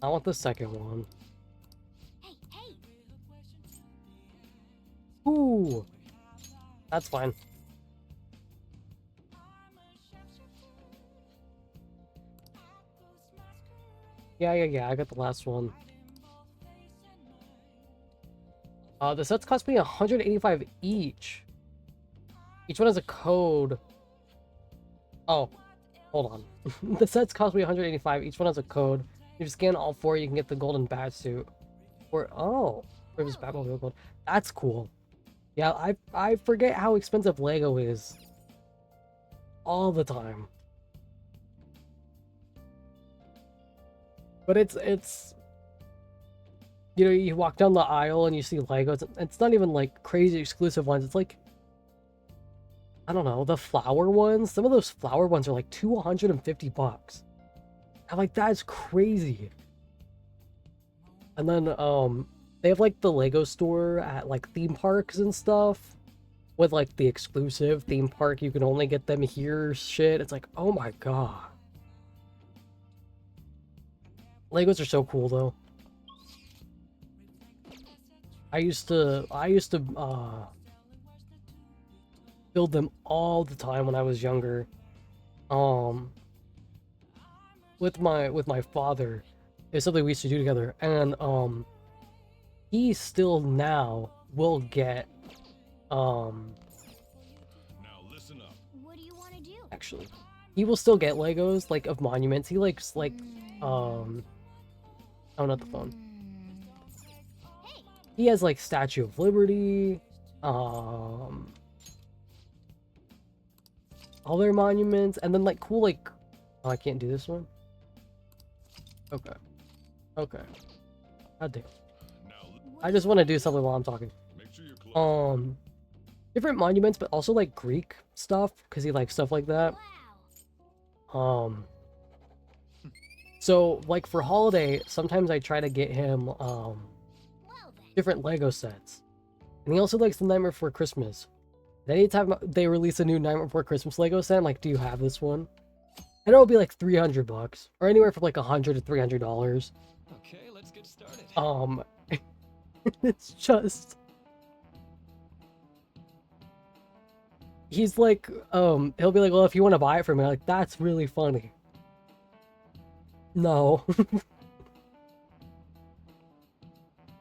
A: want the second one.
B: Hey, hey!
A: Ooh, that's fine. Yeah, I got the last one. The sets cost me 185 each. Each one has a code. Oh, hold on. The sets cost me 185. Each one has a code. You scan all four, you can get the golden bat suit. Or oh, it was Batmobile gold. That's cool. Yeah, I forget how expensive Lego is. All the time. But it's you know, you walk down the aisle and you see Legos. It's not even like crazy exclusive ones. It's like, I don't know, the flower ones. Some of those flower ones are like $250. I'm like, that's crazy. And then they have like the Lego store at like theme parks and stuff with like the exclusive theme park, you can only get them here shit. It's like, oh my god. Legos are so cool though. I used to build them all the time when I was younger. With my father. It's something we used to do together. And he still now will get
G: Now listen up.
B: What do you want to do?
A: actually he will still get Legos like of monuments. He likes like oh, not the phone.
B: Hey!
A: He has like Statue of Liberty, all their monuments, and then like cool like, oh, I can't do this one. Okay. Okay. God damn.
G: Now
A: I just want to do something while I'm talking.
G: make sure you're close.
A: Different monuments, but also like Greek stuff, because he likes stuff like that.
B: Wow!
A: So like for holiday, sometimes I try to get him
B: Well then.
A: different Lego sets. And he also likes the Nightmare Before Christmas. And anytime they release a new Nightmare Before Christmas Lego set, I'm like, do you have this one? And it'll be like $300, or anywhere from like $100 to $300.
I: Okay, let's get started.
A: It's just, he's like, he'll be like, well, if you want to buy it for me, like, that's really funny. No.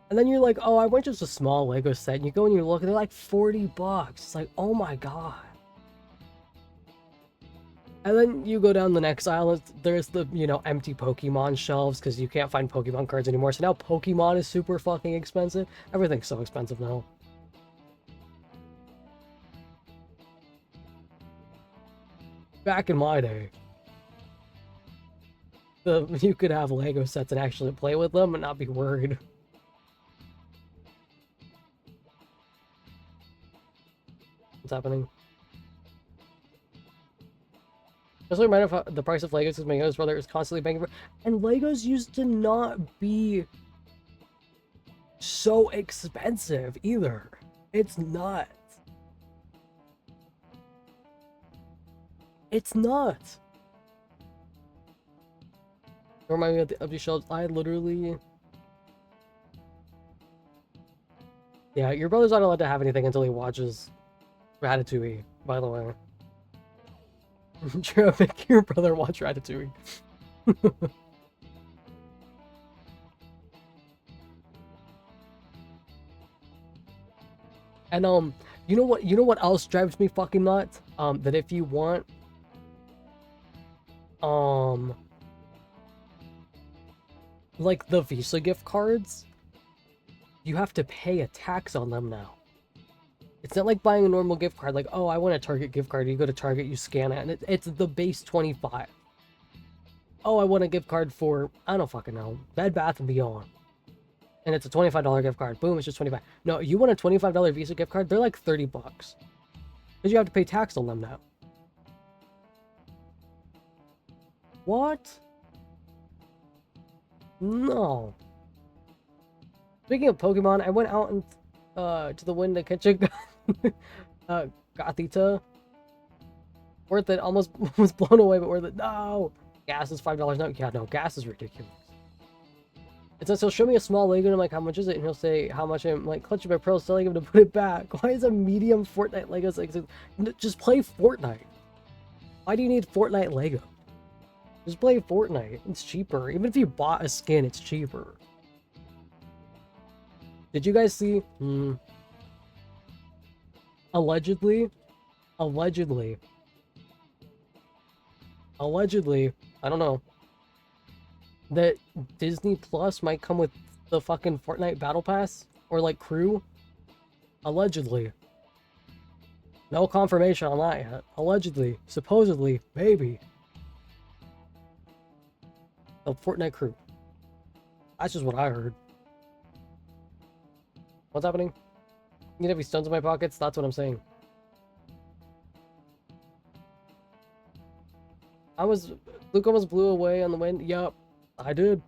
A: And then you're like, oh, I want just a small Lego set. And you go and you look, and they're like $40. It's like, oh my god. And then you go down the next aisle, and there's the, you know, empty Pokemon shelves, because you can't find Pokemon cards anymore. So now Pokemon is super fucking expensive. Everything's so expensive now. Back in my day, you could have Lego sets and actually play with them and not be worried. What's happening? Just a reminder of the price of Legos because my youngest brother is constantly begging for, and Legos used to not be so expensive either. It's not. It's not. Remind me of the empty shelves. I literally. Yeah, your brother's not allowed to have anything until he watches Ratatouille, by the way. True, make your brother watch Ratatouille. And you know what else drives me fucking nuts? That if you want like the Visa gift cards, you have to pay a tax on them now. It's not like buying a normal gift card, like, oh, I want a Target gift card. You go to Target, you scan it, and it's the base 25. Oh, I want a gift card for, I don't fucking know, Bed Bath & Beyond. And it's a $25 gift card. Boom, it's just 25. No, you want a $25 Visa gift card? They're like 30 bucks. Because you have to pay tax on them now. What? No. Speaking of Pokemon, I went out and to the wind to catch a Gothita. Worth it. Almost was blown away, but worth it. No! Gas is $5 now. Yeah, no, gas is ridiculous. It says he'll show me a small Lego and I'm like, how much is it? And he'll say how much I'm like clutching my pearls, telling him to put it back. Why is a medium Fortnite Lego like just play Fortnite? Why do you need Fortnite Lego? Just play Fortnite. It's cheaper. Even if you bought a skin, it's cheaper. Did you guys see? Allegedly, I don't know, that Disney Plus might come with the fucking Fortnite Battle Pass or like crew. Allegedly. No confirmation on that yet. Allegedly, supposedly, maybe. A Fortnite crew. That's just what I heard. What's happening? You need heavy stones in my pockets? That's what I'm saying. Luke almost blew away on the wind. Yup, I did.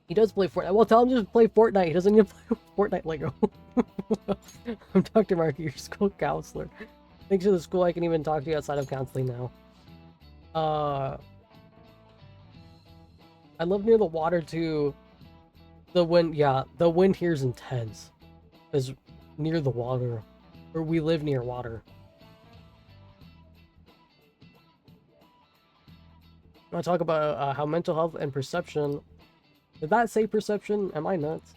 A: He does play Fortnite. Well, tell him to just play Fortnite. He doesn't need to play Fortnite Lego. I'm Dr. Marky, your school counselor. Thanks to the school, I can even talk to you outside of counseling now. I live near the water too. The wind, yeah, the wind here is intense. Is near the water, or we live near water. I want to talk about how mental health and perception. Did that say perception? Am I nuts?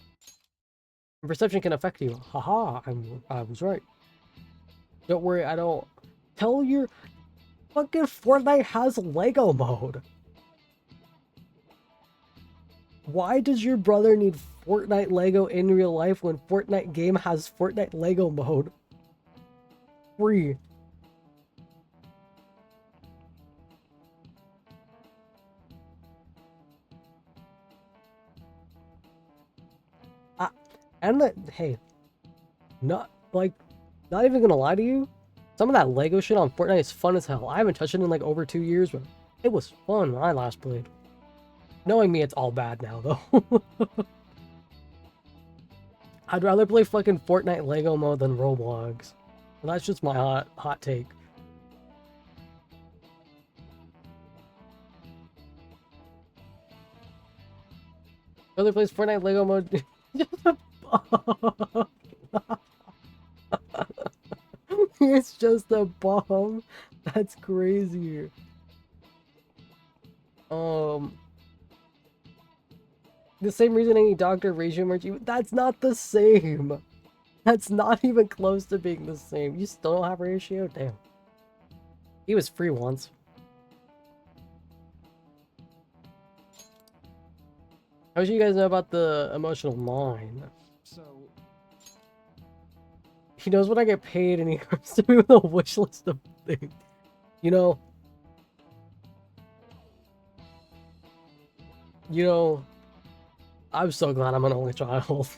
A: And perception can affect you. Haha, I was right. Don't worry, I don't. Tell your fucking Fortnite has Lego mode. Why does your brother need Fortnite Lego in real life when Fortnite game has Fortnite Lego mode? Free. And that, hey, not even gonna lie to you, some of that Lego shit on Fortnite is fun as hell. I haven't touched it in like over 2 years, but it was fun when I last played. Knowing me, it's all bad now, though. I'd rather play fucking Fortnite Lego mode than Roblox. And that's just my hot take. Brother plays Fortnite Lego mode. It's just a bomb. That's crazy. The same reason any doctor ratio merge. That's not the same. That's not even close to being the same. You still don't have ratio? Damn. He was free once. How much you guys know about the emotional mind?
I: So,
A: he knows when I get paid and he comes to me with a wish list of things. You know, I'm so glad I'm an only child.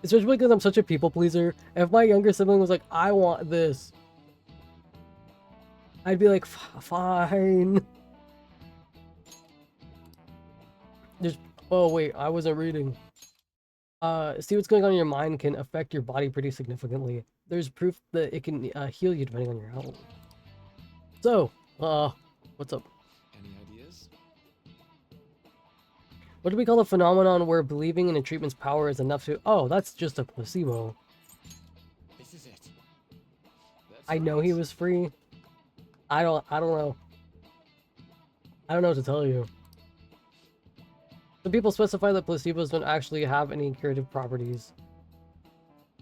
A: Especially because I'm such a people pleaser. If my younger sibling was like, I want this, I'd be like, fine. Oh wait, I wasn't reading. See what's going on in your mind can affect your body pretty significantly. There's proof that it can heal you depending on your health. So, what's up?
I: any ideas?
A: What do we call a phenomenon where believing in a treatment's power is enough to... Oh, that's just a placebo.
I: This is it.
A: I know he was free. I don't know. I don't know what to tell you. Some people specify that placebos don't actually have any curative properties.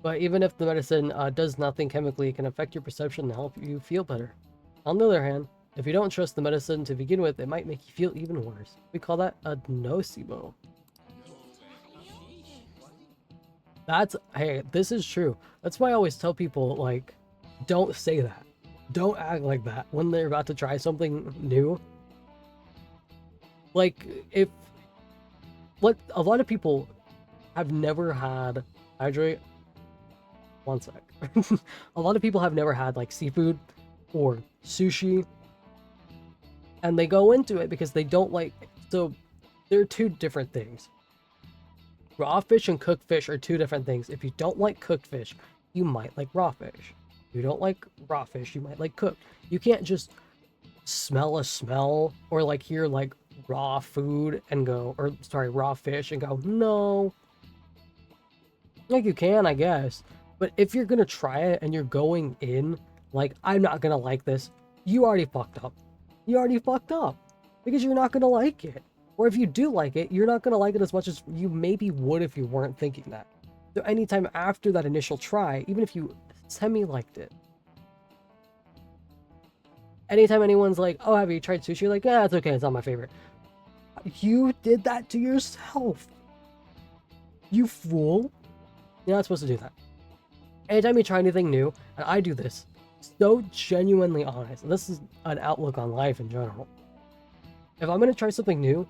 A: But even if the medicine does nothing chemically, it can affect your perception and help you feel better. On the other hand, if you don't trust the medicine to begin with, it might make you feel even worse. We call that a nocebo. Hey, this is true. That's why I always tell people, like, don't say that. Don't act like that when they're about to try something new. Like, a lot of people have never had, hydrate, one sec. A lot of people have never had like seafood or sushi, and they go into it because they don't like, so they're two different things. Raw fish and cooked fish are two different things. If you don't like cooked fish, you might like raw fish. If you don't like raw fish, you might like cooked. You can't just smell a smell or like hear like raw food and go, or sorry, raw fish and go, no. Like you can, I guess. But if you're gonna try it and you're going in like, I'm not gonna like this, you already fucked up. You already fucked up. Because you're not gonna like it. Or if you do like it, you're not gonna like it as much as you maybe would if you weren't thinking that. So anytime after that initial try, even if you semi-liked it, anytime anyone's like, oh, have you tried sushi? You're like, yeah, it's okay, it's not my favorite. You did that to yourself. You fool. You're not supposed to do that. Anytime you try anything new, and I do this, so genuinely honest, and this is an outlook on life in general. If I'm gonna try something new,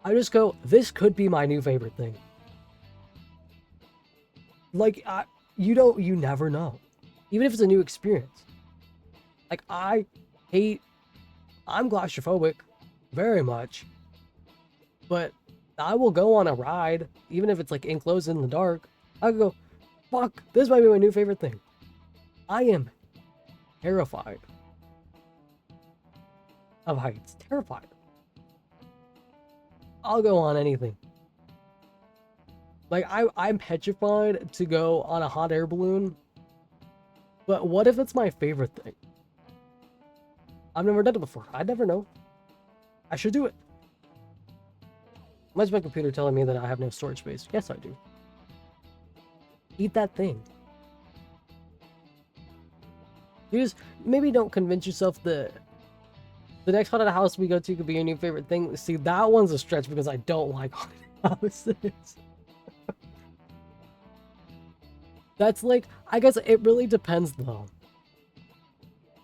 A: I just go, this could be my new favorite thing. Like, you never know. Even if it's a new experience. Like, I'm claustrophobic, very much. But I will go on a ride, even if it's like enclosed in the dark. I go, fuck, this might be my new favorite thing. I am terrified of heights. Terrified. I'll go on anything. Like, I'm petrified to go on a hot air balloon. But what if it's my favorite thing? I've never done it before. I never know. I should do it. Why's my computer telling me that I have no storage space? Yes, I do. Eat that thing. You just maybe don't convince yourself that the next haunted house we go to could be your new favorite thing. See, that one's a stretch because I don't like haunted houses. That's like, I guess it really depends though.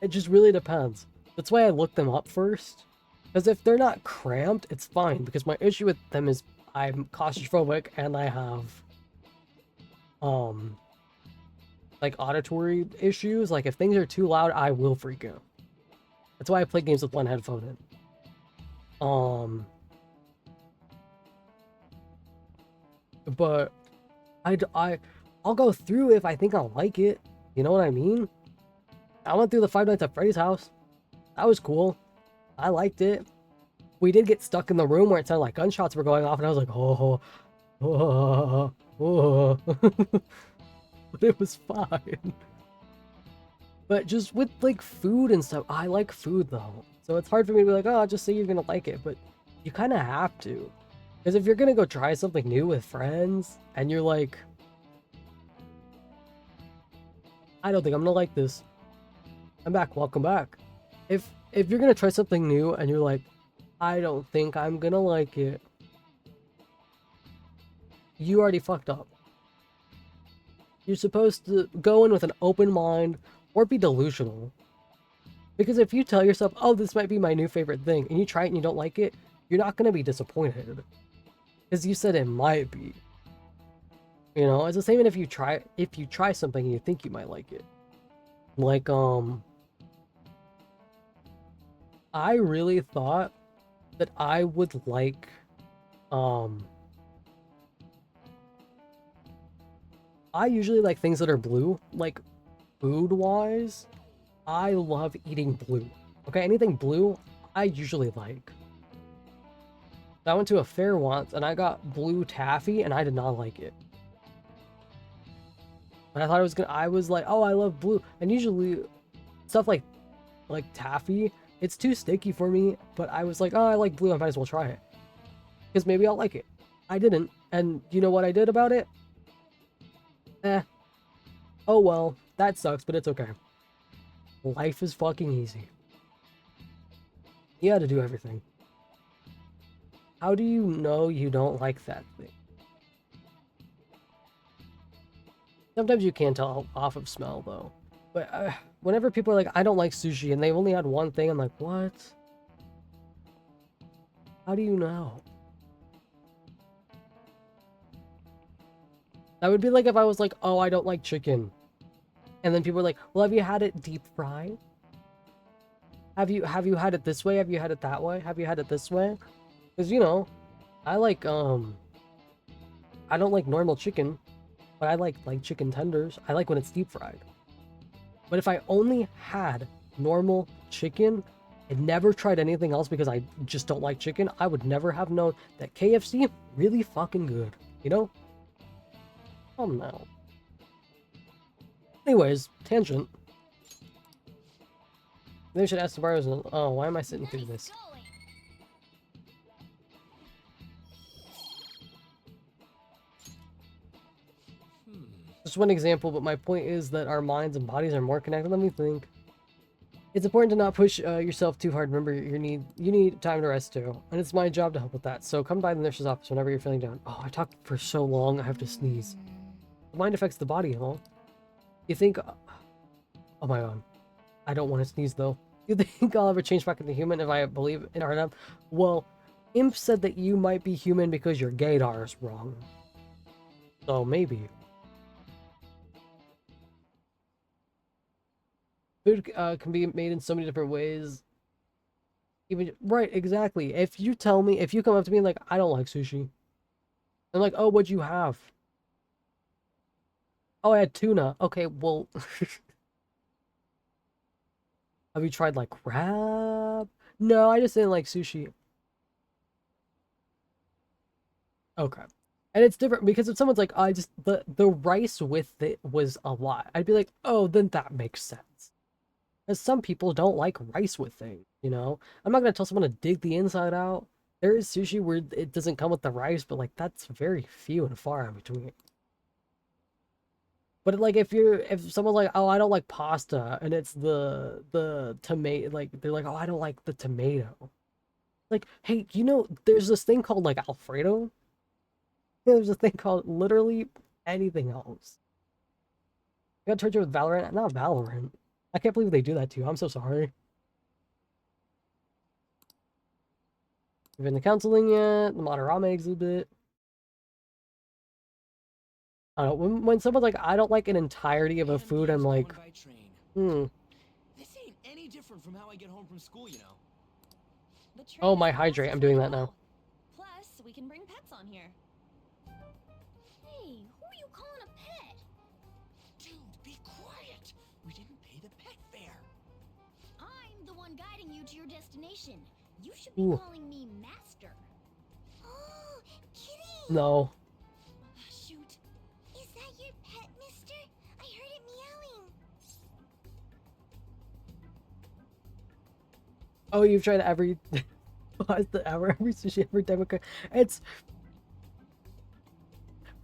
A: It just really depends. That's why I look them up first. Because if they're not cramped, it's fine. Because my issue with them is I'm claustrophobic and I have like auditory issues. Like if things are too loud, I will freak out. That's why I play games with one headphone in. But I'll go through if I think I'll like it. You know what I mean? I went through the Five Nights at Freddy's house. That was cool. I liked it. We did get stuck in the room where it sounded like gunshots were going off, and I was like, oh, oh, oh. But it was fine. But just with like food and stuff, I like food though. So it's hard for me to be like, oh, just say you're gonna like it, but you kind of have to. Because if you're gonna go try something new with friends, and you're like, I don't think I'm gonna like this. I'm back, welcome back. If you're gonna try something new and you're like, I don't think I'm gonna like it, you already fucked up. You're supposed to go in with an open mind or be delusional. Because if you tell yourself, oh, this might be my new favorite thing, and you try it and you don't like it, you're not gonna be disappointed. Because you said it might be. You know, it's the same if you try something and you think you might like it. Like, I really thought that I would like, I usually like things that are blue, like food-wise. I love eating blue. Okay, anything blue, I usually like. I went to a fair once and I got blue taffy and I did not like it. And I thought I was like, oh, I love blue. And usually stuff like taffy, it's too sticky for me, but I was like, oh, I like blue, I might as well try it. Because maybe I'll like it. I didn't. And you know what I did about it? Oh well, that sucks, but it's okay. Life is fucking easy. You had to do everything. How do you know you don't like that thing? Sometimes you can tell off of smell, though. But whenever people are like, I don't like sushi, and they've only had one thing, I'm like, what? How do you know? That would be like if I was like, oh, I don't like chicken. And then people are like, well, have you had it deep fried? Have you had it this way? Have you had it that way? Have you had it this way? Because, you know, I like I don't like normal chicken, but I like chicken tenders. I like when it's deep fried. But if I only had normal chicken and never tried anything else because I just don't like chicken, I would never have known that KFC really fucking good, you know? Oh no. Anyways, tangent. They should ask the bars. Oh, why am I sitting through this? Just one example, but my point is that our minds and bodies are more connected. Let me think. It's important to not push yourself too hard. Remember, you need time to rest too, and it's my job to help with that. So come by the nurse's office whenever you're feeling down. Oh, I talked for so long. I have to sneeze. The mind affects the body, huh? You think? Oh my god, I don't want to sneeze though. You think I'll ever change back into human if I believe in Arnhem? Well, Imp said that you might be human because your gaydar is wrong. So maybe. Food can be made in so many different ways. Even right, exactly. If you come up to me like, I don't like sushi. I'm like, oh, what'd you have? Oh, I had tuna. Okay, well, have you tried like crab? No, I just didn't like sushi. Okay. And it's different because if someone's like, I just the rice with it was a lot, I'd be like, oh, then that makes sense. Because some people don't like rice with things, you know? I'm not gonna tell someone to dig the inside out. There is sushi where it doesn't come with the rice, but like that's very few and far in between. But like if someone's like, oh, I don't like pasta, and it's the tomato, like they're like, oh, I don't like the tomato. Like, hey, you know, there's this thing called like Alfredo. There's a thing called literally anything else. I got tortured with Valorant, not Valorant. I can't believe they do that to you. I'm so sorry. We've been to counseling yet? The Madarame exhibit. I don't know. When someone's like, I don't like an entirety of a food, I'm like,
E: This ain't any different from how I get home from school, you know.
A: Oh, my hydrate. I'm doing that now.
F: Plus, we can bring pets on here.
B: Hey, who are you calling a pet?
E: Dude, be quiet. We didn't pay the pet fare.
B: I'm the one guiding you to your destination. You should be calling me Master. Oh, kitty!
A: No.
B: Shoot. Is that your pet, mister? I heard it meowing.
A: Oh, you've tried every... every sushi, every type of... It's...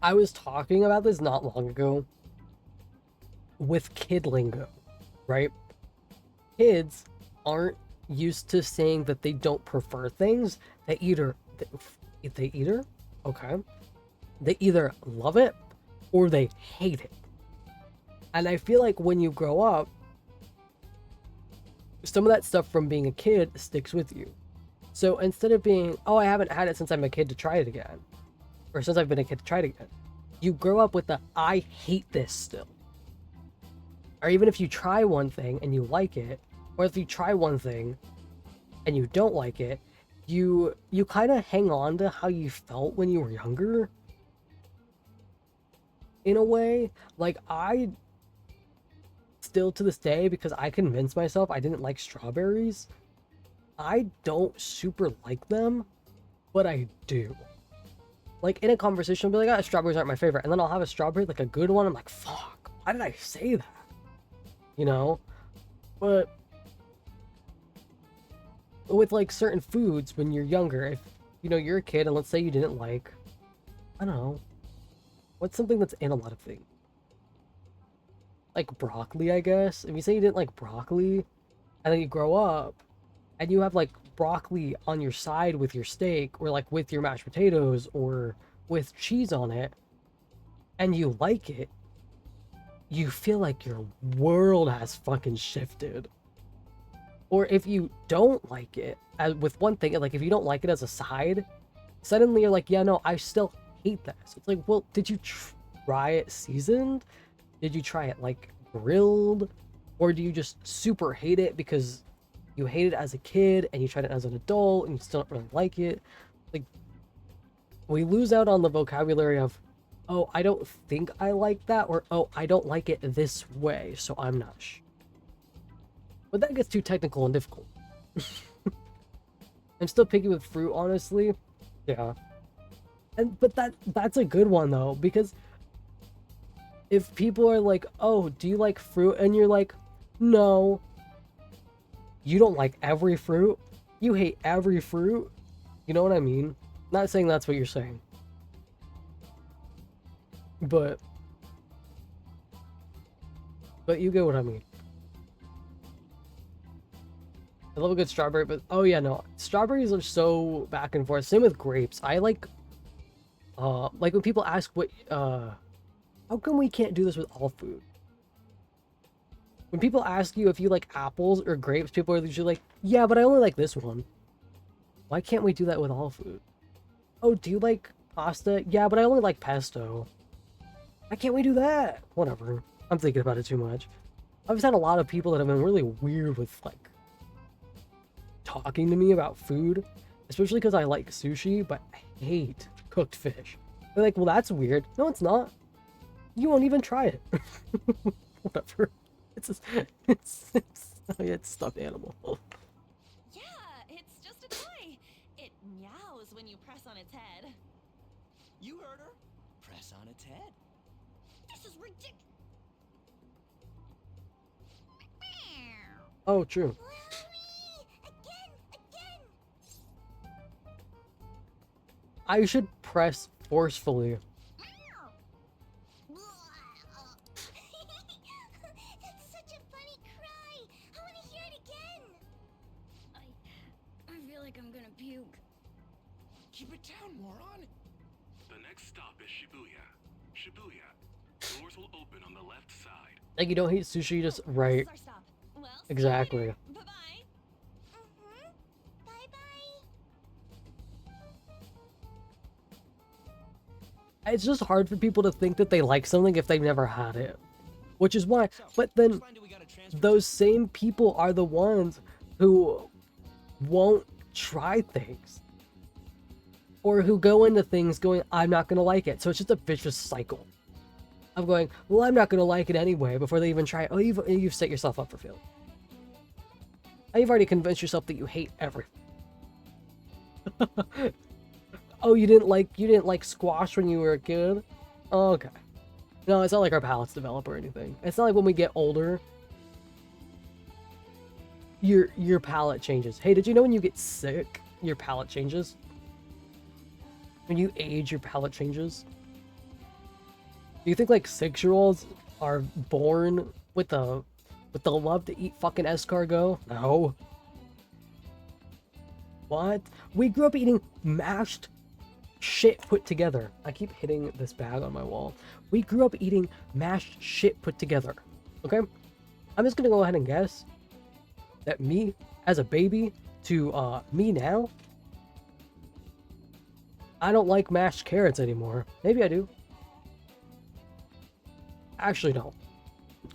A: I was talking about this not long ago with kid lingo, right? Kids aren't used to saying that they don't prefer things. They either love it or they hate it. And I feel like when you grow up, some of that stuff from being a kid sticks with you. So instead of being, oh, I haven't had it since I'm a kid to try it again, or since I've been a kid to try it again, you grow up with the, I hate this still. Or even if you try one thing and you like it, or if you try one thing and you don't like it, you kind of hang on to how you felt when you were younger. In a way, like I still to this day, because I convinced myself I didn't like strawberries, I don't super like them, but I do. Like in a conversation, I'll be like, strawberries aren't my favorite, and then I'll have a strawberry, like a good one, I'm like, fuck, why did I say that? You know? But with like certain foods when you're younger, if you know you're a kid and let's say you didn't like, I don't know, what's something that's in a lot of things? Like broccoli, I guess. If you say you didn't like broccoli, and then you grow up, and you have like broccoli on your side with your steak, or like with your mashed potatoes, or with cheese on it, and you like it, you feel like your world has fucking shifted. Or if you don't like it, with one thing, like if you don't like it as a side, suddenly you're like, yeah, no, I still hate this. It's like, well, did you try it seasoned? Did you try it like grilled? Or do you just super hate it because you hate it as a kid and you tried it as an adult and you still don't really like it? Like, we lose out on the vocabulary of oh, I don't think I like that, or oh, I don't like it this way, so I'm not sure. But that gets too technical and difficult. I'm still picky with fruit, honestly. Yeah. But that's a good one though, because if people are like, oh, do you like fruit? And you're like, no. You don't like every fruit? You hate every fruit? You know what I mean? Not saying that's what you're saying. But you get what I mean. I love a good strawberry, but oh yeah, no. Strawberries are so back and forth. Same with grapes. I like when people ask what how come we can't do this with all food? When people ask you if you like apples or grapes, people are usually like, yeah, but I only like this one. Why can't we do that with all food? Oh, do you like pasta? Yeah, but I only like pesto. Why can't we do that? Whatever. I'm thinking about it too much. I've just had a lot of people that have been really weird with like talking to me about food, especially because I like sushi, but I hate cooked fish. They're like, well, that's weird. No, it's not. You won't even try it. Whatever. It's stuffed animal.
F: Yeah, it's just a toy. It meows when you press on its head.
E: You heard her. Press on its head.
B: This is ridiculous.
A: Oh, true. I should press forcefully.
B: That's such a funny cry. I want to hear it again. I feel like I'm gonna puke.
G: Keep it down, moron.
H: The next stop is Shibuya. Shibuya. Doors will open on the left side.
A: Like you don't eat sushi, just right.
F: This is our stop. Well,
A: Exactly.
F: bye-bye.
B: Bye-bye.
A: It's just hard for people to think that they like something if they've never had it. Which is why, but then those same people are the ones who won't try things. Or who go into things going, I'm not going to like it. So it's just a vicious cycle of going, well, I'm not going to like it anyway, before they even try it. Oh, you've set yourself up for failure. Now you've already convinced yourself that you hate everything. Oh, you didn't like squash when you were a kid? Oh, okay. No, it's not like our palates develop or anything. It's not like when we get older, your palate changes. Hey, did you know when you get sick, your palate changes? When you age, your palate changes? Do you think like 6-year-olds are born with the love to eat fucking escargot? No. What? We grew up eating mashed shit put together. I keep hitting this bag on my wall. We grew up eating mashed shit put together. Okay? I'm just gonna go ahead and guess that me as a baby to me now, I don't like mashed carrots anymore. Maybe I do. Actually don't.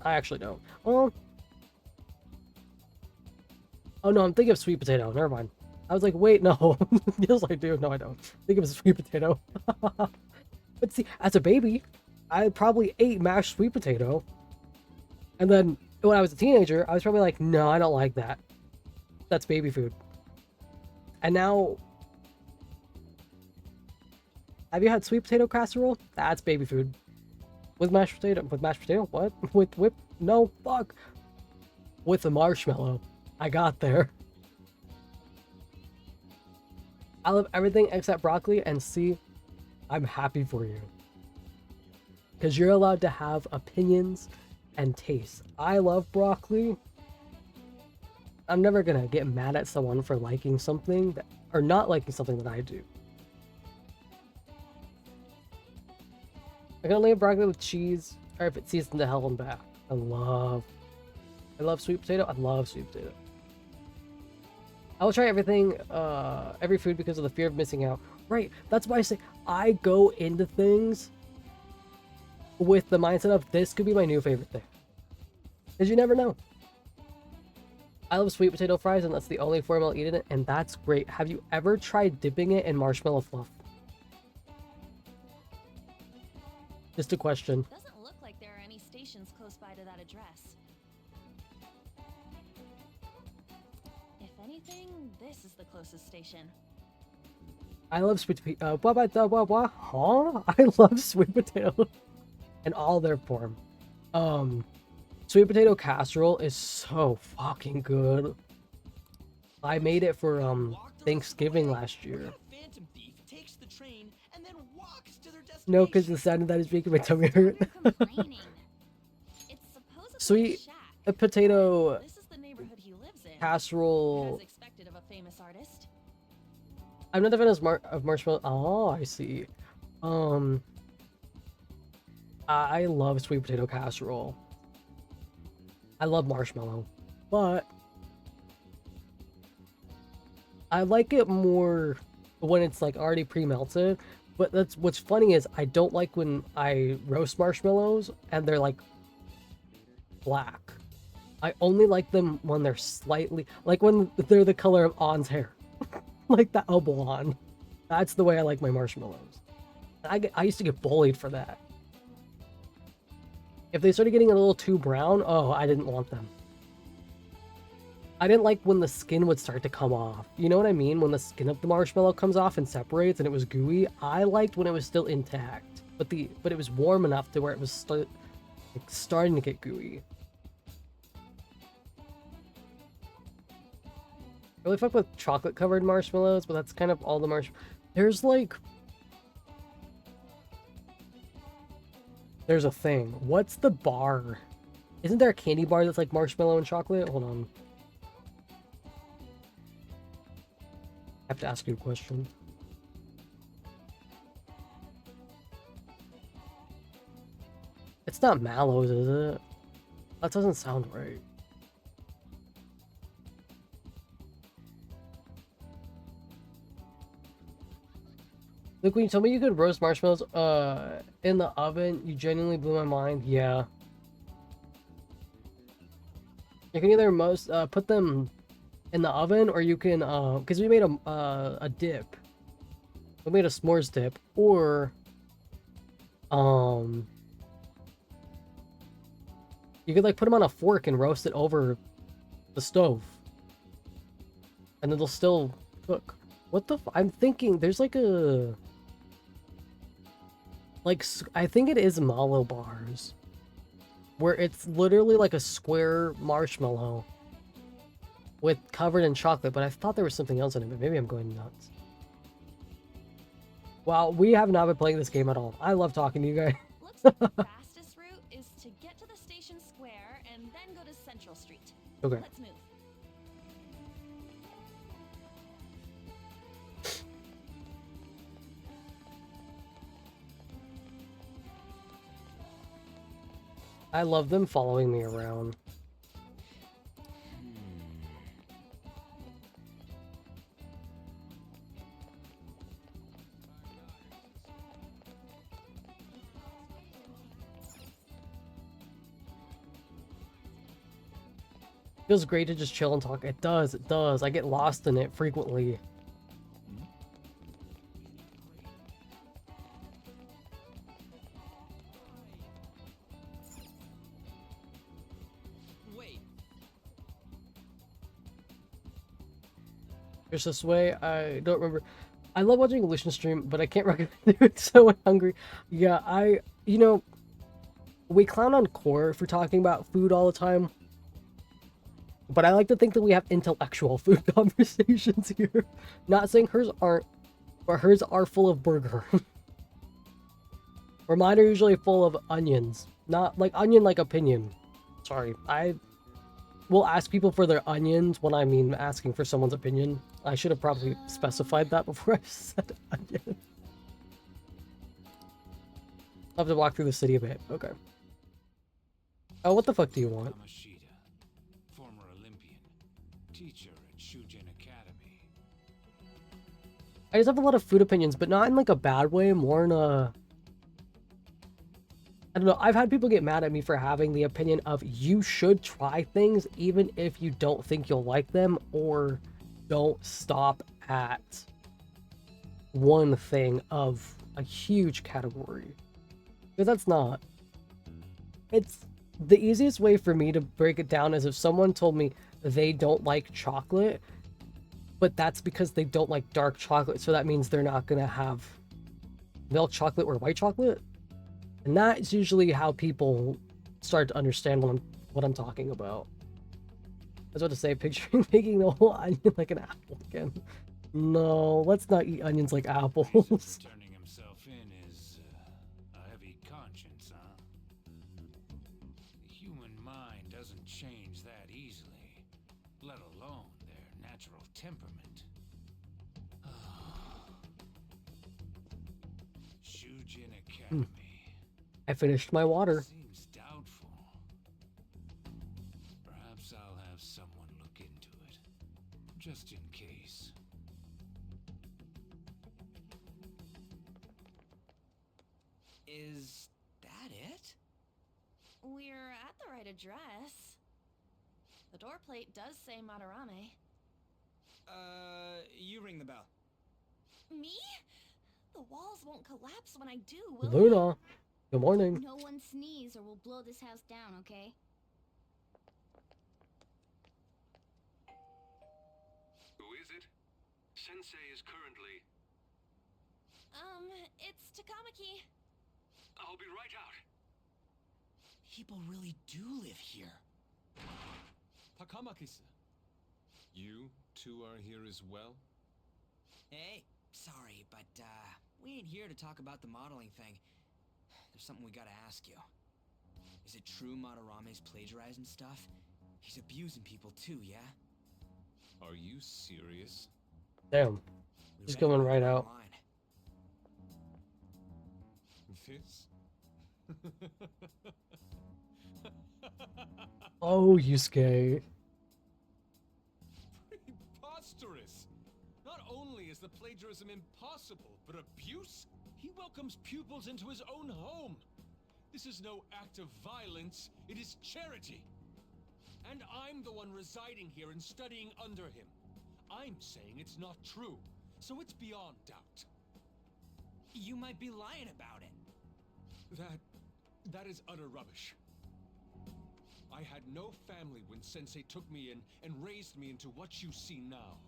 A: I actually don't. Well, oh no, I'm thinking of sweet potato. Never mind. I was like, wait, no. Yes, I do. No, I don't. Think of sweet potato. But see, as a baby, I probably ate mashed sweet potato. And then when I was a teenager, I was probably like, no, I don't like that. That's baby food. And now, have you had sweet potato casserole? That's baby food. With mashed potato? With mashed potato? What? With whip? No, fuck. With the marshmallow. I got there. I love everything except broccoli, and see, I'm happy for you. Because you're allowed to have opinions and tastes. I love broccoli. I'm never gonna get mad at someone for liking something that, or not liking something that I do. I can only have broccoli with cheese, or if it's seasoned to hell and back. I love sweet potato. I love sweet potato. I will try everything, every food because of the fear of missing out. Right, that's why I say I go into things with the mindset of this could be my new favorite thing. Because you never know. I love sweet potato fries, and that's the only form I'll eat in it, and that's great. Have you ever tried dipping it in marshmallow fluff? Just a question.
F: Doesn't look like there are any stations close by to that address. If anything, this is the closest station.
A: I love sweet potato. Huh? I love sweet potato in all their form. Sweet potato casserole is so fucking good. I made it for Thanksgiving last year.
E: Phantom thief takes the train and then walks to their destination.
A: No, because the sound of that is making my tummy hurt.
F: It's supposedly a
A: Sweet
F: shack.
A: potato
F: This is the neighborhood he lives in.
A: casserole.
F: As expected of a famous artist.
A: I'm not a fan of marshmallow. Oh, I see. I love sweet potato casserole. I love marshmallow, but I like it more when it's like already pre-melted. But that's what's funny is I don't like when I roast marshmallows and they're like black. I only like them when they're slightly like when they're the color of On's hair. Like the elbow on. That's the way I like my marshmallows. I used to get bullied for that. If they started getting a little too brown, oh, I didn't want them. I didn't like when the skin would start to come off. You know what I mean? When the skin of the marshmallow comes off and separates and it was gooey. I liked when it was still intact. But it was warm enough to where it was starting to get gooey. I really fuck with chocolate covered marshmallows, but that's kind of all the there's a thing. What's the bar? Isn't there a candy bar that's like marshmallow and chocolate? Hold on. I have to ask you a question. It's not Mallows, is it? That doesn't sound right. Look, when you told me you could roast marshmallows in the oven, you genuinely blew my mind. Yeah. You can either put them in the oven, or you can because we made a dip. We made a s'mores dip, or you could like put them on a fork and roast it over the stove, and it'll still cook. What the? I'm thinking there's like a. Like, I think it is mallow bars. Where it's literally like a square marshmallow with covered in chocolate, but I thought there was something else in it, but maybe I'm going nuts. Wow, we have not been playing this game at all. I love talking to you guys.
F: Looks like the fastest route is to get to the station square and then go to Central Street.
A: Okay.
F: Let's move.
A: I love them following me around. Feels great to just chill and talk. It does, it does. I get lost in it frequently. There's this way, I don't remember. I love watching Illusion stream, but I can't recommend it. It's so hungry. Yeah, you know, we clown on Core for talking about food all the time. But I like to think that we have intellectual food conversations here. Not saying hers aren't, but hers are full of burger. Or mine are usually full of onions. Not like onion like opinion. Sorry, I will ask people for their onions when I mean asking for someone's opinion. I should have probably specified that before I said onion. I'll have to walk through the city a bit. Okay. Oh, what the fuck do you want?
L: Former Olympian, teacher at Shujin Academy.
A: I just have a lot of food opinions, but not in like a bad way, more in a... I don't know, I've had people get mad at me for having the opinion of you should try things even if you don't think you'll like them, or don't stop at one thing of a huge category. Because that's not. It's the easiest way for me to break it down is if someone told me they don't like chocolate, but that's because they don't like dark chocolate, so that means they're not gonna have milk chocolate or white chocolate. And that's usually how people start to understand what I'm talking about. I was about to say, picturing making the whole onion like an apple again. No, let's not eat onions like apples.
L: Turning himself in is a heavy conscience, huh? The human mind doesn't change that easily, let alone their natural temperament. Shujin Academy.
A: I finished my water.
L: Seems doubtful. Perhaps I'll have someone look into it, just in case.
E: Is that it?
F: We're at the right address. The door plate does say Madarame.
E: You ring the bell.
F: Me? The walls won't collapse when I do, will they?
A: Luna, good morning.
B: No one sneeze or we'll blow this house down, okay?
H: Who is it? Sensei is currently...
F: It's Takamaki.
H: I'll be right out.
E: People really do live here.
I: Takamaki-san. You two are here as well?
E: Hey, sorry, but we ain't here to talk about the modeling thing. There's something we gotta ask you. Is it true Madarame's plagiarizing stuff? He's abusing people too, yeah?
I: Are you serious?
A: Damn, he's going right out.
I: This?
A: Oh, Yusuke.
I: Preposterous! Not only is the plagiarism impossible, but abuse? He welcomes pupils into his own home. This is no act of violence, it is charity. And I'm the one residing here and studying under him. I'm saying it's not true, so it's beyond doubt.
E: You might be lying about it.
I: That is utter rubbish. I had no family when Sensei took me in and raised me into what you see now.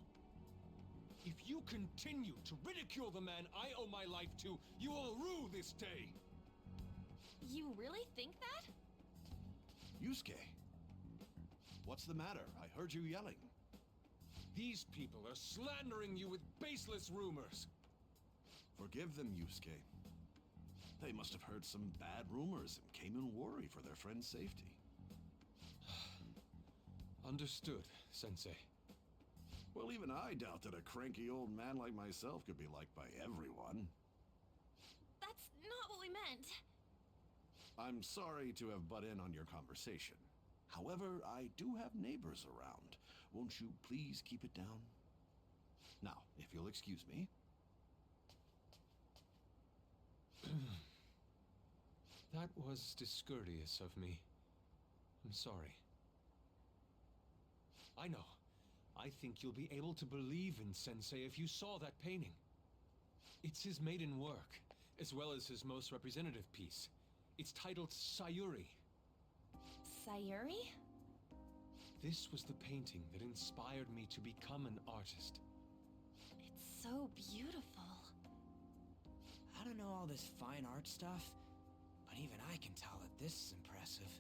I: If you continue to ridicule the man I owe my life to, you will rue this day.
F: You really think that?
G: Yusuke, what's the matter? I heard you yelling.
I: These people are slandering you with baseless rumors.
G: Forgive them, Yusuke. They must have heard some bad rumors and came in worry for their friend's safety.
I: Understood, Sensei.
G: Well, even I doubt that a cranky old man like myself could be liked by everyone.
F: That's not what we meant.
G: I'm sorry to have butt in on your conversation. However, I do have neighbors around. Won't you please keep it down? Now, if you'll excuse me.
I: That was discourteous of me. I'm sorry. I know. I think you'll be able to believe in Sensei if you saw that painting. It's his maiden work, as well as his most representative piece. It's titled Sayuri.
F: Sayuri?
I: This was the painting that inspired me to become an artist.
F: It's so beautiful.
E: I don't know all this fine art stuff, but even I can tell that this is impressive.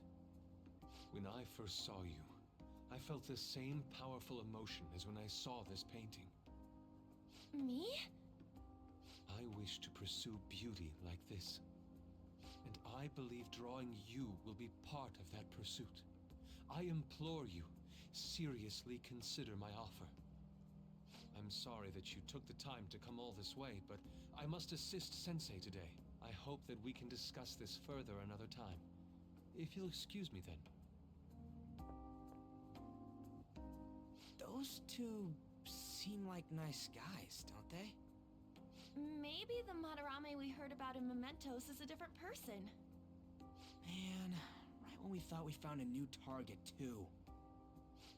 I: When I first saw you, I felt the same powerful emotion as when I saw this painting.
F: Me?
I: I wish to pursue beauty like this. And I believe drawing you will be part of that pursuit. I implore you, seriously consider my offer. I'm sorry that you took the time to come all this way, but I must assist Sensei today. I hope that we can discuss this further another time. If you'll excuse me then.
E: Those two seem like nice guys, don't they?
F: Maybe the Madarame we heard about in Mementos is a different person.
E: Man, right when we thought we found a new target, too.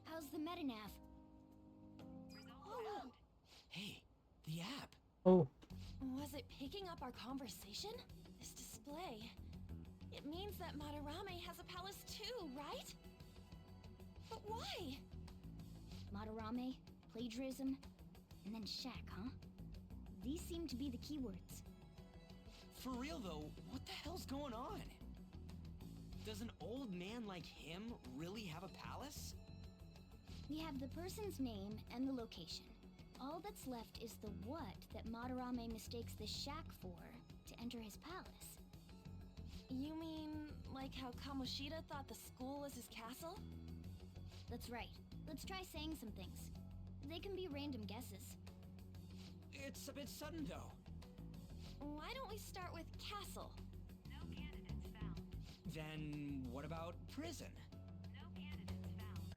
B: How's the metanav?
F: Oh,
E: Hey, the app.
A: Oh,
F: was it picking up our conversation? This display. It means that Madarame has a palace too, right? But why?
B: Madarame, plagiarism, and then Shaq, huh? These seem to be the keywords.
E: For real though, what the hell's going on? Does an old man like him really have a palace?
B: We have the person's name and the location. All that's left is the what that Madarame mistakes the shack for to enter his palace.
F: You mean like how Kamoshida thought the school was his castle?
B: That's right. Let's try saying some things. They can be random guesses.
E: It's a bit sudden though.
F: Why don't we start with castle?
K: No candidates found.
E: Then what about prison?
K: No candidates found.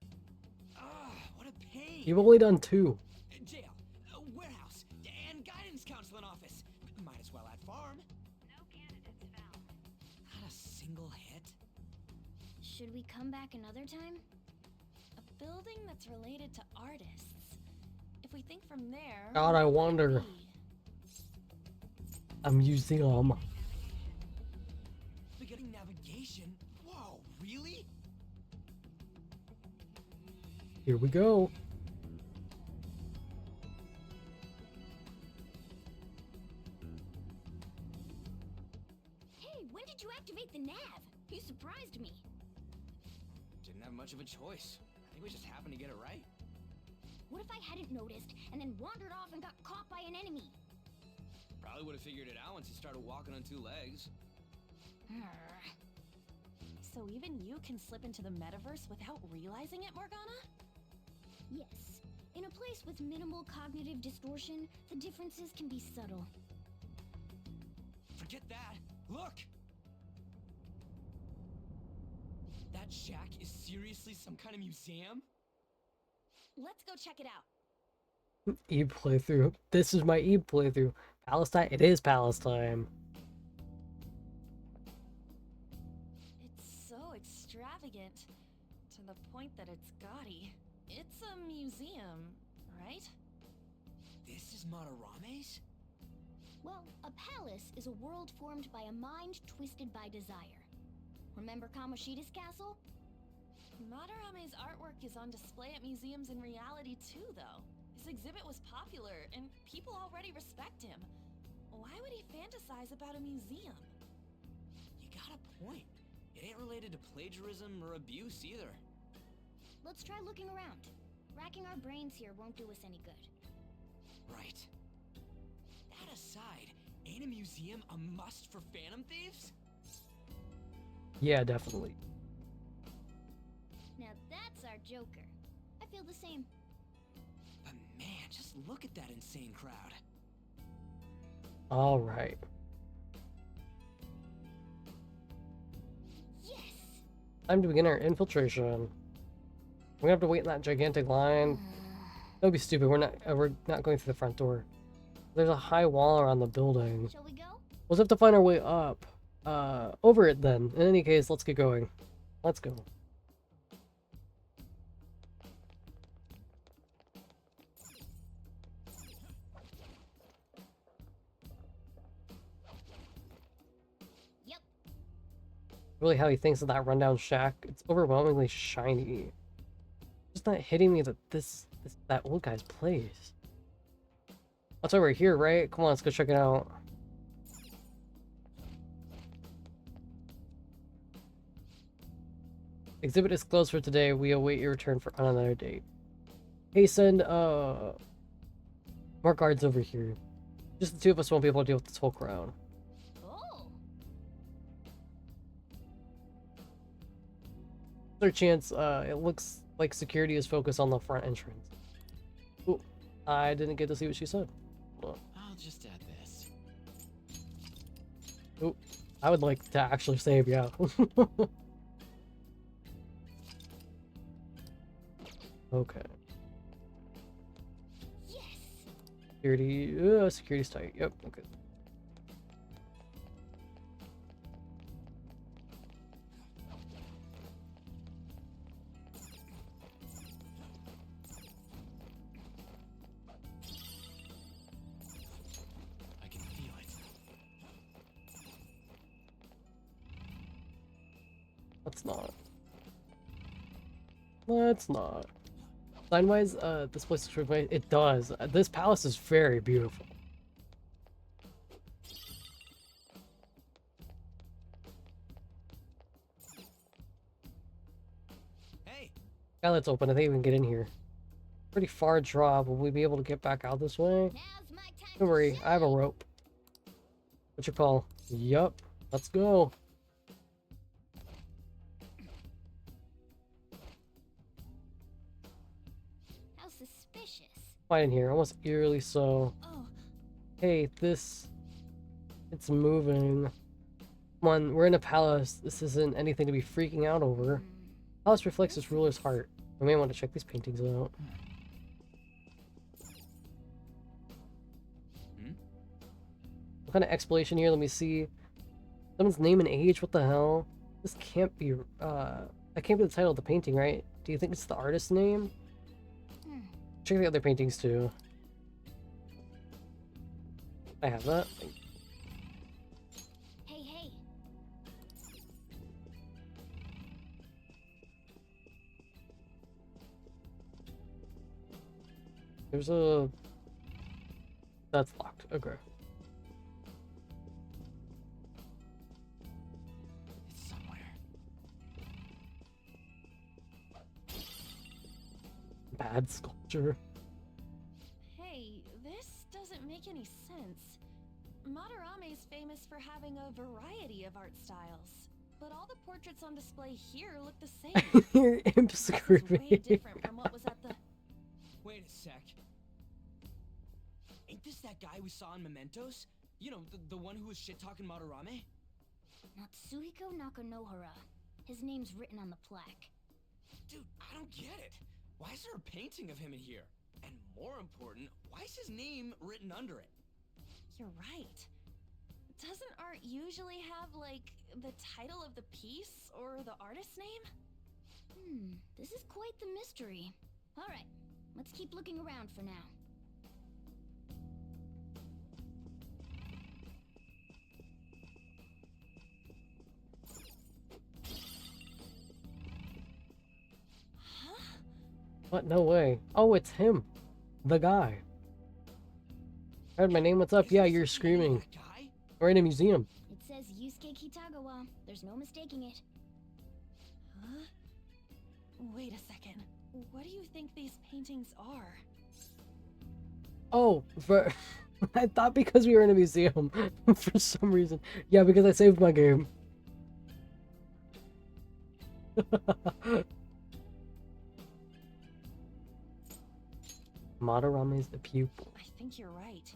E: Ah, what a pain!
A: You've only done 2.
E: Jail, warehouse, and guidance counseling office. Might as well add farm.
K: No candidates found.
E: Not a single hit.
B: Should we come back another time?
F: A building that's related to artists. If we think from there...
A: God, I
F: what would it
A: wonder.
F: be?
A: A museum.
E: Beginning navigation? Whoa, really?
A: Here we go.
B: Hey, when did you activate the nav? You surprised me.
E: Didn't have much of a choice. I think we just happened to get it right.
B: What if I hadn't noticed and then wandered off and got caught by an enemy?
E: Probably would have figured it out once you started walking on 2 legs.
F: So even you can slip into the metaverse without realizing it, Morgana?
B: Yes. In a place with minimal cognitive distortion, the differences can be subtle.
E: Forget that. Look! That shack is seriously some kind of museum?
F: Let's go check it out.
A: Eve playthrough. This is my Eve playthrough. Palestine? It is Palestine.
F: It's so extravagant, to the point that it's gaudy. It's a museum, right?
E: This is Madarame's?
B: Well, a palace is a world formed by a mind twisted by desire. Remember Kamoshida's castle?
F: Madarame's artwork is on display at museums in reality too, though. His exhibit was popular, and people already respect him. Why would he fantasize about a museum?
E: You got a point. It ain't related to plagiarism or abuse either.
B: Let's try looking around. Racking our brains here won't do us any good.
E: Right. That aside, ain't a museum a must for Phantom Thieves?
A: Yeah, definitely.
B: Now that's our Joker. I feel the same.
E: But man, just look at that insane crowd.
A: All right.
B: Yes!
A: Time to begin our infiltration. We're gonna have to wait in that gigantic line. That would be stupid. We're not going through the front door. There's a high wall around the building.
B: Shall we go?
A: We'll have to find our way up. Over it then. In any case, let's get going. Let's go.
B: Yep.
A: Really how he thinks of that rundown shack. It's overwhelmingly shiny. Just not hitting me that that old guy's place. That's over here, right? Come on, let's go check it out. Exhibit is closed for today. We await your return on another date. Hey, send more guards over here. Just the 2 of us won't be able to deal with this whole crowd.
B: Oh!
A: There's a chance, it looks like security is focused on the front entrance. Ooh, I didn't get to see what she said. Hold
E: I'll just add this.
A: on. Ooh, I would like to actually save, yeah. Okay.
B: Yes!
A: Security's tight. Yep, okay.
E: I can feel it.
A: Let's not. Let's not. Sign-wise, this place looks really nice. It does. This palace is very beautiful.
E: Hey.
A: Yeah, let's open. I think we can get in here. Pretty far drop. Will we be able to get back out this way? Don't worry, I have a rope. What's your call? Yup. Let's go.
B: How suspicious.
A: Quiet in here, almost eerily so.
F: Oh,
A: Hey, this... It's moving. Come on, we're in a palace. This isn't anything to be freaking out over. Palace reflects its ruler's heart. We may want to check these paintings out. What kind of explanation here? Let me see. Someone's name and age? What the hell? This can't be, that can't be the title of the painting, right? Do you think it's the artist's name? Check the other paintings too. I have that.
B: Hey, hey.
A: There's a... That's locked. Okay.
E: It's somewhere.
A: Bad sculpture.
F: hey, this doesn't make any sense. Madarame is famous for having a variety of art styles, but all the portraits on display here look the same.
A: Your imp
F: This is way
A: screaming.
F: different from what was at the...
E: Wait a sec. Ain't this that guy we saw in Mementos? You know, the one who was shit-talking Madarame?
B: Natsuhiko Nakanohara. His name's written on the plaque.
E: Dude, I don't get it. Why is there a painting of him in here? And more important, why is his name written under it?
F: You're right. Doesn't art usually have, like, the title of the piece or the artist's name?
B: This is quite the mystery. Alright, let's keep looking around for now.
A: What? No way. Oh, it's him. The guy. I heard my name. What's up? Yeah, you're screaming. We're in a museum.
B: It says Yusuke Kitagawa. There's no mistaking it.
F: Huh? Wait a second. What do you think these paintings are?
A: Oh, for... I thought because we were in a museum for some reason. Yeah, because I saved my game. Madarame is the pupil.
F: I think you're right.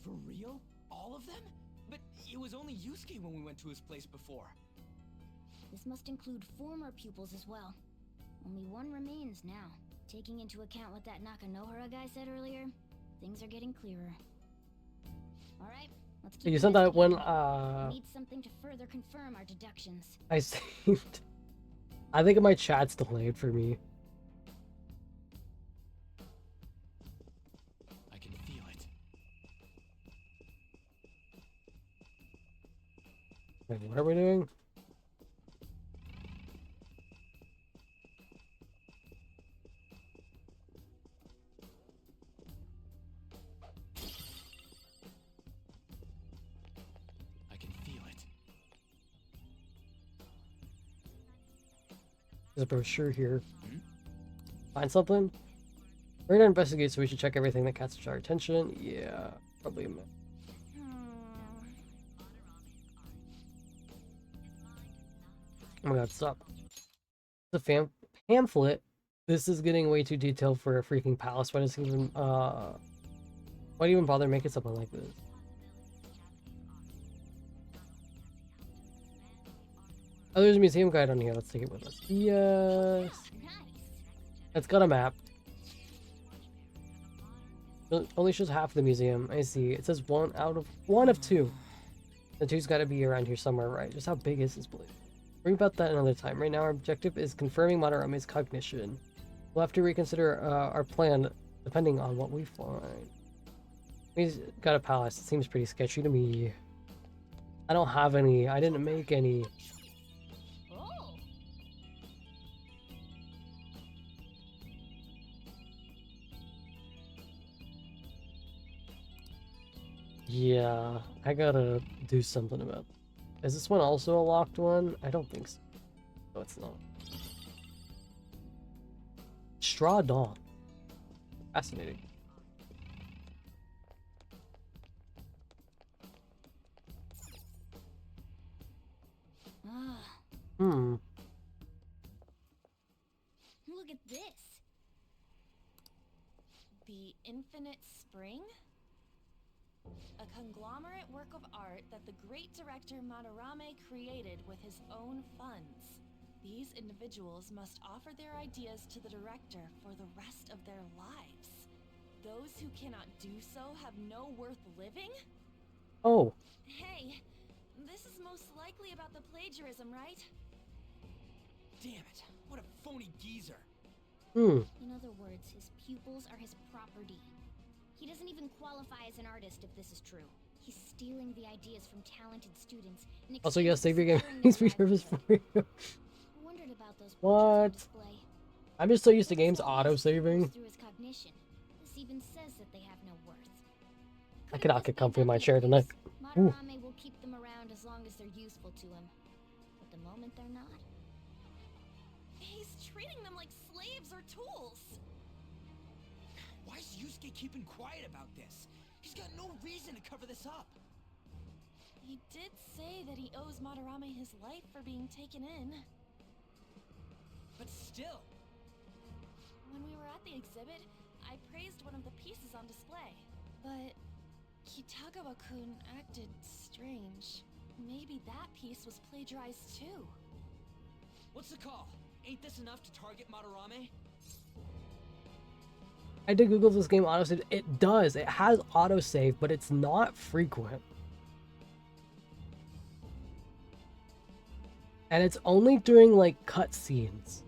E: For real? All of them? But it was only Yusuke when we went to his place before.
B: This must include former pupils as well. Only one remains now. Taking into account what that Nakanohara guy said earlier, things are getting clearer. Alright, let's keep
A: You sent that one,
B: We need something to further confirm our deductions.
A: I saved. I think my chat's delayed for me.
E: I can feel it.
A: Wait, what are we doing?
E: I can feel it.
A: There's a brochure here. Find something? We're gonna investigate, so we should check everything that catches our attention. Yeah, probably a minute. Oh my god, stop. The pamphlet. This is getting way too detailed for a freaking palace. Why does it even, why do you even bother making something like this? Oh, there's a museum guide on here. Let's take it with us. Yes. It's got a map. It only shows half the museum. I see. It says one of two. The two's got to be around here somewhere, right? Just how big is this place? Worry about that another time. Right now, our objective is confirming Madarame's cognition. We'll have to reconsider our plan depending on what we find. He's got a palace. It seems pretty sketchy to me. I don't have any. I didn't make any. Yeah, I gotta do something about it. Is this one also a locked one? I don't think so. No, it's not. Straw Dawn. Fascinating. Hmm.
B: Look at this.
F: The Infinite Spring? A conglomerate work of art that the great director Madarame created with his own funds. These individuals must offer their ideas to the director for the rest of their lives. Those who cannot do so have no worth living?
A: Oh.
F: Hey, this is most likely about the plagiarism, right?
E: Damn it, what a phony geezer.
A: Hmm.
B: In other words, his pupils are his property. He doesn't even qualify as an artist if this is true. He's stealing the ideas from talented students.
A: Also, yes, save your game. Please be service for you.
B: Wondered about those
A: What? I'm just so used to games auto-saving.
B: Through his cognition. This even says that they have no worth.
A: I cannot get comfy in my chair tonight. Ooh.
B: Madarame will keep them around as long as they're useful to him. But the moment they're not...
F: He's treating them like slaves or tools.
E: Why is Yusuke keeping quiet about this? He's got no reason to cover this up.
F: He did say that he owes Madarame his life for being taken in.
E: But still.
F: When we were at the exhibit, I praised one of the pieces on display. But Kitagawa-kun acted strange. Maybe that piece was plagiarized too.
E: What's the call? Ain't this enough to target Madarame?
A: I did Google this game autosave. It does. It has autosave, but it's not frequent. And it's only during like cutscenes.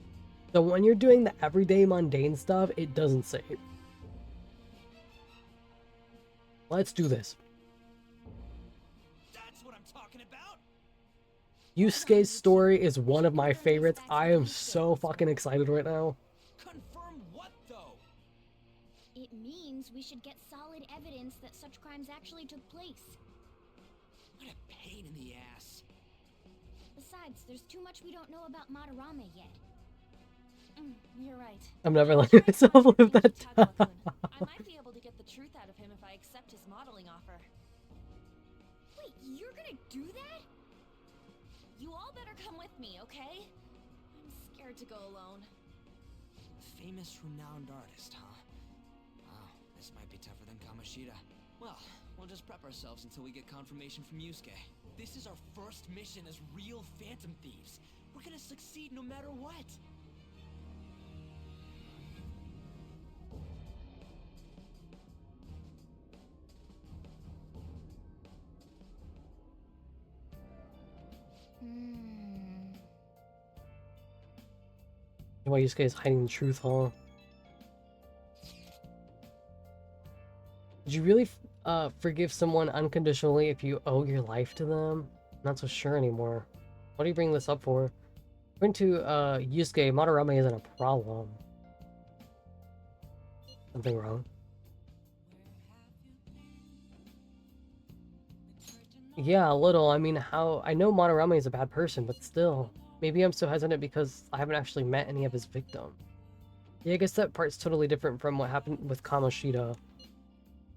A: So when you're doing the everyday mundane stuff, it doesn't save. Let's do this.
E: That's what I'm talking about.
A: Yusuke's story is one of my favorites. I am so fucking excited right now.
E: Confirm what though?
B: It means we should get solid evidence that such crimes actually took place.
E: What a pain in the ass.
B: Besides, there's too much we don't know about Madarame yet.
F: You're right.
A: I'm never letting myself live that down.
F: I might be able to get the truth out of him if I accept his modeling offer.
B: Wait, you're gonna do that?
F: You all better come with me, okay? I'm scared to go alone.
E: Famous renowned artist, huh? Wow, this might be tougher than Kamoshida.
I: Well, we'll just prep ourselves until we get confirmation from Yusuke.
E: This is our first mission as real Phantom Thieves. We're gonna succeed no matter what.
A: Why Yusuke is hiding the truth, huh? Did you really forgive someone unconditionally if you owe your life to them? I'm not so sure anymore. What do you bring this up for? According to Yusuke, Madarame isn't a problem. Something wrong. Yeah, a little. I mean, I know Madarame is a bad person, but still. Maybe I'm so hesitant because I haven't actually met any of his victims. Yeah, I guess that part's totally different from what happened with Kamoshida.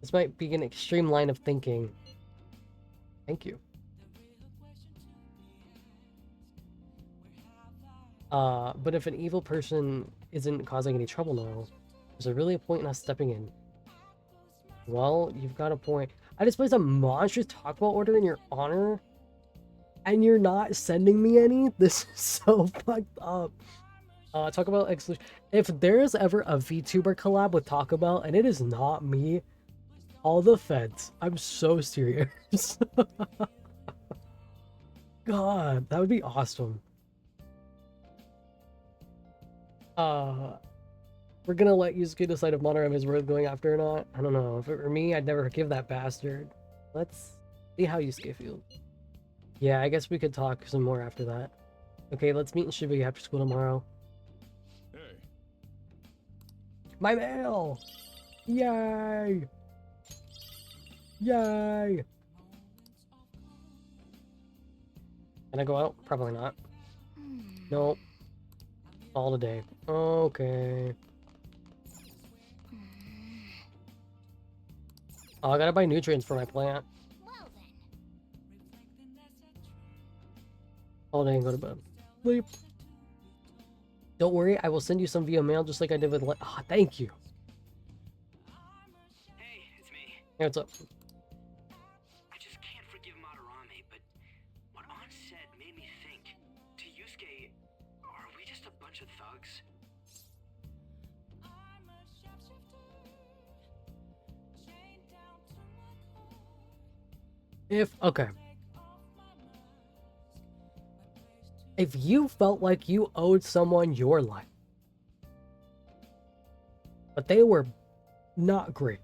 A: This might be an extreme line of thinking. Thank you. But if an evil person isn't causing any trouble now, is there really a point in us stepping in? Well, you've got a point. I displayed a monstrous Taco Bell order in your honor, and you're not sending me any? This is so fucked up. Taco Bell exclusion. If there's ever a VTuber collab with Taco Bell, and it is not me, all the feds. I'm so serious. God, that would be awesome. We're gonna let Yusuke decide if Madarame is worth going after or not. I don't know. If it were me, I'd never forgive that bastard. Let's see how Yusuke feels. Yeah, I guess we could talk some more after that. Okay, let's meet in Shibuya after school tomorrow.
G: Hey.
A: My mail! Yay! Yay! Can I go out? Probably not. Nope. All today. Okay. Oh, I gotta buy nutrients for my plant.
B: Well then.
A: All day and go to bed. Sleep. Don't worry, I will send you some via mail just like I did with... Ah, thank you.
M: Hey, it's me.
A: Hey, what's up?
M: I just can't forgive Madarame, but what An said made me think. To Yusuke, are we just a bunch of thugs?
A: Okay. If you felt like you owed someone your life, but they were not great,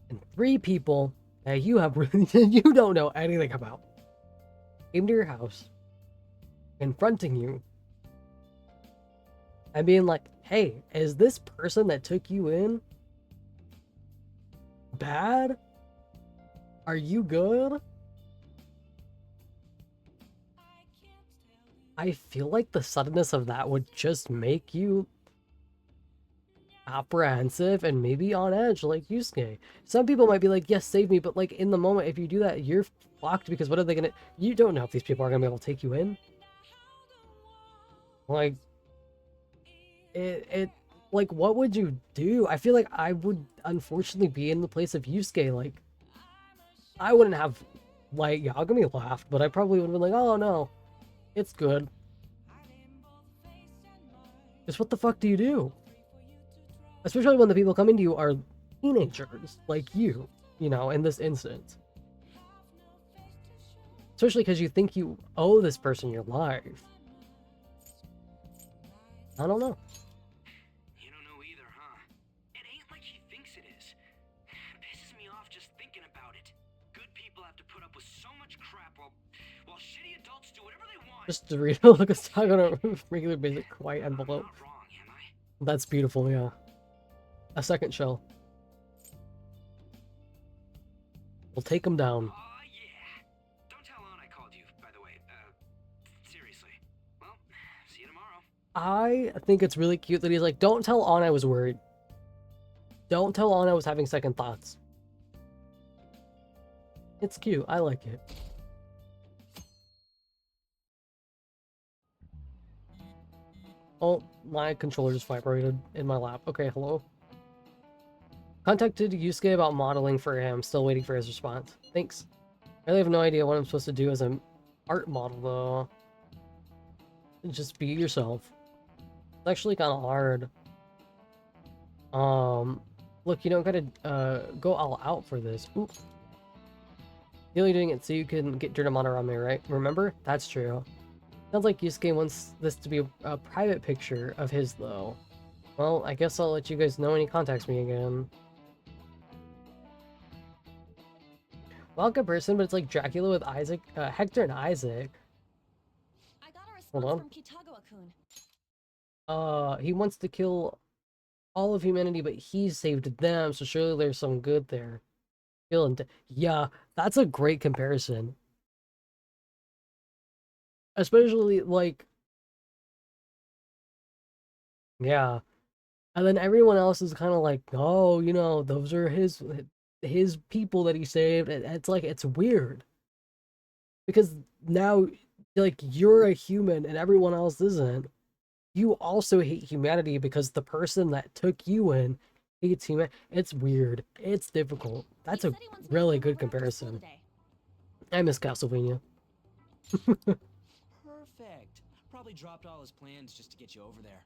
A: and 3 people that you have really you don't know anything about came to your house, confronting you, and being like, hey, is this person that took you in bad? Are you good? I feel like the suddenness of that would just make you apprehensive and maybe on edge like Yusuke. Some people might be like, yes, save me, but like in the moment, if you do that, you're fucked because what are they gonna... You don't know if these people are gonna be able to take you in. Like, like, what would you do? I feel like I would unfortunately be in the place of Yusuke. Like, I wouldn't have, like, Yagami laughed, but I probably would have been like, oh no, it's good. Just what the fuck do you do? Especially when the people coming to you are teenagers, like you know, in this instance. Especially because you think you owe this person your life. I don't know.
M: You don't know either, huh? It ain't like he thinks it is. It pisses me off just thinking about it. Good people have to put up with so much crap while shitty adults do whatever they want.
A: Just to read like a stock on a regular basic white envelope.
M: I'm not wrong, am I?
A: That's beautiful, yeah. A second shell. We'll take him down.
M: Yeah. Don't tell An I called you, by the way. Seriously. Well, see you tomorrow.
A: I think it's really cute that he's like, don't tell An I was worried. Don't tell An I was having second thoughts. It's cute. I like it. Oh, my controller just vibrated in my lap. Okay, hello. Contacted Yusuke about modeling for him. Still waiting for his response. Thanks. I really have no idea what I'm supposed to do as an art model, though. Just be yourself. It's actually kind of hard. Look, you don't gotta go all out for this. Oop. You're only doing it so you can get dirt on Madarame, right? Remember? That's true. Sounds like Yusuke wants this to be a private picture of his, though. Well, I guess I'll let you guys know when he contacts me again. Well, good person, but it's like Dracula with Isaac, Hector and Isaac.
F: I got a response
A: Hold on.
F: from Kitagawa-kun.
A: He wants to kill all of humanity, but he saved them, so surely there's some good there. Yeah, that's a great comparison. Especially, like... Yeah. And then everyone else is kind of like, oh, you know, those are his people that he saved. And it's like, it's weird. Because now, like, you're a human and everyone else isn't. You also hate humanity because the person that took you in hates human. It's weird. It's difficult. That's a really good comparison. I miss Castlevania.
E: Perfect. Probably dropped all his plans just to get you over there.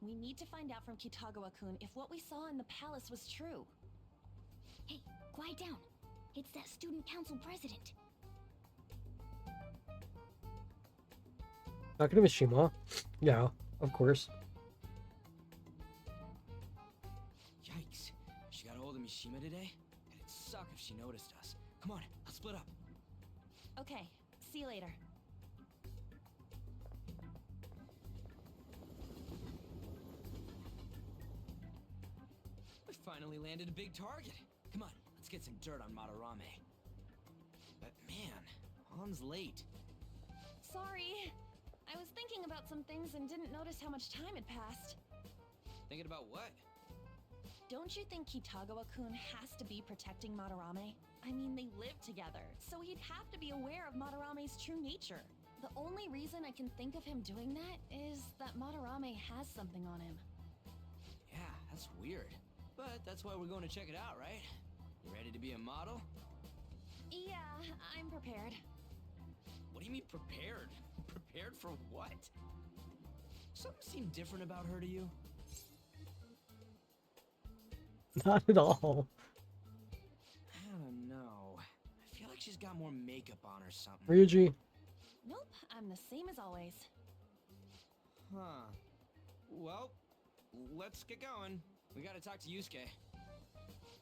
F: We need to find out from Kitagawa-kun if what we saw in the palace was true.
B: Hey, quiet down. It's that student council president.
A: Talking to Mishima? Yeah, of course.
E: Yikes. She got a hold of Mishima today? It'd suck if she noticed us. Come on, let's split up.
F: Okay, see you later.
E: We finally landed a big target. Come on, let's get some dirt on Madarame. But man, Han's late.
F: Sorry. I was thinking about some things and didn't notice how much time had passed.
E: Thinking about what?
F: Don't you think Kitagawa-kun has to be protecting Madarame? I mean, they live together, so he'd have to be aware of Madarame's true nature. The only reason I can think of him doing that is that Madarame has something on him.
E: Yeah, that's weird. But that's why we're going to check it out, right? You ready to be a model?
F: Yeah, I'm prepared.
E: What do you mean prepared? Prepared for what? Something seemed different about her to you?
A: Not at all.
E: I don't know. I feel like she's got more makeup on or something.
A: Ryuji.
F: Nope, I'm the same as always.
E: Huh. Well, let's get going. We gotta talk to Yusuke.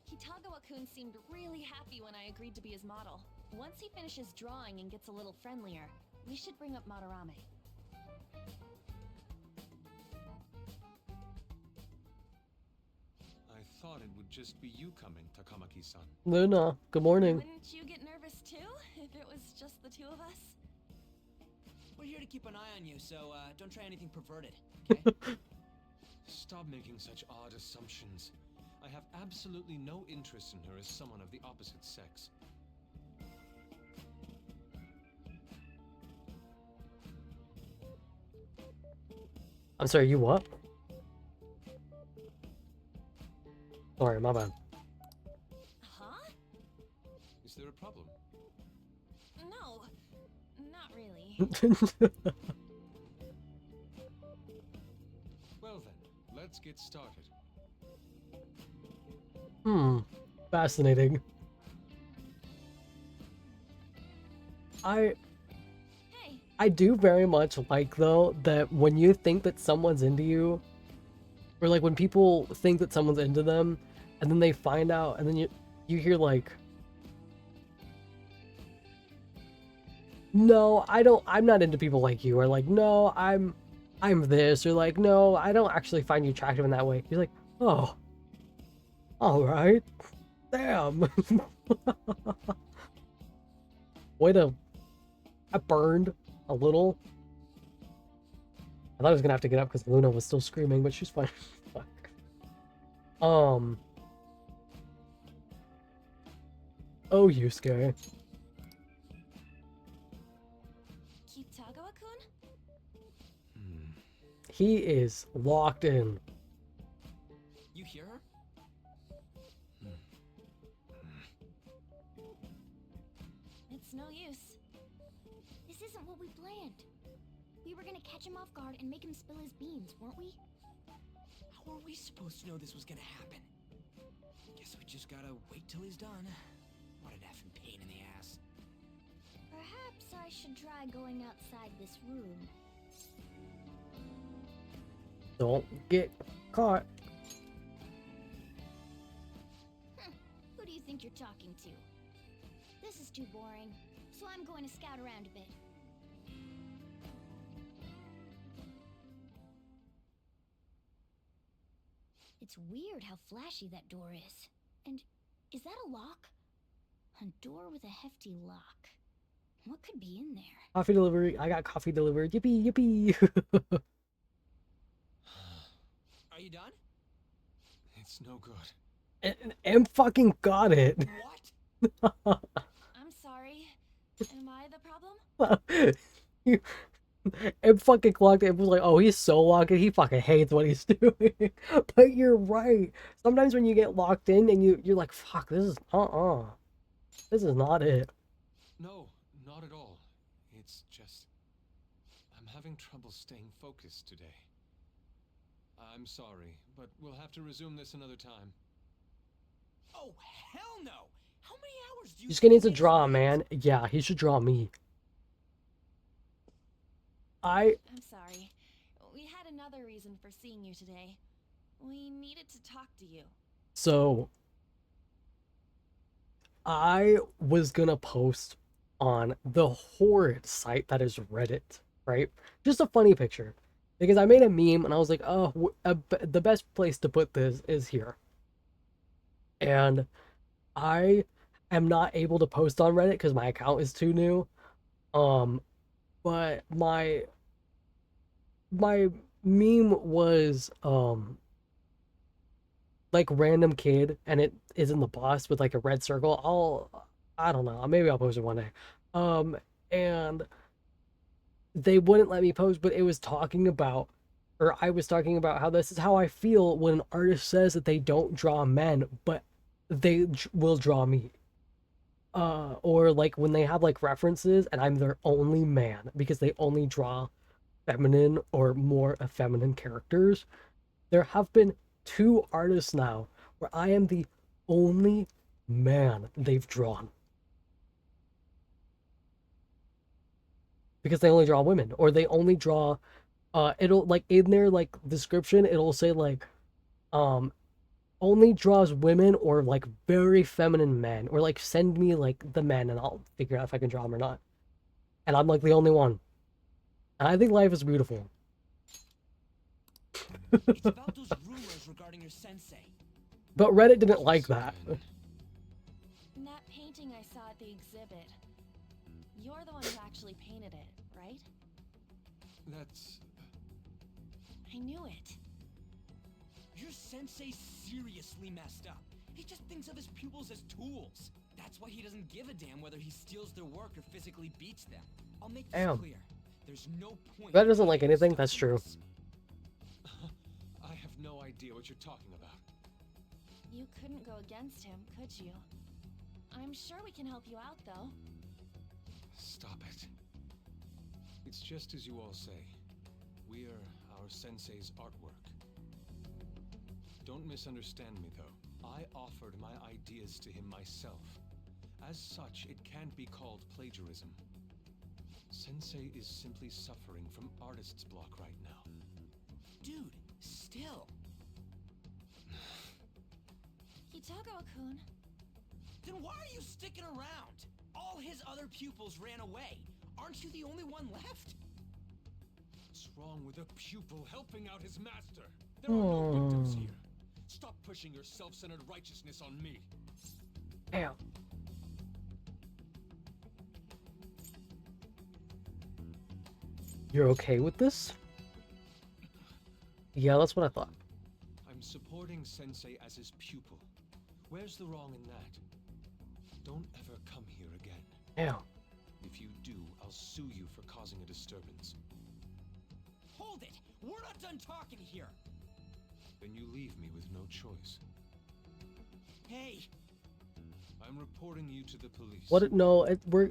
F: Kitagawa-kun seemed really happy when I agreed to be his model. Once he finishes drawing and gets a little friendlier, we should bring up Madarame.
I: I thought it would just be you coming, Takamaki-san.
A: Luna, good morning.
F: Wouldn't you get nervous too, if it was just the two of us?
E: We're here to keep an eye on you, so don't try anything perverted, okay?
I: Stop making such odd assumptions. I have absolutely no interest in her as someone of the opposite sex.
A: I'm sorry, you what? Sorry, my bad.
F: Huh?
I: Is there a problem?
F: No, not really.
I: Well then, let's get started.
A: Fascinating. I do very much like, though, that when you think that someone's into you, or like when people think that someone's into them, and then they find out, and then you hear like, no, I'm not into people like you, or like, no, I'm this, or like, no, I don't actually find you attractive in that way. You're like, oh, all right, damn. Way to, I burned a little. I thought I was gonna have to get up because Luna was still screaming, but she's fine. Fuck. Oh, Yusuke.
F: Kitagawa-kun?
A: He is locked in.
E: You hear her?
B: It's no use. This isn't what we planned. We were gonna catch him off guard and make him spill his beans, weren't we?
E: How are we supposed to know this was gonna happen? Guess we just gotta wait till he's done. What an effing pain in the ass.
B: Perhaps I should try going outside this room.
A: Don't get caught.
B: Who do you think you're talking to? This is too boring, so I'm going to scout around a bit. It's weird how flashy that door is. And is that a lock? A door with a hefty lock. What could be in there?
A: Coffee delivery. I got coffee delivered. Yippee, yippee.
E: Are you done?
I: It's no good.
A: And fucking got it.
E: What?
F: I'm sorry. Am I the problem?
A: And fucking clocked it and was like, oh, he's so locked in, he fucking hates what he's doing. But you're right. Sometimes when you get locked in and you're like, fuck, this is this is not it.
I: No, not at all. It's just I'm having trouble staying focused today. I'm sorry, but we'll have to resume this another time.
E: Oh, hell no! How many hours do you
A: Yusuke needs to draw, man. Yeah, he should draw me.
F: I'm sorry. We had another reason for seeing you today. We needed to talk to you.
A: So, I was gonna post on the horrid site that is Reddit, right? Just a funny picture. Because I made a meme and I was like, oh, the best place to put this is here. And I am not able to post on Reddit because my account is too new. Um, but my meme was like random kid, and it is in the bus with like a red circle. I don't know, maybe I'll post it one day. Um, and they wouldn't let me post, but it was talking about, or I was talking about how this is how I feel when an artist says that they don't draw men, but they will draw me. Or like when they have like references and I'm their only man because they only draw feminine or more feminine characters. There have been two artists now where I am the only man they've drawn because they only draw women, or they only draw it'll like in their like description it'll say like um only draws women or like very feminine men, or like send me like the men and I'll figure out if I can draw them or not. And I'm like the only one. And I think life is beautiful.
E: It's about those rumors regarding your sensei.
A: But Reddit didn't like that.
F: That painting I saw at the exhibit. You're the one who actually painted it, right?
I: That's...
F: I knew it.
E: Your sensei seriously messed up. He just thinks of his pupils as tools. That's why he doesn't give a damn whether he steals their work or physically beats them. I'll make this clear. There's no point.
A: Reddit doesn't like anything, that's true.
I: I have no idea what you're talking about.
F: You couldn't go against him, could you? I'm sure we can help you out, though.
I: Stop it. It's just as you all say. We're our sensei's artwork. Don't misunderstand me, though. I offered my ideas to him myself. As such, it can't be called plagiarism. Sensei is simply suffering from artist's block right now.
E: Dude, still.
F: Kitagawa-kun.
E: Then why are you sticking around? All his other pupils ran away. Aren't you the only one left?
I: What's wrong with a pupil helping out his master? There are no victims here. Stop pushing your self-centered righteousness on me.
A: Damn. You're okay with this? Yeah, that's what I thought.
I: I'm supporting Sensei as his pupil. Where's the wrong in that? Don't ever come here again.
A: Damn.
I: If you do, I'll sue you for causing a disturbance.
E: Hold it! We're not done talking here!
I: Then you leave me with no choice.
E: Hey!
I: I'm reporting you to the police.
A: What? No,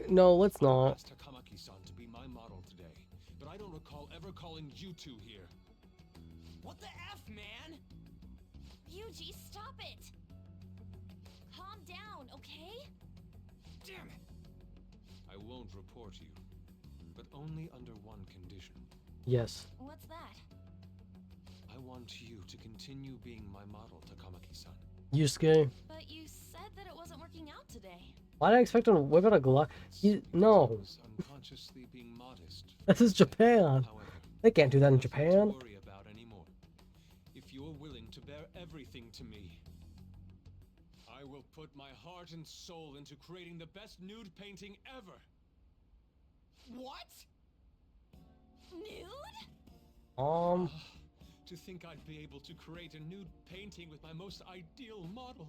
A: no, let's not.
I: I asked Takamaki-san to be my model today, but I don't recall ever calling you two here.
E: What the F, man?
F: Yuji, stop it! Calm down, okay?
E: Damn it!
I: I won't report you, but only under one condition.
A: Yes.
F: What's that?
I: I want you to continue being my model, Takamaki-san.
A: Yusuke.
F: But you said that it wasn't working out today.
A: Why did I expect him to whip out a glove? No.
I: Unconsciously being modest.
A: This is Japan.
I: However,
A: They can't do that in Japan.
I: worry about anymore. If you're willing to bear everything to me, I will put my heart and soul into creating the best nude painting ever.
E: What?
F: Nude?
I: To think I'd be able to create a nude painting with my most ideal model.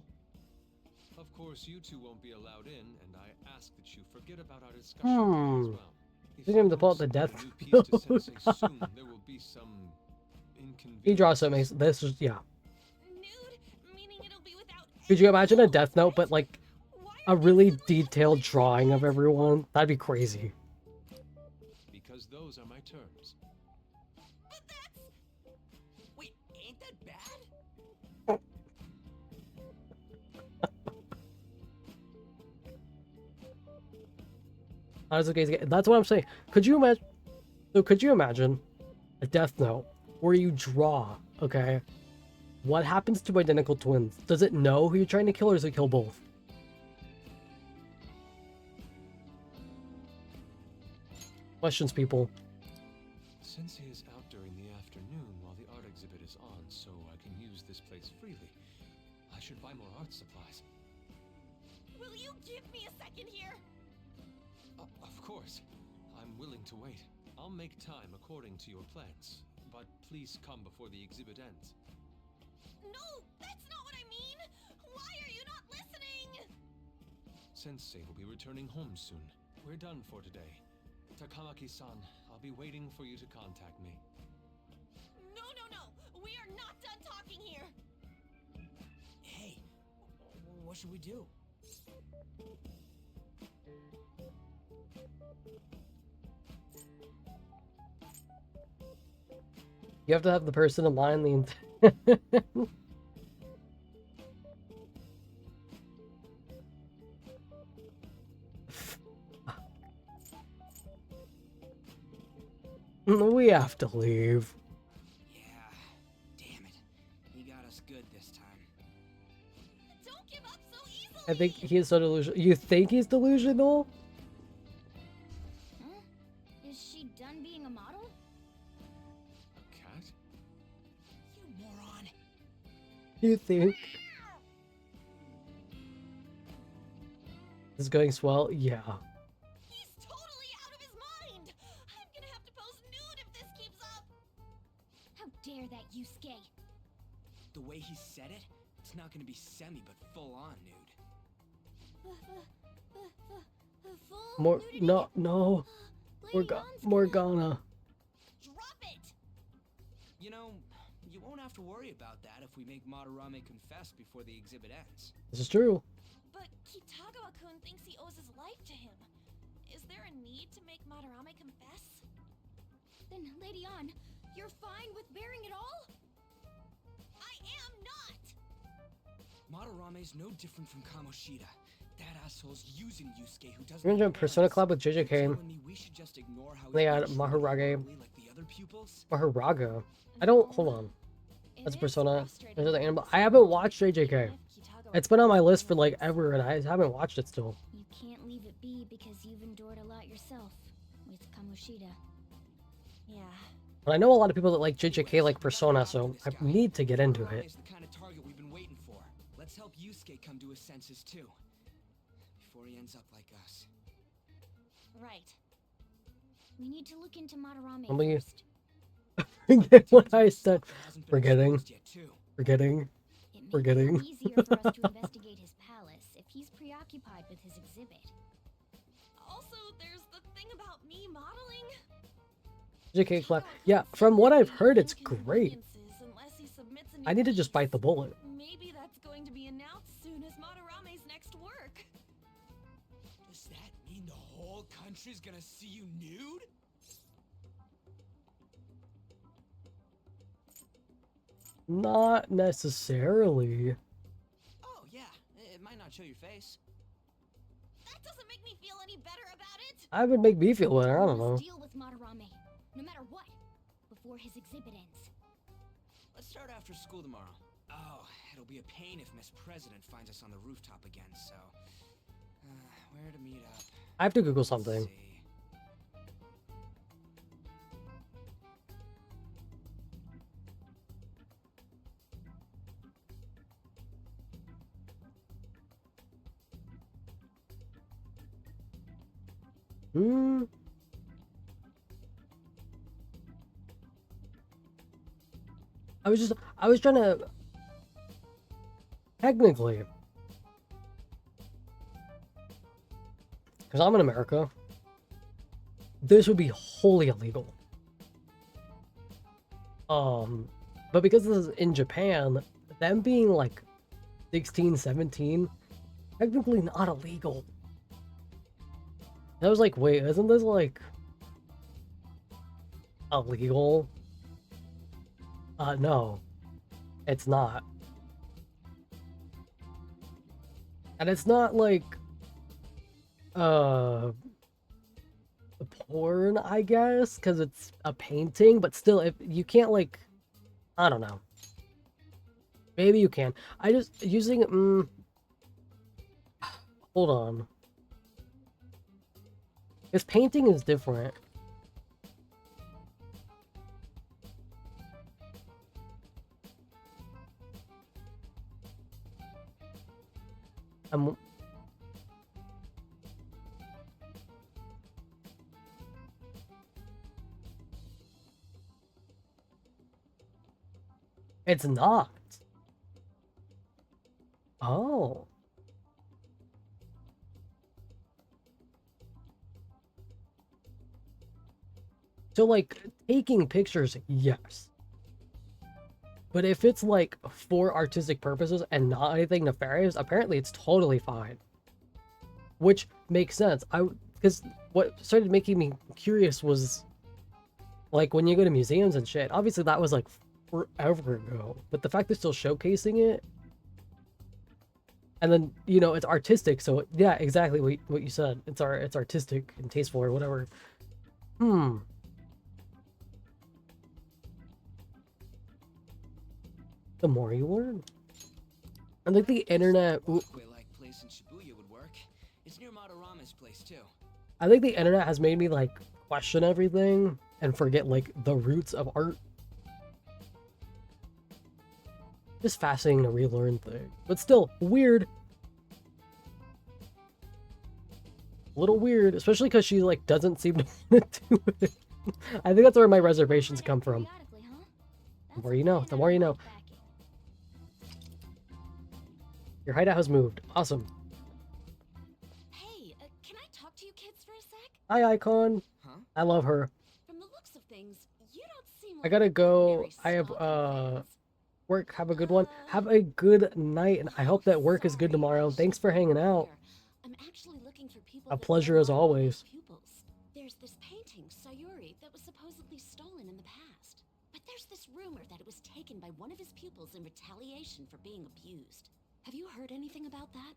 I: Of course, you two won't be allowed in, and I ask that you forget about our discussion today as well. If
A: You're gonna pull out the death note.
I: soon, there will be some inconvenience.
A: He draws something. This is yeah.
F: Nude? Meaning it'll be without.
A: Could you imagine a death note, but like a really detailed drawing of everyone? That'd be crazy.
I: Because those are my terms.
E: But that's... Wait, ain't that bad?
A: That's what I'm saying. Could you imagine? So could you imagine a death note where you draw? Okay, what happens to identical twins? Does it know who you're trying to kill, or does it kill both? Questions, people.
I: Sensei is out during the afternoon while the art exhibit is on, so I can use this place freely. I should buy more art supplies.
F: Will you give me a second here?
I: Of course. I'm willing to wait. I'll make time according to your plans. But please come before the exhibit ends.
F: No, that's not what I mean! Why are you not listening?
I: Sensei will be returning home soon. We're done for today. Takamaki-san, I'll be waiting for you to contact me.
F: No, no, no! We are not done talking here!
E: Hey, what should we do?
A: You have to have the person in mind the We have to leave.
E: Yeah, damn it. He got us good this time.
F: Don't give up so easily!
A: I think he's so delusional. You think he's delusional?
B: Huh? Is she done being a model?
I: A cat?
E: You moron.
A: You think? This is going swell? Yeah.
F: He's totally out of his mind! I'm gonna have to pose nude if this keeps up!
B: How dare that, Yusuke?
E: The way he said it, it's not gonna be semi but full on nude.
B: Full
A: More
B: nudity?
A: no.
B: Lady Dawn's
A: Morgana.
F: Drop it!
E: You know, you won't have to worry about that if we make Madarame confess before the exhibit ends.
A: This is true.
F: But Kitagawa-kun thinks he owes his life to him. Is there a need to make Madarame confess?
B: Then, Lady Ann, you're fine with bearing it all?
F: I am not!
E: Madarame's no different from Kamoshida. That asshole's using Yusuke who doesn't.
A: We're gonna do a Persona Club with
E: You're
A: JJK.
E: telling me we should just ignore how
A: They
E: he's
A: got
E: being
A: Maharage.
E: treated like the other pupils?
A: Maharaga. I don't. Hold on. That's
F: It is
A: Persona.
F: frustrating
A: There's the animal.
F: that
A: I haven't watched JJK.
F: even if Kitagawa
A: It's been on my list for like
F: confesses,
A: ever, and I haven't watched it still.
B: You can't leave it be because you've endured a lot yourself with Kamoshida.
F: Yeah.
A: But I know a lot of people that like JJK like Persona, so I need to get into it.
E: Madarame's the kind of target we've been waiting for. Let's help Yusuke come to his senses too. Before he ends up like us.
F: Right.
B: We need to look into Madarame
A: Let me-
B: first.
A: Forget what I said.
E: Hasn't been
A: Forgetting.
E: exposed yet, too.
A: Forgetting.
B: It may
A: Forgetting.
B: be easier for us to investigate his palace if he's preoccupied with his exhibit.
F: Also, there's the thing about me modeling.
A: JJK class. Yeah, from what I've heard, it's great.
F: Inconveniences unless he submits a new
A: I need to just
F: piece.
A: bite the bullet.
F: Maybe that's going to be announced soon as Madarame's next work.
E: Does that mean the whole country's gonna see you nude?
A: Not necessarily.
E: Oh, yeah. It might not show your face.
F: That doesn't make me feel any better about it.
A: I would make me feel better. I don't
B: We
A: know.
B: must deal with Madarame, no matter what, before his exhibit ends.
E: Let's start after school tomorrow. Oh, it'll be a pain if Miss President finds us on the rooftop again, so... where to meet up?
A: I have to Google
E: Let's
A: something.
E: see.
A: Hmm. I was trying to technically, because I'm in America, this would be wholly illegal. But because this is in Japan, them being like 16, 17, technically not illegal. I was like, wait, isn't this like illegal? No, it's not. And it's not like, porn, I guess, because it's a painting, but still, if you can't like, I don't know. Maybe you can. I just, using, hold on. This painting is different. It's not. Oh. So, like, taking pictures, yes. But if it's, like, for artistic purposes and not anything nefarious, apparently it's totally fine. Which makes sense. Because what started making me curious was, like, when you go to museums and shit, obviously that was, like, forever ago. But the fact they're still showcasing it, and then, you know, it's artistic, so, yeah, exactly what you said. It's artistic and tasteful or whatever. The more you learn. I think the internet...
E: Walkway-like place in Shibuya would work. It's near Madarama's place too.
A: I think the internet has made me, like, question everything and forget, like, the roots of art. Just fascinating to relearn things. But still, weird. A little weird, especially because she, like, doesn't seem to want to do it. I think that's where my reservations come from. The more you know, the more you know. Your hideout has moved. Awesome.
F: Hey, can I talk to you kids for a sec?
A: Hi, Icon.
E: Huh?
A: I love her.
F: From the looks of things, you don't seem like
A: I gotta go.
F: ordinary
A: I have,
F: stalking fans.
A: work. Have a good one. Have a good night, and I hope that work is good tomorrow. Thanks for hanging out.
F: I'm actually looking for people
A: A
F: that
A: pleasure
F: know
A: as
F: Maruki's
A: always.
F: pupils. There's this painting, Sayuri, that was supposedly stolen in the past. But there's this rumor that it was taken by one of his pupils in retaliation for being abused. Have you heard anything about that?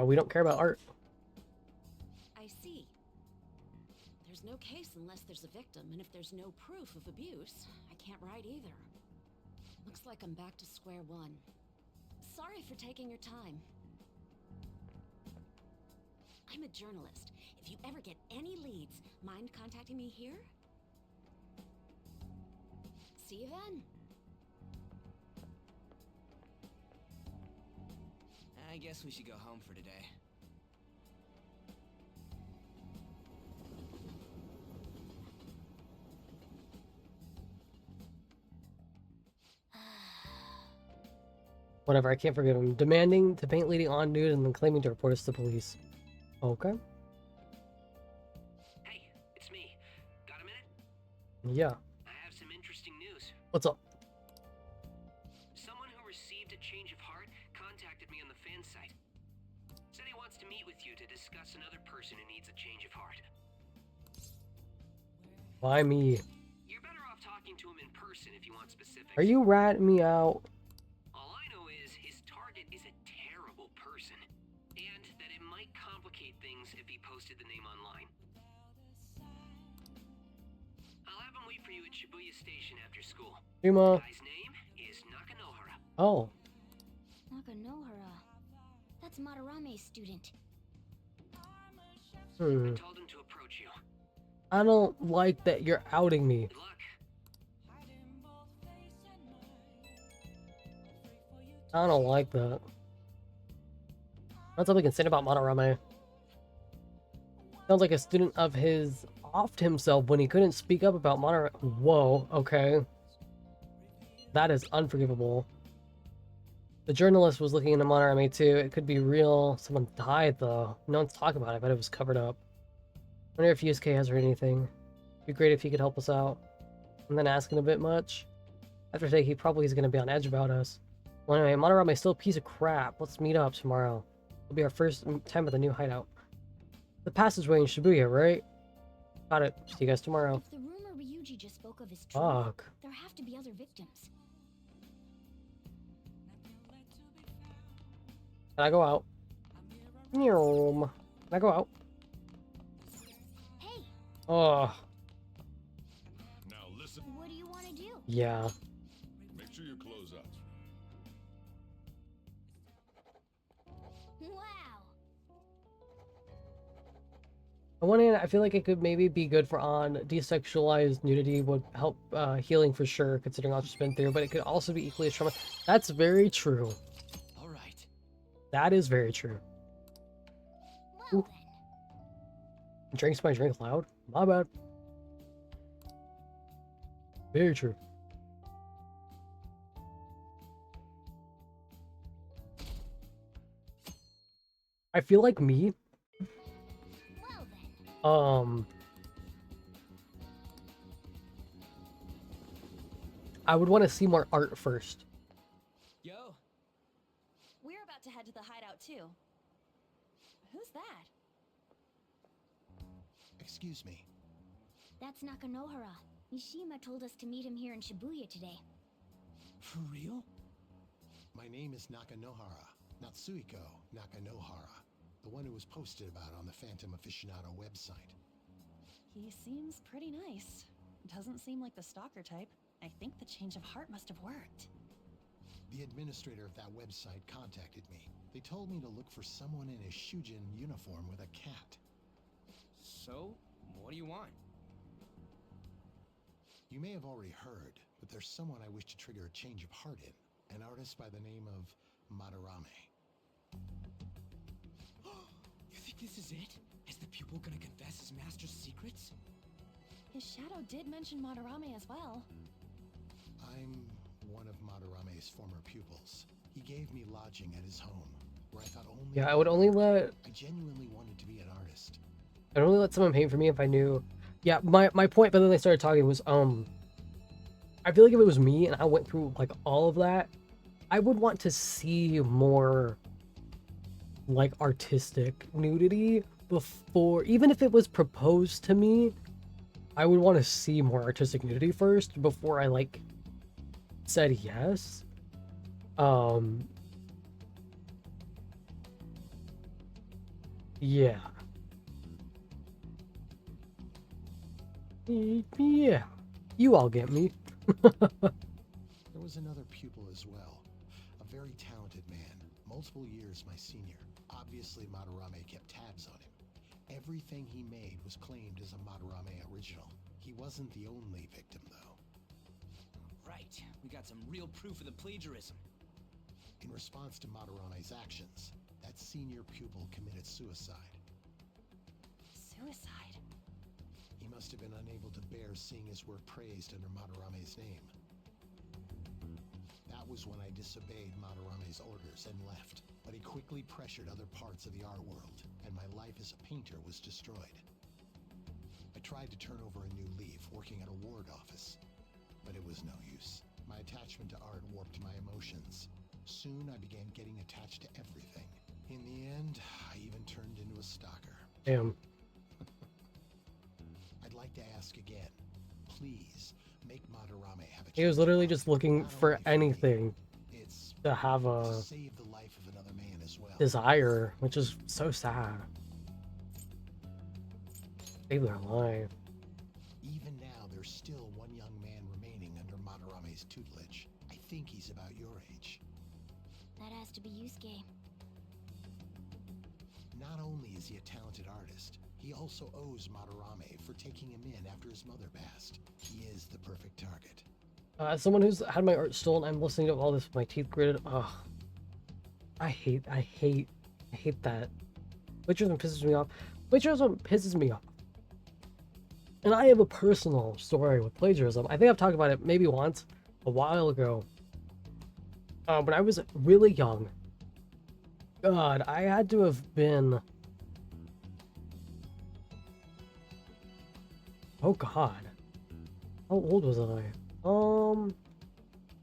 A: We don't care about art.
F: I see. There's no case unless there's a victim, and if there's no proof of abuse, I can't write either. Looks like I'm back to square one. Sorry for taking your time. I'm a journalist. If you ever get any leads, mind contacting me here? See you then.
E: I guess we should go home for today.
A: Whatever, I can't forgive him. Demanding to paint Lady on nude and then claiming to report us to police. Okay.
M: Hey, it's me. Got a minute?
A: Yeah.
M: I have some interesting news.
A: What's up?
M: Someone who received a change of heart contacted me on the fan site. Said he wants to meet with you to discuss another person who needs a change of heart.
A: Why me?
M: You're better off talking to him in person if you want specifics.
A: Are you ratting me out?
M: All I know is his target is a terrible person, and that it might complicate things if he posted the name online. I'll have him wait for you at Shibuya Station after school.
A: Yuma.
M: The guy's name is Nakanohara.
A: Oh.
B: Nakanohara. That's Madarame's student.
M: I told him to approach you.
A: I don't like that you're outing me.
M: Good luck.
A: I don't like that. That's all we can say about Madarame. Sounds like a student of his offed himself when he couldn't speak up about Madarame. Whoa, okay. That is unforgivable. The journalist was looking into Madarame too. It could be real. Someone died though. No one's talking about it, but it was covered up. I wonder if Yusuke has heard anything. It'd be great if he could help us out. And then asking a bit much. After today, he probably is going to be on edge about us. Well, anyway, Madarame is still a piece of crap. Let's meet up tomorrow. It'll be our first time at the new hideout. The passageway in Shibuya, right? Got it. See you guys tomorrow.
B: If the rumor Ryuji just spoke of is true,
A: Fuck.
B: there have to be other victims.
A: Can I go out? Can I go out?
B: Hey,
A: Oh,
G: Now listen,
B: what do you want to do?
A: yeah.
G: make sure your clothes up.
B: Wow.
A: On one hand, I feel like it could maybe be good for On. Desexualized nudity would help healing for sure, considering all she's been through, but it could also be equally as trauma. That's very true.
E: All right.
A: That is very true.
B: Well
A: Ooh.
B: then.
A: Drinks my drink loud? My bad. Very true. I feel like me. I would want to see more art first.
I: Yo.
F: We're about to head to the hideout too. Who's that?
N: Excuse me.
B: That's Nakanohara. Mishima told us to meet him here in Shibuya today.
N: For real? My name is Nakanohara. Natsuhiko Nakanohara. The one who was posted about on the Phantom Aficionado website.
F: He seems pretty nice. Doesn't seem like the stalker type. I think the change of heart must have worked.
N: The administrator of that website contacted me. They told me to look for someone in a Shujin uniform with a cat.
E: So, what do you want?
N: You may have already heard, but there's someone I wish to trigger a change of heart in. An artist by the name of Madarame.
E: You think this is it? Is the pupil gonna confess his master's secrets?
F: His shadow did mention Madarame as well.
N: I'm one of Madarame's former pupils. He gave me lodging at his home, where I thought only...
A: Yeah, I would only let...
N: I genuinely wanted to be an artist.
A: I'd only let someone paint for me if I knew... Yeah, my point, but then they started talking was, I feel like if it was me and I went through, like, all of that, I would want to see more, like, artistic nudity before... Even if it was proposed to me, I would want to see more artistic nudity first before I, like, said yes. Yeah. Yeah. You all get me.
N: There was another pupil as well. A very talented man. Multiple years my senior. Obviously Madarame kept tabs on him. Everything he made was claimed as a Madarame original. He wasn't the only victim, though.
E: Right. We got some real proof of the plagiarism.
N: In response to Madarame's actions, that senior pupil committed suicide.
F: Suicide?
N: He must have been unable to bear seeing his work praised under Madarame's name. That was when I disobeyed Madarame's orders and left, but he quickly pressured other parts of the art world, and my life as a painter was destroyed. I tried to turn over a new leaf working at a ward office, but it was no use. My attachment to art warped my emotions. Soon I began getting attached to everything. In the end, I even turned into a stalker.
A: Damn.
N: I'd like to ask again. Please, make Madarame have a...
A: He was literally just looking for anything to have a
N: save the life of another man as well.
A: desire, which is so sad. Save their life.
N: Even now, there's still one young man remaining under Madarame's tutelage. I think he's about your age.
B: That has to be Yusuke.
N: Not only is he a talented artist, he also owes Madarame for taking him in after his mother passed. He is the perfect target.
A: As someone who's had my art stolen, I'm listening to all this with my teeth gritted. Ugh. I hate that. Plagiarism pisses me off. Plagiarism pisses me off. And I have a personal story with plagiarism. I think I've talked about it maybe once, a while ago. When I was really young. God, I had to have been... Oh God. How old was I?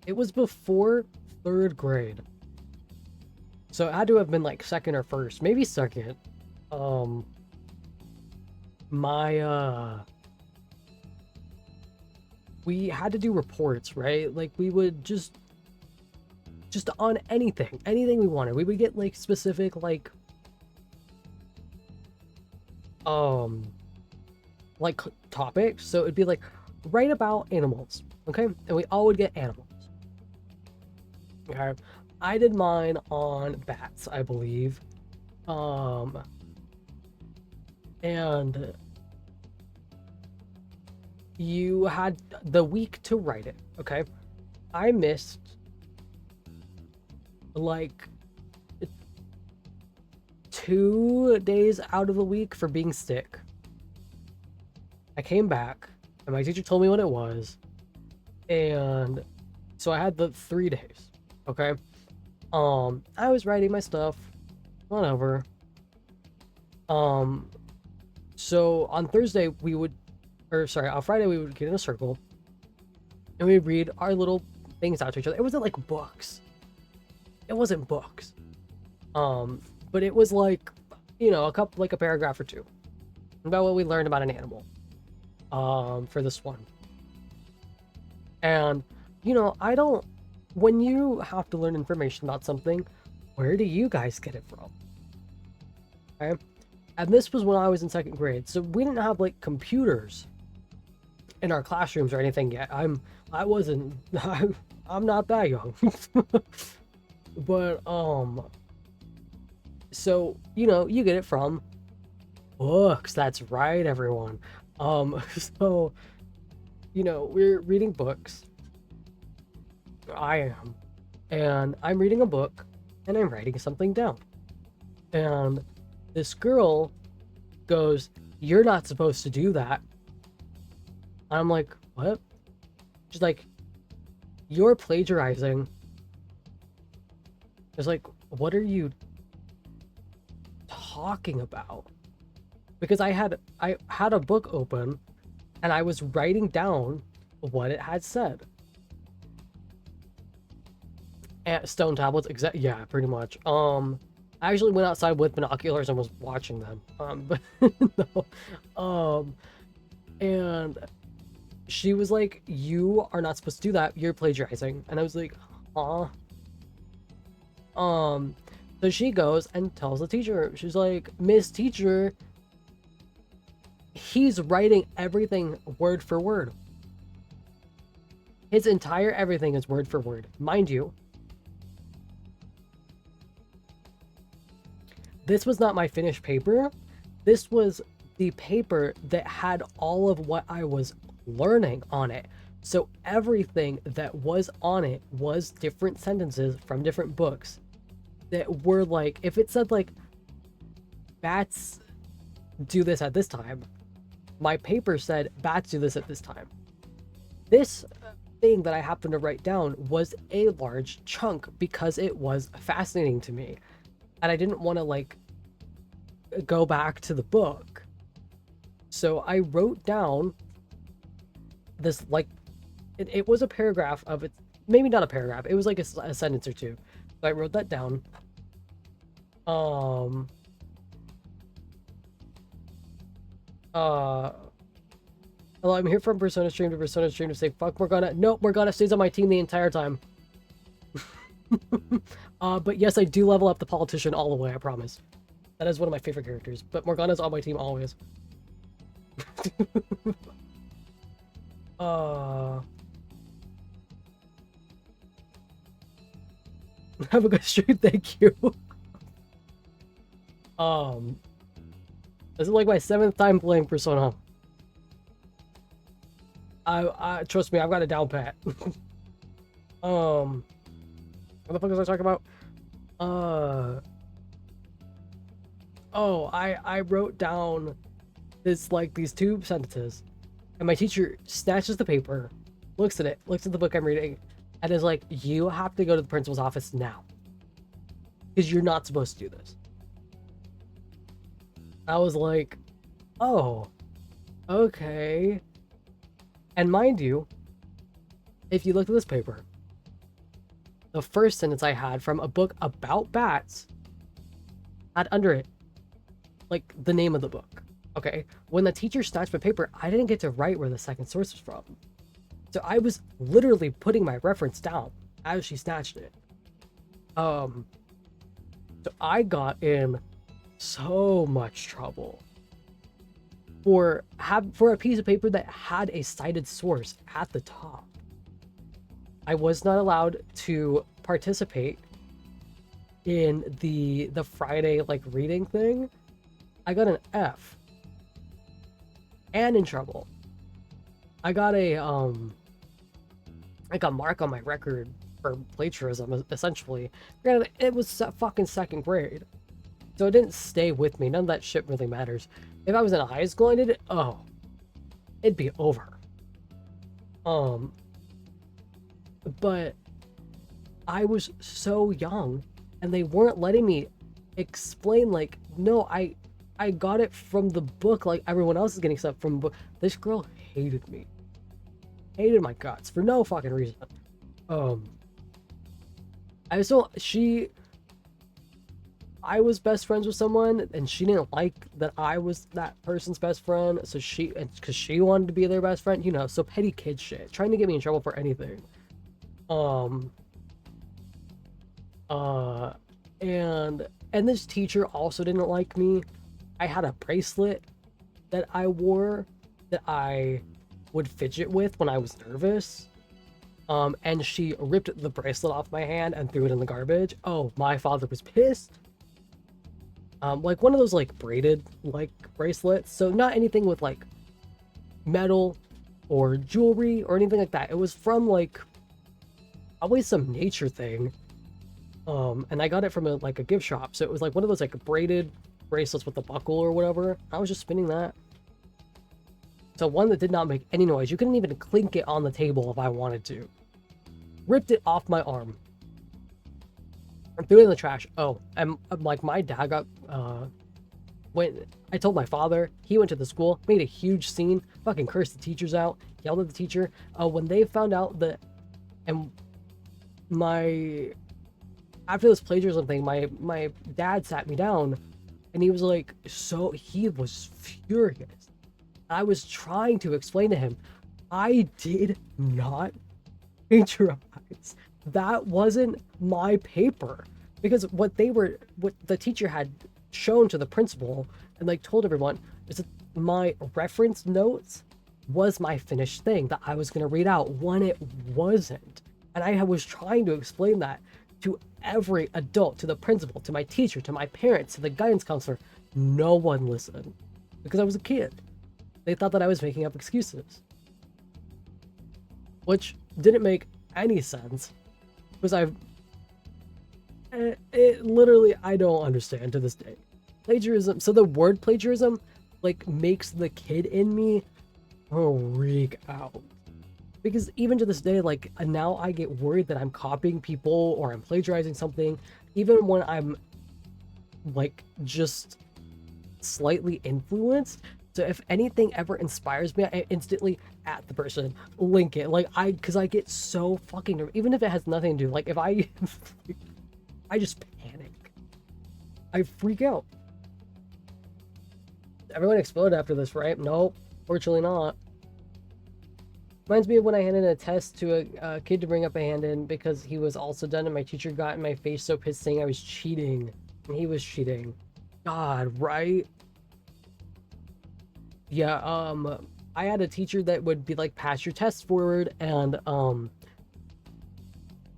A: It was before 3rd grade. So it had to have been like 2nd or 1st, maybe 2nd. We had to do reports, right? Like we would just on anything we wanted. We would get like specific like topics. So it'd be like write about animals, okay? And we all would get animals. Okay. I did mine on bats, I believe. And you had the week to write it, okay? I missed like 2 days out of the week for being sick. came back, and my teacher told me what it was, and so I had the 3 days. Okay. I was writing my stuff, whatever. So on Thursday on Friday we would get in a circle, and we'd read our little things out to each other. It wasn't like books. It wasn't books. But it was like, a paragraph or two about what we learned about an animal. For this one. And, when you have to learn information about something, where do you guys get it from? Okay. And this was when I was in 2nd grade. So we didn't have like computers in our classrooms or anything yet. I'm not that young. But, so, you get it from books. That's right, everyone. So, we're reading books. I am. And I'm reading a book, and I'm writing something down. And this girl goes, "You're not supposed to do that." I'm like, "What?" She's like, "You're plagiarizing." It's like, what are you talking about? Because I had a book open, and I was writing down what it had said. And stone tablets, yeah, pretty much. I actually went outside with binoculars and was watching them. But no. And she was like, "You are not supposed to do that. You're plagiarizing." And I was like, "Huh?" So she goes and tells the teacher. She's like, "Miss Teacher, he's writing everything word for word. His entire everything is word for word. Mind you, this was not my finished paper. This was the paper that had all of what I was learning on it. So everything that was on it was different sentences from different books that were like, if it said like, bats do this at this time, my paper said bats do this at this time. This thing that I happened to write down was a large chunk because it was fascinating to me. And I didn't want to like go back to the book. So I wrote down this, like, it was a paragraph of it, maybe not a paragraph, it was like a sentence or two. So I wrote that down. Hello, I'm here from Persona Stream to say fuck Morgana. Nope, Morgana stays on my team the entire time. But yes, I do level up the politician all the way, I promise. That is one of my favorite characters, but Morgana's on my team always. Have a good stream, thank you. This is like my 7th time playing Persona. I trust me, I've got a down pat. What the fuck was I talking about? I wrote down this, like, these 2 sentences, and my teacher snatches the paper, looks at it, looks at the book I'm reading, and is like, "You have to go to the principal's office now, because you're not supposed to do this." I was like, "Oh, okay." And mind you, if you look at this paper, the first sentence I had from a book about bats had under it, like, the name of the book. Okay? When the teacher snatched my paper, I didn't get to write where the second source was from. So I was literally putting my reference down as she snatched it. So I got in so much trouble for a piece of paper that had a cited source at the top. I was not allowed to participate in the Friday, like, reading thing. I got an F. And in trouble. I got a mark on my record for plagiarism, essentially. Granted, it was fucking 2nd grade. So it didn't stay with me. None of that shit really matters. If I was in high school and I did it, oh. it'd be over. But I was so young, and they weren't letting me explain, like, no, I got it from the book like everyone else is getting stuff from the book. This girl hated me. Hated my guts for no fucking reason. I was best friends with someone, and she didn't like that I was that person's best friend, so because she wanted to be their best friend, you know, so petty kid shit, trying to get me in trouble for anything. And this teacher also didn't like me. I had a bracelet that I wore that I would fidget with when I was nervous. And she ripped the bracelet off my hand and threw it in the garbage. Oh, my father was pissed. Like one of those like braided like bracelets. So not anything with like metal or jewelry or anything like that. It was from like always some nature thing. And I got it from a gift shop. So it was like one of those like braided bracelets with the buckle or whatever. I was just spinning that. So one that did not make any noise. You couldn't even clink it on the table if I wanted to. Ripped it off my arm. And threw it in the trash. Oh, and like my dad got, I told my father, he went to the school, made a huge scene, fucking cursed the teachers out, yelled at the teacher. When they found out that, and after this plagiarism thing, my dad sat me down, and he was like, he was furious. I was trying to explain to him, I did not plagiarize. That wasn't my paper. Because what the teacher had shown to the principal and like told everyone is that my reference notes was my finished thing that I was going to read out when it wasn't. And I was trying to explain that to every adult, to the principal, to my teacher, to my parents, to the guidance counselor. No one listened because I was a kid. They thought that I was making up excuses, which didn't make any sense because it literally, I don't understand to this day. Plagiarism, so the word plagiarism like makes the kid in me freak out. Because even to this day, like now I get worried that I'm copying people or I'm plagiarizing something, even when I'm like just slightly influenced. So if anything ever inspires me, I instantly at the person, link it. Like because I get so fucking nervous, even if it has nothing to do. Like if I just panic. I freak out. Everyone exploded after this, right? Nope, fortunately not. Reminds me of when I handed a test to a kid to bring up a hand in because he was also done and my teacher got in my face so pissed saying I was cheating. And he was cheating. God, right? Yeah, I had a teacher that would be like, pass your test forward, and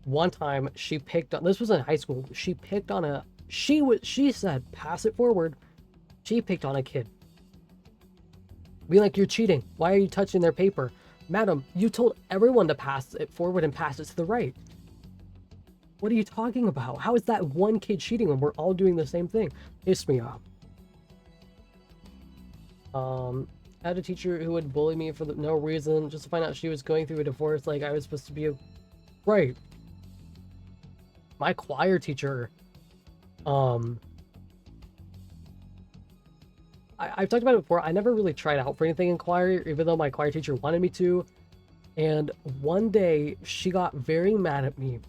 A: one time she picked on, this was in high school, she picked on she said, pass it forward. She picked on a kid. Be like, you're cheating. Why are you touching their paper? Madam, you told everyone to pass it forward and pass it to the right. What are you talking about? How is that one kid cheating when we're all doing the same thing? Pissed me off. I had a teacher who would bully me for no reason, just to find out she was going through a divorce, like I was supposed to be right. My choir teacher, I've talked about it before, I never really tried out for anything in choir, even though my choir teacher wanted me to. And one day, she got very mad at me.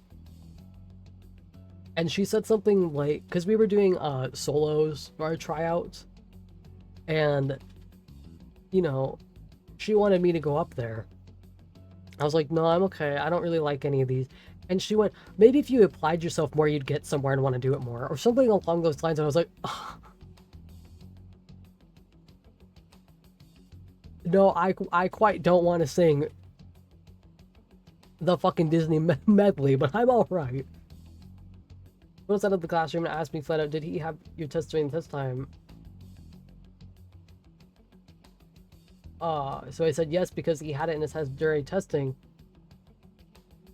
A: And she said something like, because we were doing solos for our tryouts. And, you know, she wanted me to go up there. I was like, no, I'm okay. I don't really like any of these. And she went, maybe if you applied yourself more, you'd get somewhere and want to do it more. Or something along those lines. And I was like, ugh. No, I quite don't want to sing the fucking Disney medley, but I'm alright. Went outside of the classroom and asked me flat out, did he have your test during test time? So I said yes, because he had it in his head during testing.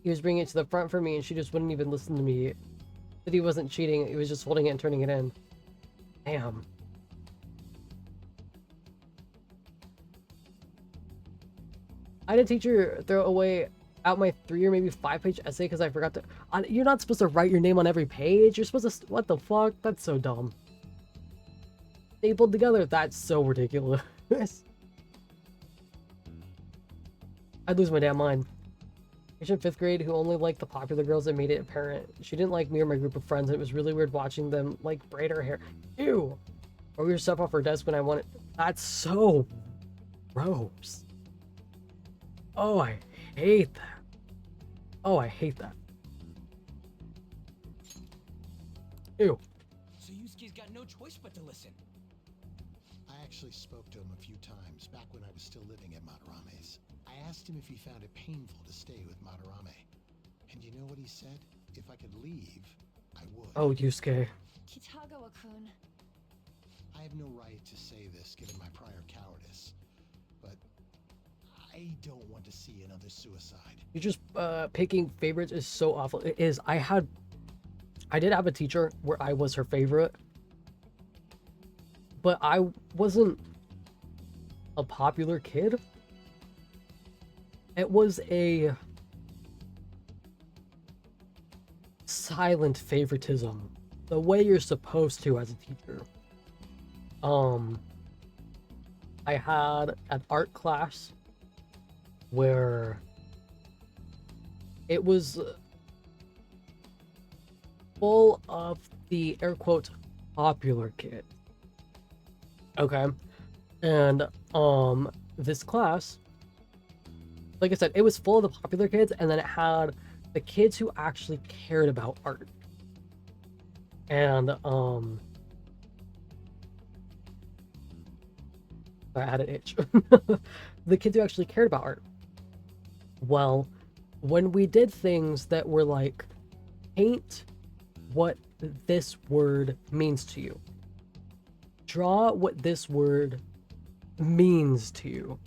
A: He was bringing it to the front for me, and she just wouldn't even listen to me. That he wasn't cheating, he was just holding it and turning it in. Damn. I had a teacher throw away out my 3 or maybe 5-page essay because I forgot to. You're not supposed to write your name on every page. You're supposed to. What the fuck? That's so dumb. Stapled together. That's so ridiculous. I'd lose my damn mind. In 5th grade who only liked the popular girls that made it apparent. She didn't like me or my group of friends, and it was really weird watching them like braid her hair. Ew! Or we were stuff off her desk when I wanted. That's so gross. Oh, I hate that. Oh, I hate that. Ew.
E: So Yusuke's got no choice but to listen.
N: I actually spoke to him a few times back when I was still living at Madarame's. I asked him if he found it painful to stay with Madarame. And you know what he said? If I could leave, I would.
A: Oh, Yusuke.
F: Kitagawa-kun.
N: I have no right to say this given my prior cowardice, but I don't want to see another suicide.
A: You just picking favorites is so awful. It is. I did have a teacher where I was her favorite, but I wasn't a popular kid. It was a silent favoritism, the way you're supposed to as a teacher. I had an art class where it was full of the air quotes popular kid. Okay. And this class, like I said, it was full of the popular kids, and then it had the kids who actually cared about art. And I had an itch. The kids who actually cared about art. Well, when we did things that were like, paint what this word means to you. Draw what this word means to you.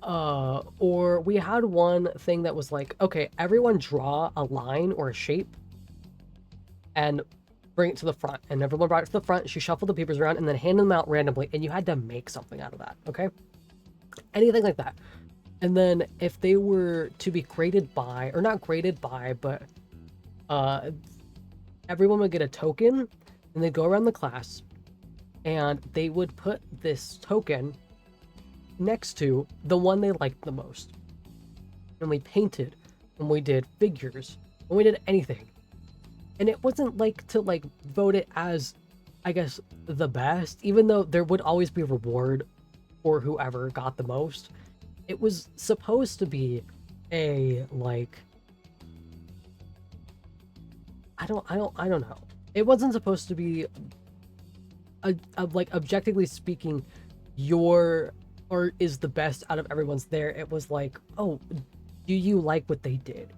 A: Or we had one thing that was like, okay, everyone draw a line or a shape and bring it to the front. And everyone brought it to the front. She shuffled the papers around and then handed them out randomly. And you had to make something out of that. Okay. Anything like that. And then if they were to be graded by, or not graded by, but everyone would get a token and they'd go around the class and they would put this token next to the one they liked the most. And we painted, and we did figures, and we did anything. And it wasn't like to like vote it as, I guess, the best, even though there would always be a reward for whoever got the most. It was supposed to be a like, I don't know. It wasn't supposed to be a like objectively speaking, your art is the best out of everyone's there. It was like, oh, do you like what they did?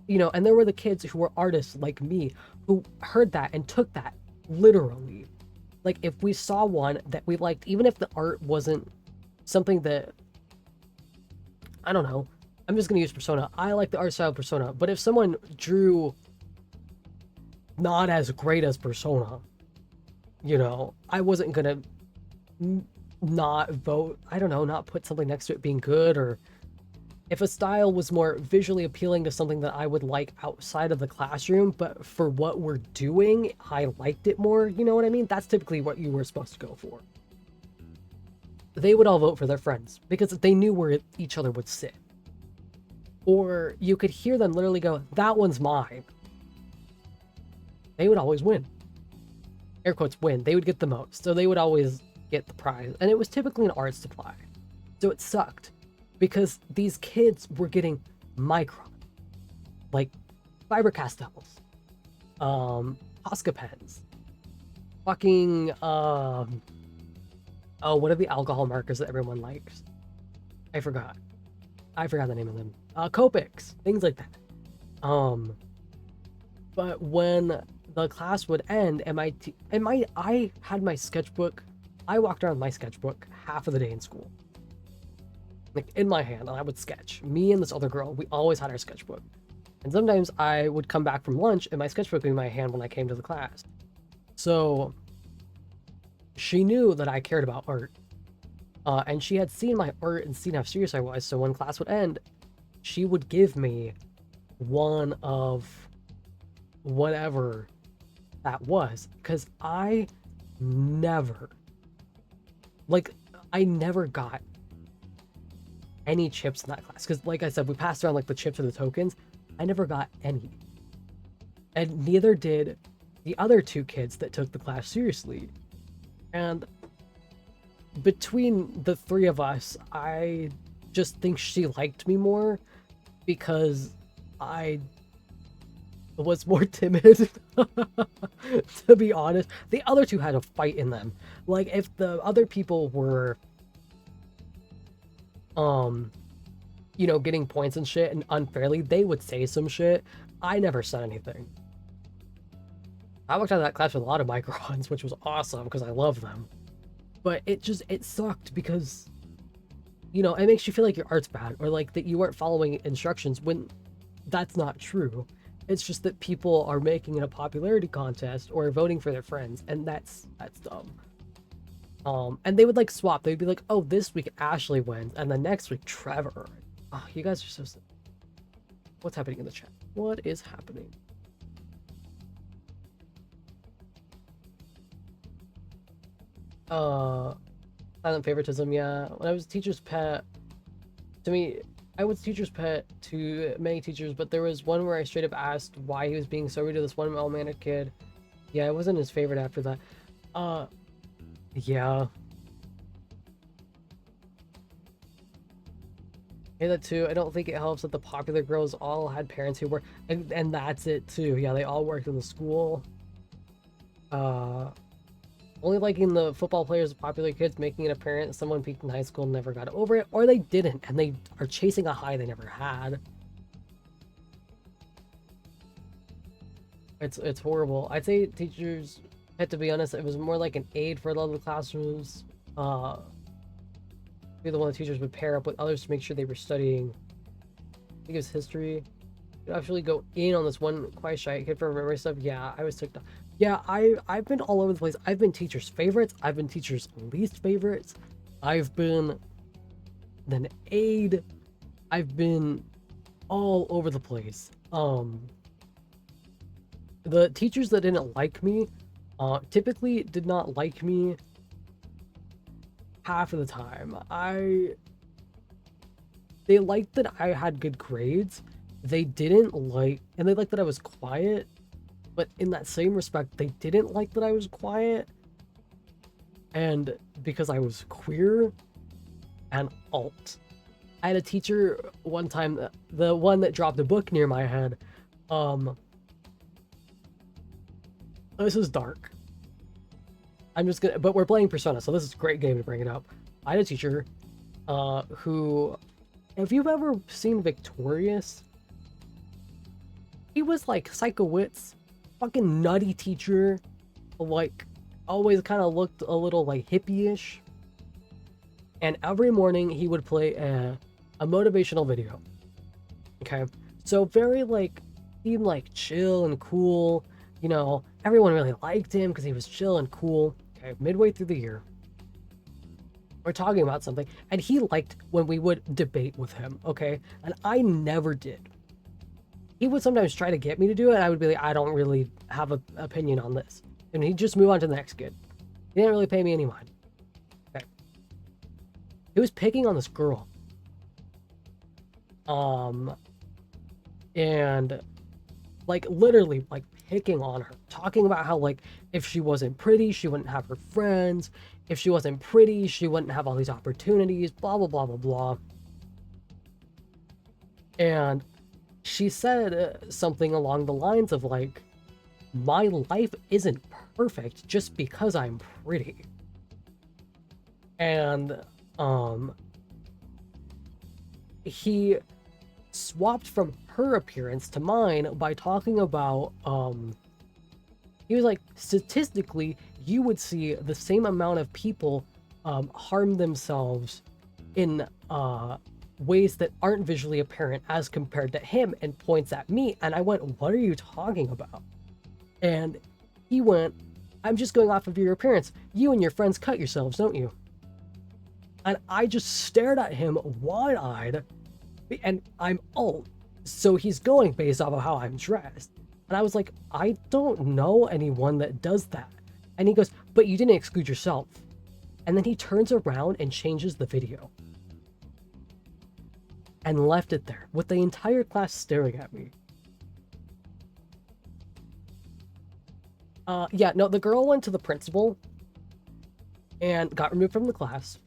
A: You know, and there were the kids who were artists like me who heard that and took that literally. Like if we saw one that we liked, even if the art wasn't something that, I don't know, I'm just gonna use Persona. I like the art style of Persona, but if someone drew not as great as Persona, you know, I wasn't gonna not vote, I don't know, not put something next to it being good. Or if a style was more visually appealing to something that I would like outside of the classroom, but for what we're doing, I liked it more, you know what I mean? That's typically what you were supposed to go for. They would all vote for their friends because they knew where each other would sit. Or you could hear them literally go, that one's mine. They would always win. Air quotes win. They would get the most. So they would always get the prize. And it was typically an art supply. So it sucked. Because these kids were getting micron. Like Faber-Castells. Posca pens. Fucking, oh, what are the alcohol markers that everyone likes? I forgot the name of them. Copics. Things like that. But when the class would end, I had my sketchbook. I walked around with my sketchbook half of the day in school. Like in my hand, and I would sketch. Me and this other girl, we always had our sketchbook. And sometimes I would come back from lunch and my sketchbook would be in my hand when I came to the class. So she knew that I cared about art. And she had seen my art and seen how serious I was, so when class would end, she would give me one of whatever that was, because I never, like, I never got any chips in that class, because like I said, we passed around like the chips or the tokens. I never got any, and neither did the other two kids that took the class seriously. And between the three of us, I just think she liked me more because I was more timid. To be honest, the other two had a fight in them. Like, if the other people were you know, getting points and shit and unfairly, they would say some shit. I never said anything. I walked out of that class with a lot of microns, which was awesome because I love them. But it sucked because, you know, it makes you feel like your art's bad, or like that you weren't following instructions when that's not true. It's just that people are making it a popularity contest or voting for their friends, and that's dumb. And they would like swap. They'd be like, oh, this week Ashley wins, and the next week Trevor. Oh, you guys are so... What's happening in the chat? What is happening? Silent favoritism, yeah. When I was a teacher's pet, to me, I was teacher's pet to many teachers, but there was one where I straight up asked why he was being so rude to this one well-mannered kid. Yeah, I wasn't his favorite after that. Yeah. I hear that too. I don't think it helps that the popular girls all had parents who were, and that's it too. Yeah, they all worked in the school. Only liking the football players, popular kids, making it apparent someone peaked in high school and never got over it, or they didn't, and they are chasing a high they never had. It's horrible. I'd say teachers, to be honest, it was more like an aid for a lot of the classrooms. Be the one the teachers would pair up with others to make sure they were studying. I think it was history. You actually go in on this one quiet shy kid for memory stuff. Yeah, I was ticked off. Yeah, I've been all over the place. I've been teachers' favorites. I've been teachers' least favorites. I've been an aide. I've been all over the place. The teachers that didn't like me, typically did not like me half of the time. They liked that I had good grades. They didn't like, and they liked that I was quiet, but in that same respect, they didn't like that I was quiet. And because I was queer and alt. I had a teacher one time, the one that dropped a book near my head. This is dark. I'm just gonna, but we're playing Persona, so this is a great game to bring it up. I had a teacher, who, if you've ever seen Victorious, he was like Psycho Wits, fucking nutty teacher, like always kind of looked a little like hippie-ish. And every morning he would play a motivational video. Okay, so very like, seemed like chill and cool. You know, everyone really liked him because he was chill and cool. Okay, midway through the year, we're talking about something, and he liked when we would debate with him, okay? And I never did. He would sometimes try to get me to do it, and I would be like, I don't really have an opinion on this. And he'd just move on to the next kid. He didn't really pay me any mind. Okay. He was picking on this girl. And like literally like picking on her, talking about how like if she wasn't pretty, she wouldn't have her friends. If she wasn't pretty, she wouldn't have all these opportunities, blah, blah, blah, blah, blah. And she said something along the lines of like, my life isn't perfect just because I'm pretty. And he swapped from her appearance to mine by talking about he was like, statistically you would see the same amount of people harm themselves in ways that aren't visually apparent as compared to him, and points at me, and I went, what are you talking about? And he went, I'm just going off of your appearance. You and your friends cut yourselves, don't you? And I just stared at him wide-eyed, and I'm old, so he's going based off of how I'm dressed. And I was like, I don't know anyone that does that. And he goes, but you didn't exclude yourself. And then he turns around and changes the video. And left it there, with the entire class staring at me. Yeah, no, the girl went to the principal and got removed from the class.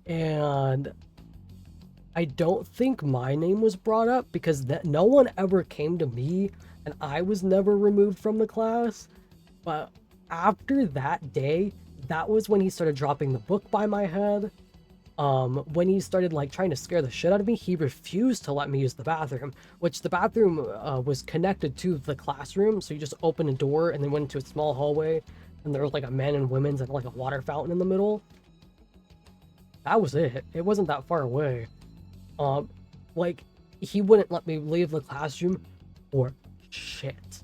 A: And I don't think my name was brought up because no one ever came to me, and I was never removed from the class. But after that day, that was when he started dropping the book by my head. When he started like trying to scare the shit out of me, he refused to let me use the bathroom, which the bathroom was connected to the classroom. So you just opened a door and then went into a small hallway, and there was like a men and women's and like a water fountain in the middle. That was it. It wasn't that far away. Like he wouldn't let me leave the classroom for shit.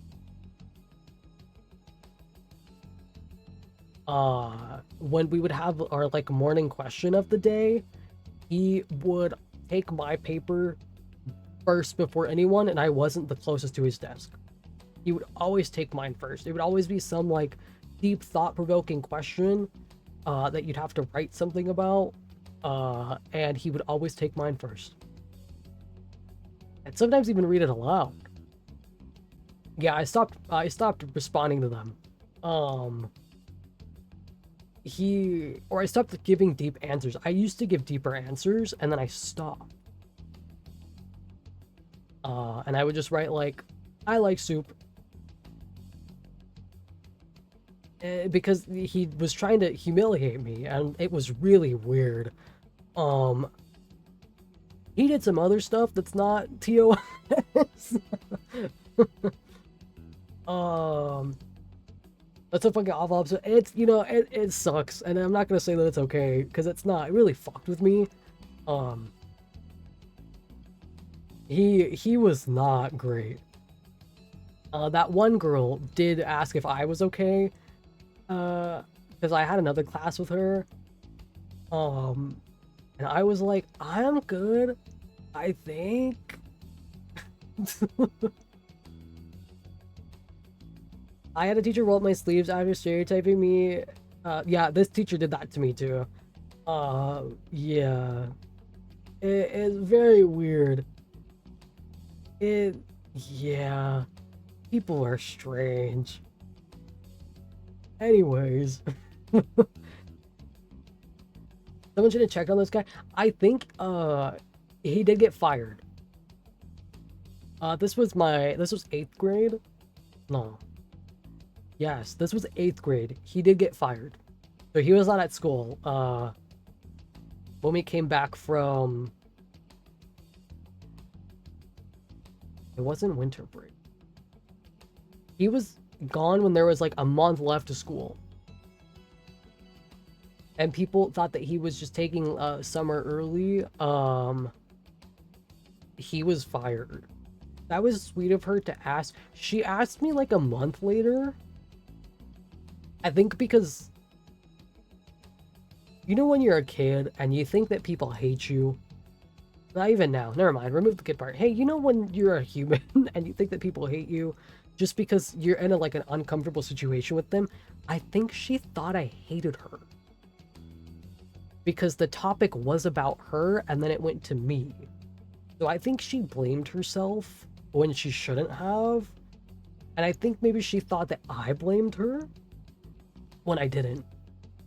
A: When we would have our like morning question of the day, he would take my paper first before anyone, and I wasn't the closest to his desk. He would always take mine first. It would always be some like deep thought-provoking question that you'd have to write something about, and he would always take mine first. And sometimes even read it aloud. Yeah, I stopped responding to them. I stopped giving deep answers. I used to give deeper answers, and then I stopped. And I would just write like, I like soup. Because he was trying to humiliate me, and it was really weird. He did some other stuff that's not TOS. That's a fucking awful episode. It's, you know, it sucks, and I'm not gonna say that it's okay, because it's not. It really fucked with me. He was not great. That one girl did ask if I was okay, because I had another class with her. And I was like, I'm good, I think. I had a teacher roll up my sleeves after stereotyping me. Yeah, this teacher did that to me too. Yeah. It's very weird. Yeah. People are strange. Anyways. Someone should have checked on this guy. I think, he did get fired. This was 8th grade? No. Yes, this was 8th grade. He did get fired. So he was not at school. When we came back from... It wasn't winter break. He was gone when there was like a month left of school. And people thought that he was just taking summer early. He was fired. That was sweet of her to ask. She asked me like a month later. I think because, you know when you're a kid and you think that people hate you? Not even now. Never mind. Remove the kid part. Hey, you know when you're a human and you think that people hate you just because you're in like an uncomfortable situation with them? I think she thought I hated her. Because the topic was about her and then it went to me. So I think she blamed herself when she shouldn't have. And I think maybe she thought that I blamed her when I didn't.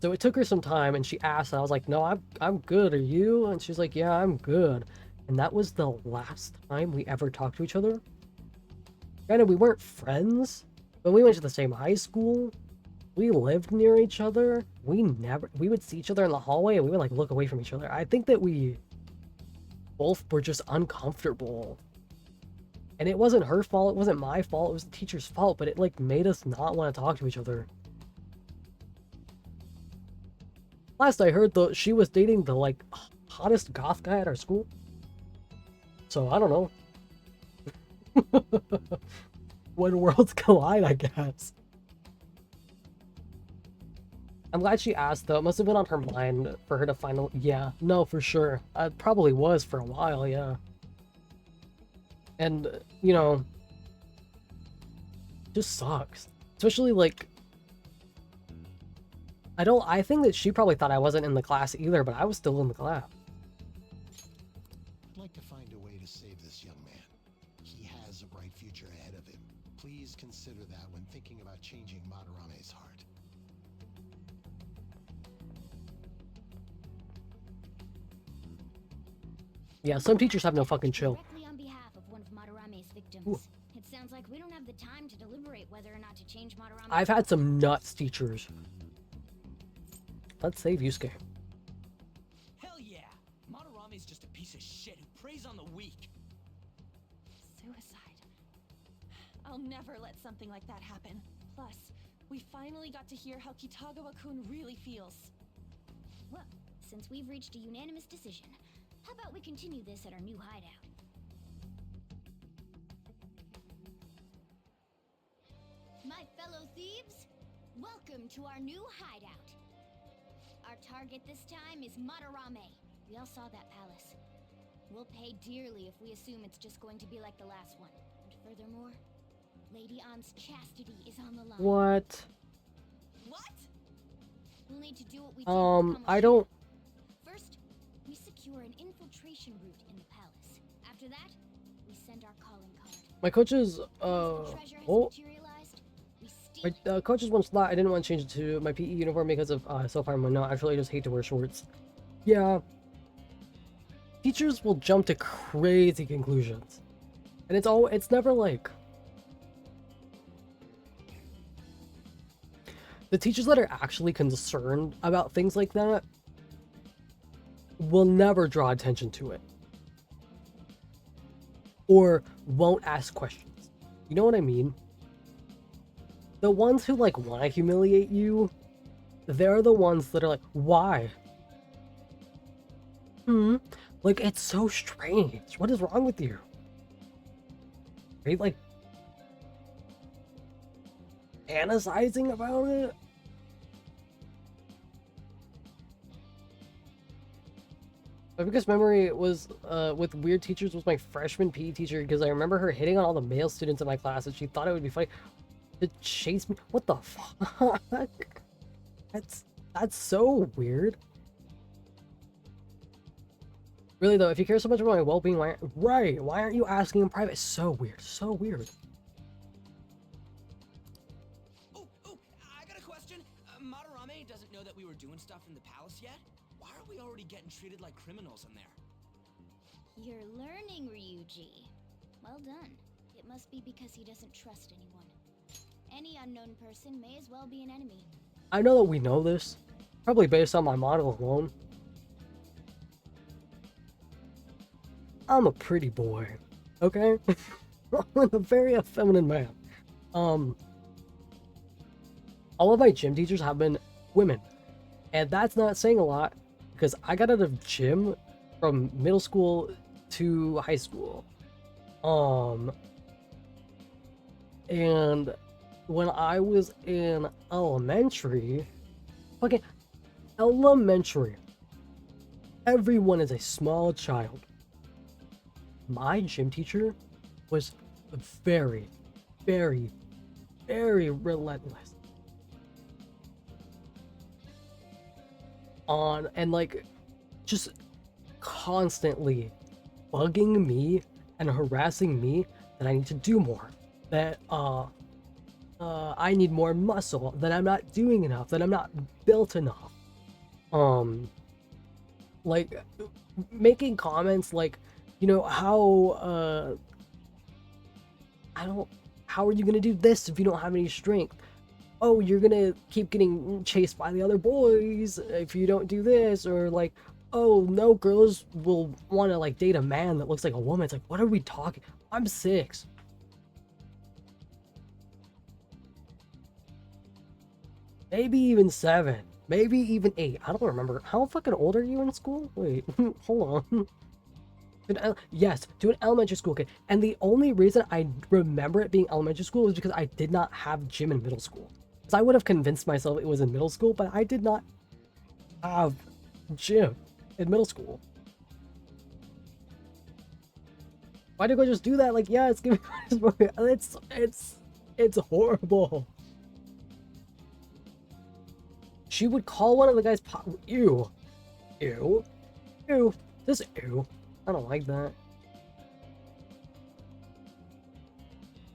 A: So it took her some time, and she asked, and I was like, no, I'm good. Are you? And she's like, yeah, I'm good. And that was the last time we ever talked to each other. Granted, we weren't friends, but we went to the same high school. We lived near each other. We would see each other in the hallway, and we would like look away from each other. I think that we both were just uncomfortable. And it wasn't her fault. It wasn't my fault. It was the teacher's fault, but it like made us not want to talk to each other. Last I heard, though, she was dating the like hottest goth guy at our school. So I don't know. When worlds collide, I guess. I'm glad she asked, though. It must have been on her mind for her to finally... Yeah, no, for sure. It probably was for a while, yeah. And, you know... just sucks. Especially, like... I think that she probably thought I wasn't in the class either, but I was still in the class.
N: I'd like to find a way to save this young man. He has a bright future ahead of him. Please consider that when thinking about changing Madarame's heart.
A: Yeah, some teachers have no fucking chill.
B: Directly on behalf of one of Madarame's victims.
A: Ooh.
B: It sounds like we don't have the time to deliberate whether or not to change Madarame.
A: I've had some nuts teachers. Let's save Yusuke.
E: Hell yeah! Madarame's just a piece of shit who preys on the weak.
F: Suicide. I'll never let something like that happen. Plus, we finally got to hear how Kitagawa-kun really feels.
B: Well, since we've reached a unanimous decision, how about we continue this at our new hideout? My fellow thieves, welcome to our new hideout. Our target this time is Madarame. We all saw that palace. We'll pay dearly if we assume it's just going to be like the last one. And furthermore, Lady An's chastity is on the line.
A: What?
B: What? We'll need to do what we did.
A: I don't...
B: First, we secure an infiltration route in the palace. After that, we send our calling card.
A: My coaches, my coaches once thought I didn't want to change it to my PE uniform because of self-harm. No, actually I just hate to wear shorts. Yeah. Teachers will jump to crazy conclusions. And it's never like... The teachers that are actually concerned about things like that will never draw attention to it. Or won't ask questions. You know what I mean? The ones who, like, want to humiliate you, they're the ones that are like, why? Like, it's so strange. What is wrong with you? Are you, like, fantasizing about it? My biggest memory was with weird teachers was my freshman PE teacher, because I remember her hitting on all the male students in my class and she thought it would be funny to chase me. What the fuck? That's so weird. Really though, if you care so much about my well-being, why aren't you asking in private? So weird, so weird.
E: I got a question. Madarame doesn't know that we were doing stuff in the palace yet? Why are we already getting treated like criminals in there?
B: You're learning, Ryuji. Well done. It must be because he doesn't trust anyone. Any unknown person may as well be an enemy.
A: I know that we know this, probably based on my model alone. I'm a pretty boy, okay? I'm a very effeminate man. All of my gym teachers have been women, and that's not saying a lot because I got out of gym from middle school to high school. And when I was in elementary, everyone is a small child. My gym teacher was very, very, very relentless. And like, just constantly bugging me and harassing me that I need to do more. That, I need more muscle, that I'm not doing enough, that I'm not built enough. Like, making comments like, you know, how are you gonna do this if you don't have any strength? Oh, you're gonna keep getting chased by the other boys if you don't do this, or like, oh no, girls will want to like date a man that looks like a woman. It's like, what are we talking? I'm 6. Maybe even 7. Maybe even 8. I don't remember. How fucking old are you in school? Wait, hold on. Yes, to an elementary school kid. And the only reason I remember it being elementary school is because I did not have gym in middle school. Because I would have convinced myself it was in middle school, but I did not have gym in middle school. Why did I just do that? Like, yeah, it's giving it's horrible. She would call one of the guys ew. Ew. Ew. This ew. I don't like that.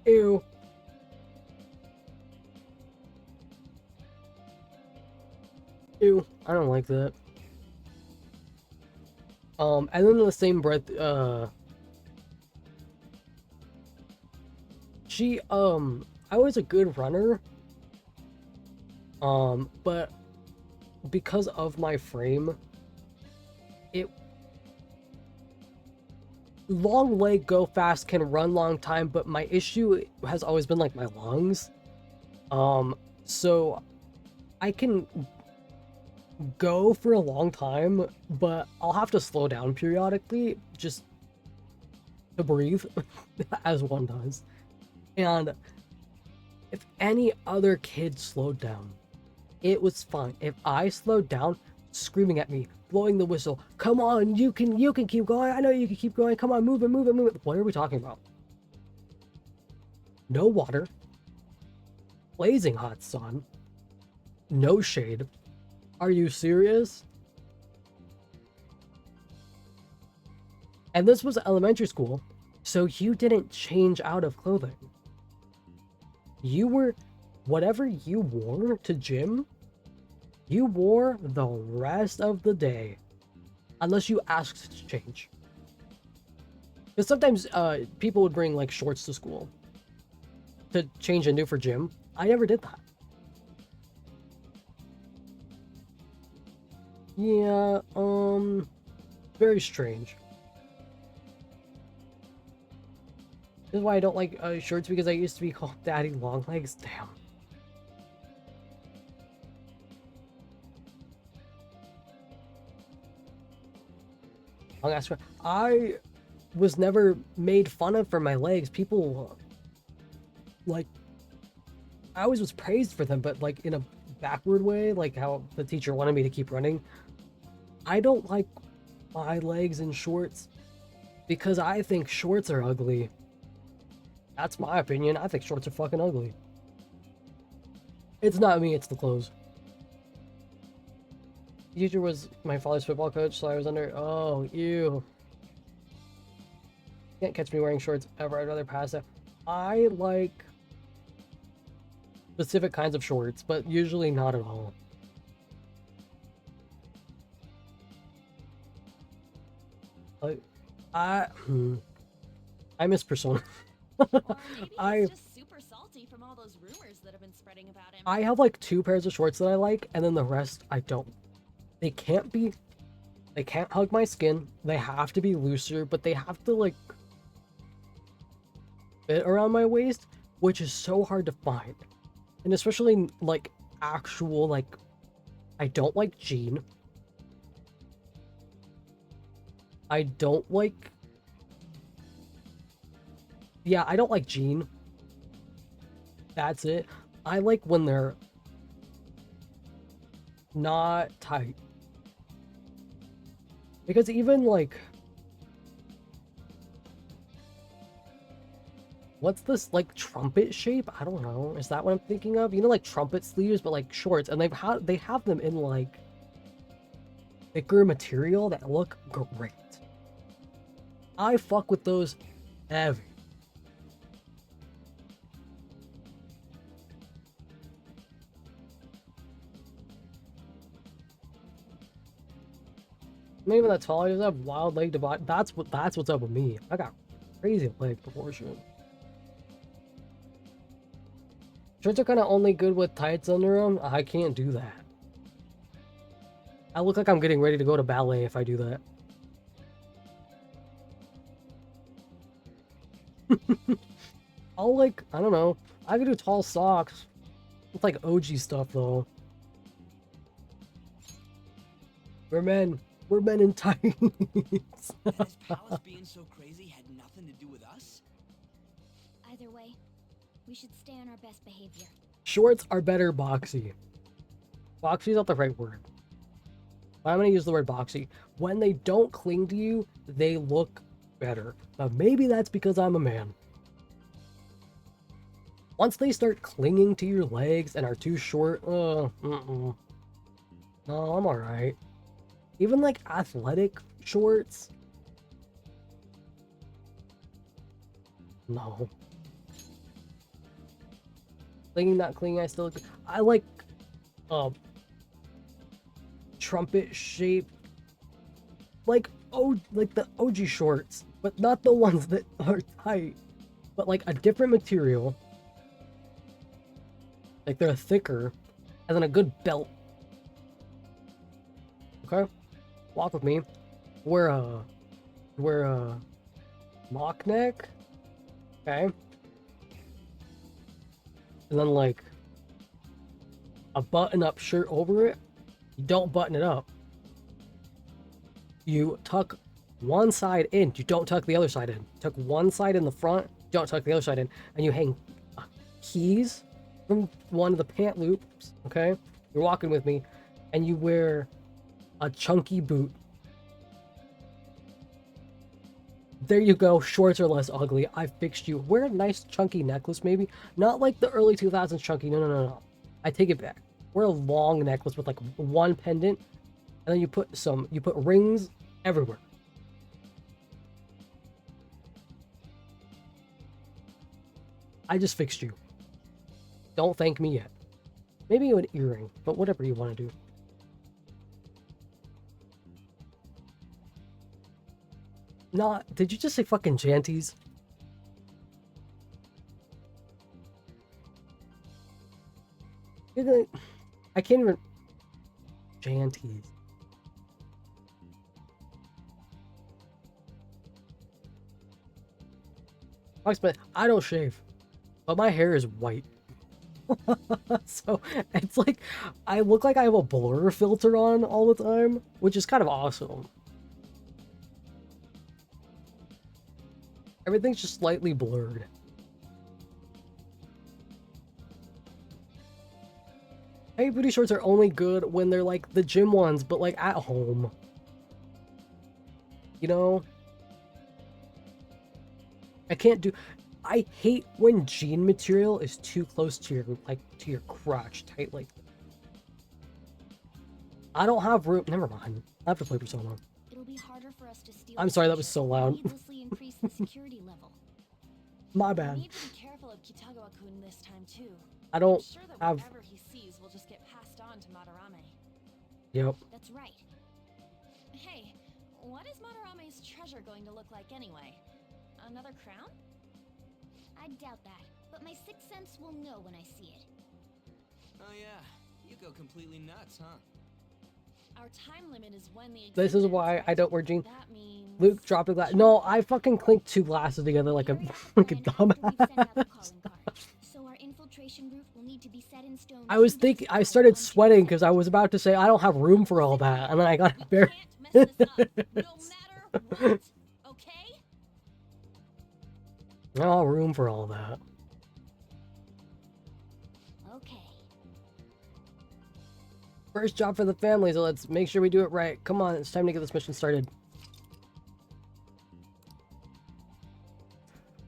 A: Ew. Ew. I don't like that. And then in the same breath, I was a good runner. But because of my frame, long leg go fast, can run long time, but my issue has always been like my lungs. So I can go for a long time, but I'll have to slow down periodically just to breathe, as one does. And if any other kid slowed down, it was fine. If I slowed down, screaming at me, blowing the whistle, come on, you can keep going. I know you can keep going. Come on, move it, move it, move it. What are we talking about? No water, blazing hot sun, no shade. Are you serious? And this was elementary school, so you didn't change out of clothing. You were, whatever you wore to gym, you wore the rest of the day. Unless you asked to change. Because sometimes people would bring like shorts to school to change into for gym. I never did that. Yeah, very strange. This is why I don't like shorts, because I used to be called Daddy Longlegs. Damn. I was never made fun of for my legs. People, like, I always was praised for them, but like in a backward way, like how the teacher wanted me to keep running. I don't like my legs in shorts because I think shorts are ugly. That's my opinion. I think shorts are fucking ugly. It's not me, it's the clothes. The teacher was my father's football coach, so I was under. Oh, ew. Can't catch me wearing shorts ever. I'd rather pass it. I like specific kinds of shorts, but usually not at all. Like, I miss Persona.
F: He's just super salty from all those rumors that have been spreading about him.
A: I have like 2 pairs of shorts that I like, and then the rest I don't. They can't hug my skin. They have to be looser, but they have to like fit around my waist, which is so hard to find. And especially like actual, like, I don't like jean. I don't like, yeah, I don't like jean. That's it. I like when they're not tight. Because even like, what's this, like, trumpet shape? I don't know. Is that what I'm thinking of? You know, like trumpet sleeves, but like shorts, and they have them in like thicker material that look great. I fuck with those heavy. I'm not even that tall. I just have wild leg body. That's what's up with me. I got crazy leg proportion. Shorts are kind of only good with tights under them. I can't do that. I look like I'm getting ready to go to ballet if I do that. I'll like, I don't know. I could do tall socks. It's like OG stuff though. We're men. We're men in tights.
E: That his palace being so crazy had nothing to do with us?
B: Either way, we should stay on our best behavior.
A: Shorts are better boxy. Boxy is not the right word. But I'm going to use the word boxy. When they don't cling to you, they look better. Now, maybe that's because I'm a man. Once they start clinging to your legs and are too short, no, I'm alright. Even like athletic shorts, no. Clinging, not clinging, I like, trumpet shape, like the OG shorts, but not the ones that are tight, but like a different material, like they're thicker, and then a good belt. Okay, walk with me. Wear a mock neck, okay, and then like a button-up shirt over it. You don't button it up. You tuck one side in. You don't tuck the other side in. Tuck one side in the front. Don't tuck the other side in. And you hang keys from one of the pant loops. Okay? You're walking with me. And you wear a chunky boot. There you go. Shorts are less ugly. I fixed you. Wear a nice chunky necklace maybe. Not like the early 2000s chunky. No. I take it back. Wear a long necklace with like one pendant, and then you put rings everywhere. I just fixed you. Don't thank me yet. Maybe an earring, but whatever you want to do. Nah, did you just say fucking janties? You're gonna... I can't even... Janties. I don't shave, but my hair is white. So it's like I look like I have a blur filter on all the time, which is kind of awesome. Everything's just slightly blurred. Hey, booty shorts are only good when they're like the gym ones, but like at home. You know? I hate when jean material is too close to your crotch, tight like that. I don't have room. Never mind. I have to play Persona.
B: It'll be harder for us to steal.
A: I'm sorry, that was so loud.
B: Needlessly increase the security level.
A: My bad.
F: We need to be careful of Kitagawa-kun this time too.
A: I don't
F: I'm sure that
A: have...
F: whatever he sees will just get passed on to Madarame.
A: Yep.
B: That's right.
F: Hey, what is Madarame's treasure going to look like anyway? Another crown?
B: I doubt that, but my sixth sense will know when I see it.
E: Oh yeah, you go completely nuts, huh?
F: Our time limit is when the
A: This is why I don't wear jeans. Luke dropped a glass. No, I fucking clinked two glasses together like a dumbass.
B: So our infiltration route will need to be set in stone.
A: I started sweating because I was about to say I don't have room for all that, and then I got embarrassed.
F: No matter what, okay?
A: No room for all that.
B: Okay.
A: First job for the family, so let's make sure we do it right. Come on, it's time to get this mission started.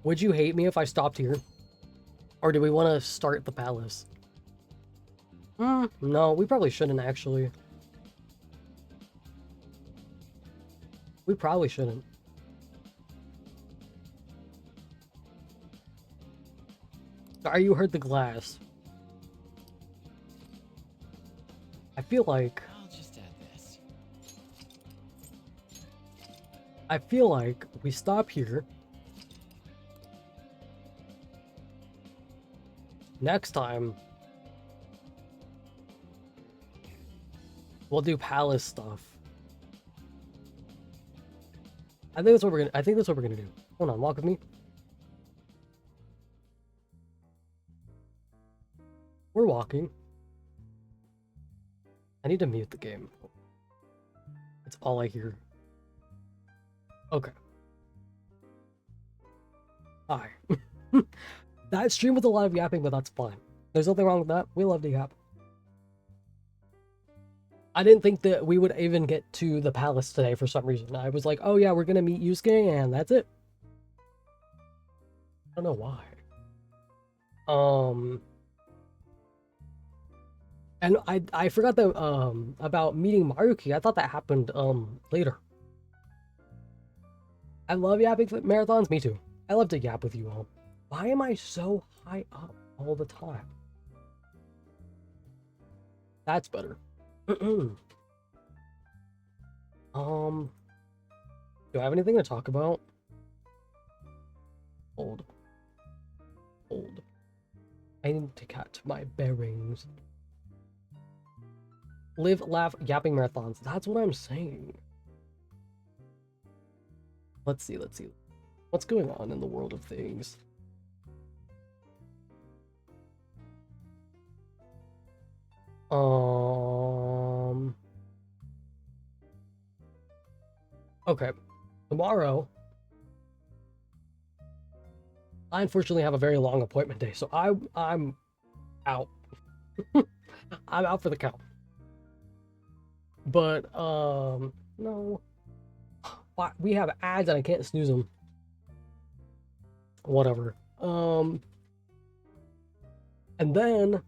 A: Would you hate me if I stopped here? Or do we want to start the palace? No, we probably shouldn't actually. We probably shouldn't. Sorry, you heard the glass. I feel like...
E: I'll just add this.
A: I feel like we stop here. Next time, we'll do palace stuff. I think that's what we're gonna do. Hold on, walk with me. We're walking. I need to mute the game. That's all I hear. Okay. Hi. That stream was a lot of yapping, but that's fine. There's nothing wrong with that. We love to yap. I didn't think that we would even get to the palace today for some reason. I was like, oh yeah, we're gonna meet Yusuke and that's it. I don't know why. And I forgot that about meeting Maruki. I thought that happened later. I love yapping marathons. Me too. I love to yap with you all. Why am I so high up all the time? That's better. Do I have anything to talk about? Hold. I need to catch my bearings. Live, laugh, yapping marathons. That's what I'm saying. Let's see. What's going on in the world of things? Okay. Tomorrow, I unfortunately have a very long appointment day, so I'm out. I'm out for the count. But no. We have ads and I can't snooze them. Whatever. And then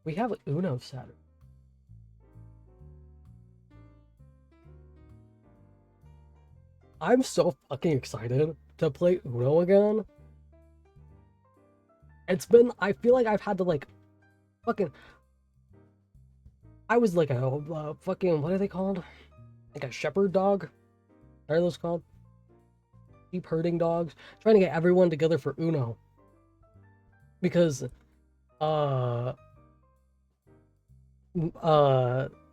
A: we have Uno Saturday. I'm so fucking excited to play Uno again. It's been, I feel like I've had to like fucking, I was like a fucking, what are they called? Like a shepherd dog? What are those called? Sheep herding dogs? Trying to get everyone together for Uno. Because, Mr.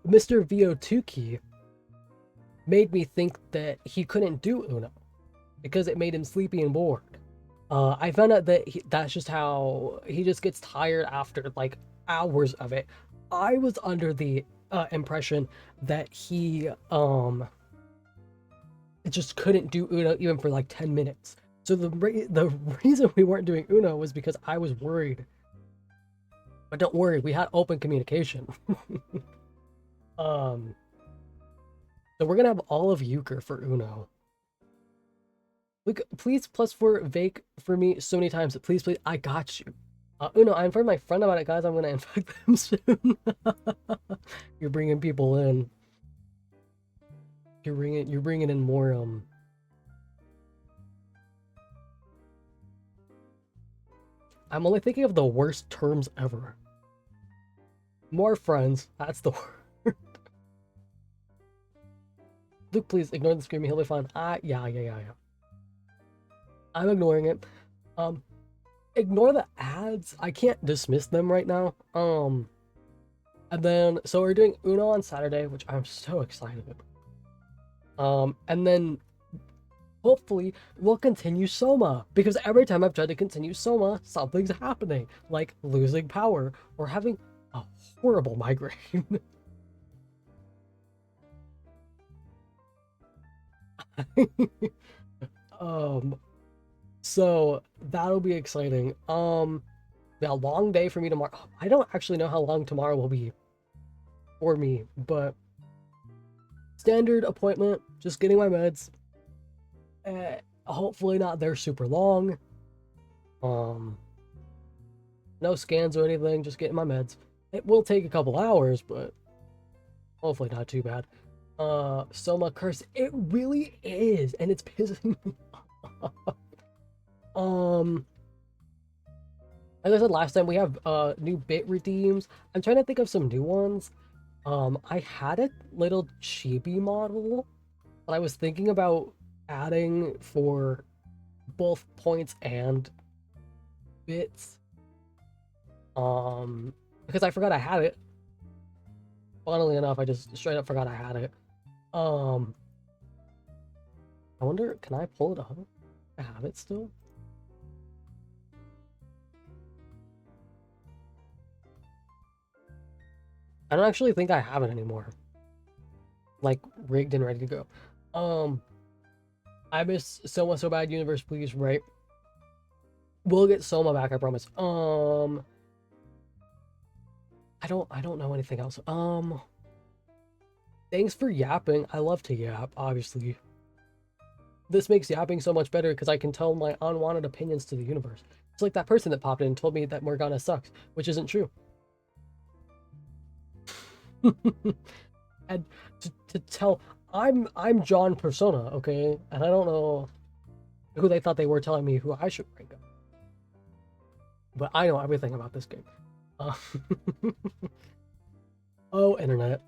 A: VOD made me think that he couldn't do Uno because it made him sleepy and bored. I found out that that's just how he just gets tired after like hours of it. I was under the impression that he just couldn't do Uno even for like 10 minutes. So the reason we weren't doing Uno was because I was worried. But don't worry, we had open communication. So we're gonna have all of Euchre for Uno. Look, please +4 Vake for me so many times. Please, I got you. Uno, I informed my friend about it, guys. I'm gonna infect them soon. You're bringing people in. You're bringing in more I'm only thinking of the worst terms ever. More friends. That's the word. Luke, please ignore the screaming. He'll be fine. Yeah. I'm ignoring it. Ignore the ads. I can't dismiss them right now. And then, so we're doing Uno on Saturday, which I'm so excited about. And then hopefully we'll continue Soma, because every time I've tried to continue Soma, something's happening, like losing power or having a horrible migraine. So that'll be exciting. A long day for me tomorrow. I don't actually know how long tomorrow will be for me, but standard appointment, just getting my meds. Hopefully not there super long. No scans or anything, just getting my meds. It will take a couple hours, but hopefully not too bad. Soma curse, it really is, and it's pissing me off. Like I said last time, we have new bit redeems. I'm trying to think of some new ones. I had a little chibi model that I was thinking about adding for both points and bits. Because I forgot I had it. Funnily enough, I just straight up forgot I had it. I wonder, can I pull it up? I have it still? I don't actually think I have it anymore. Like, rigged and ready to go. I miss Soma so bad. Universe, please, right? We'll get Soma back, I promise. I don't know anything else. Thanks for yapping. I love to yap, obviously. This makes yapping so much better because I can tell my unwanted opinions to the universe. It's like that person that popped in and told me that Morgana sucks, which isn't true. And to tell, I'm John Persona, okay? And I don't know who they thought they were telling me who I should rank up. But I know everything about this game. Oh, internet.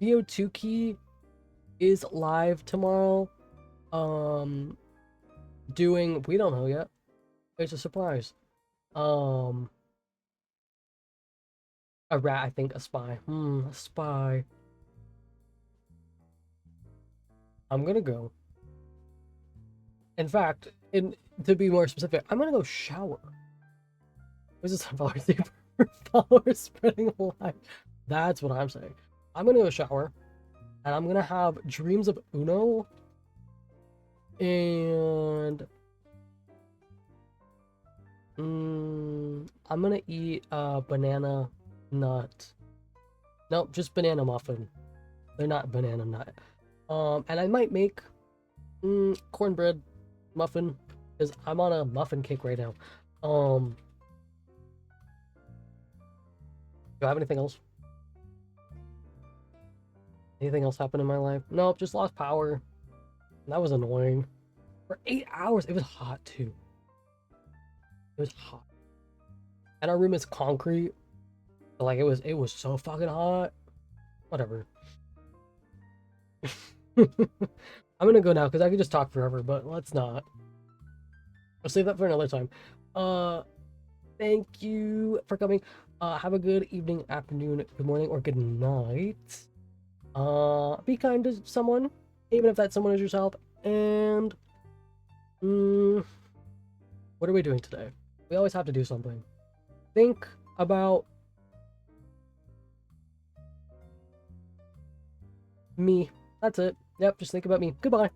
A: VO2 is live tomorrow. Doing, we don't know yet. It's a surprise. A rat, I think, a spy. A spy. I'm gonna go. In fact, to be more specific, I'm gonna go shower. This is followers spreading light. That's what I'm saying. I'm gonna go shower, and I'm gonna have dreams of Uno, and I'm gonna eat a banana nut. Nope, just banana muffin. They're not banana nut. And I might make cornbread muffin because I'm on a muffin kick right now. Do I have anything else? Anything else happen in my life? Nope, just lost power. That was annoying. For 8 hours, it was hot too. It was hot. And our room is concrete. So like it was so fucking hot. Whatever. I'm gonna go now because I could just talk forever, but let's not. I'll save that for another time. Thank you for coming. Have a good evening, afternoon, good morning, or good night. Be kind to someone, even if that someone is yourself. And what are we doing today? We always have to do something. Think about me. That's it. Yep, just think about me. Goodbye.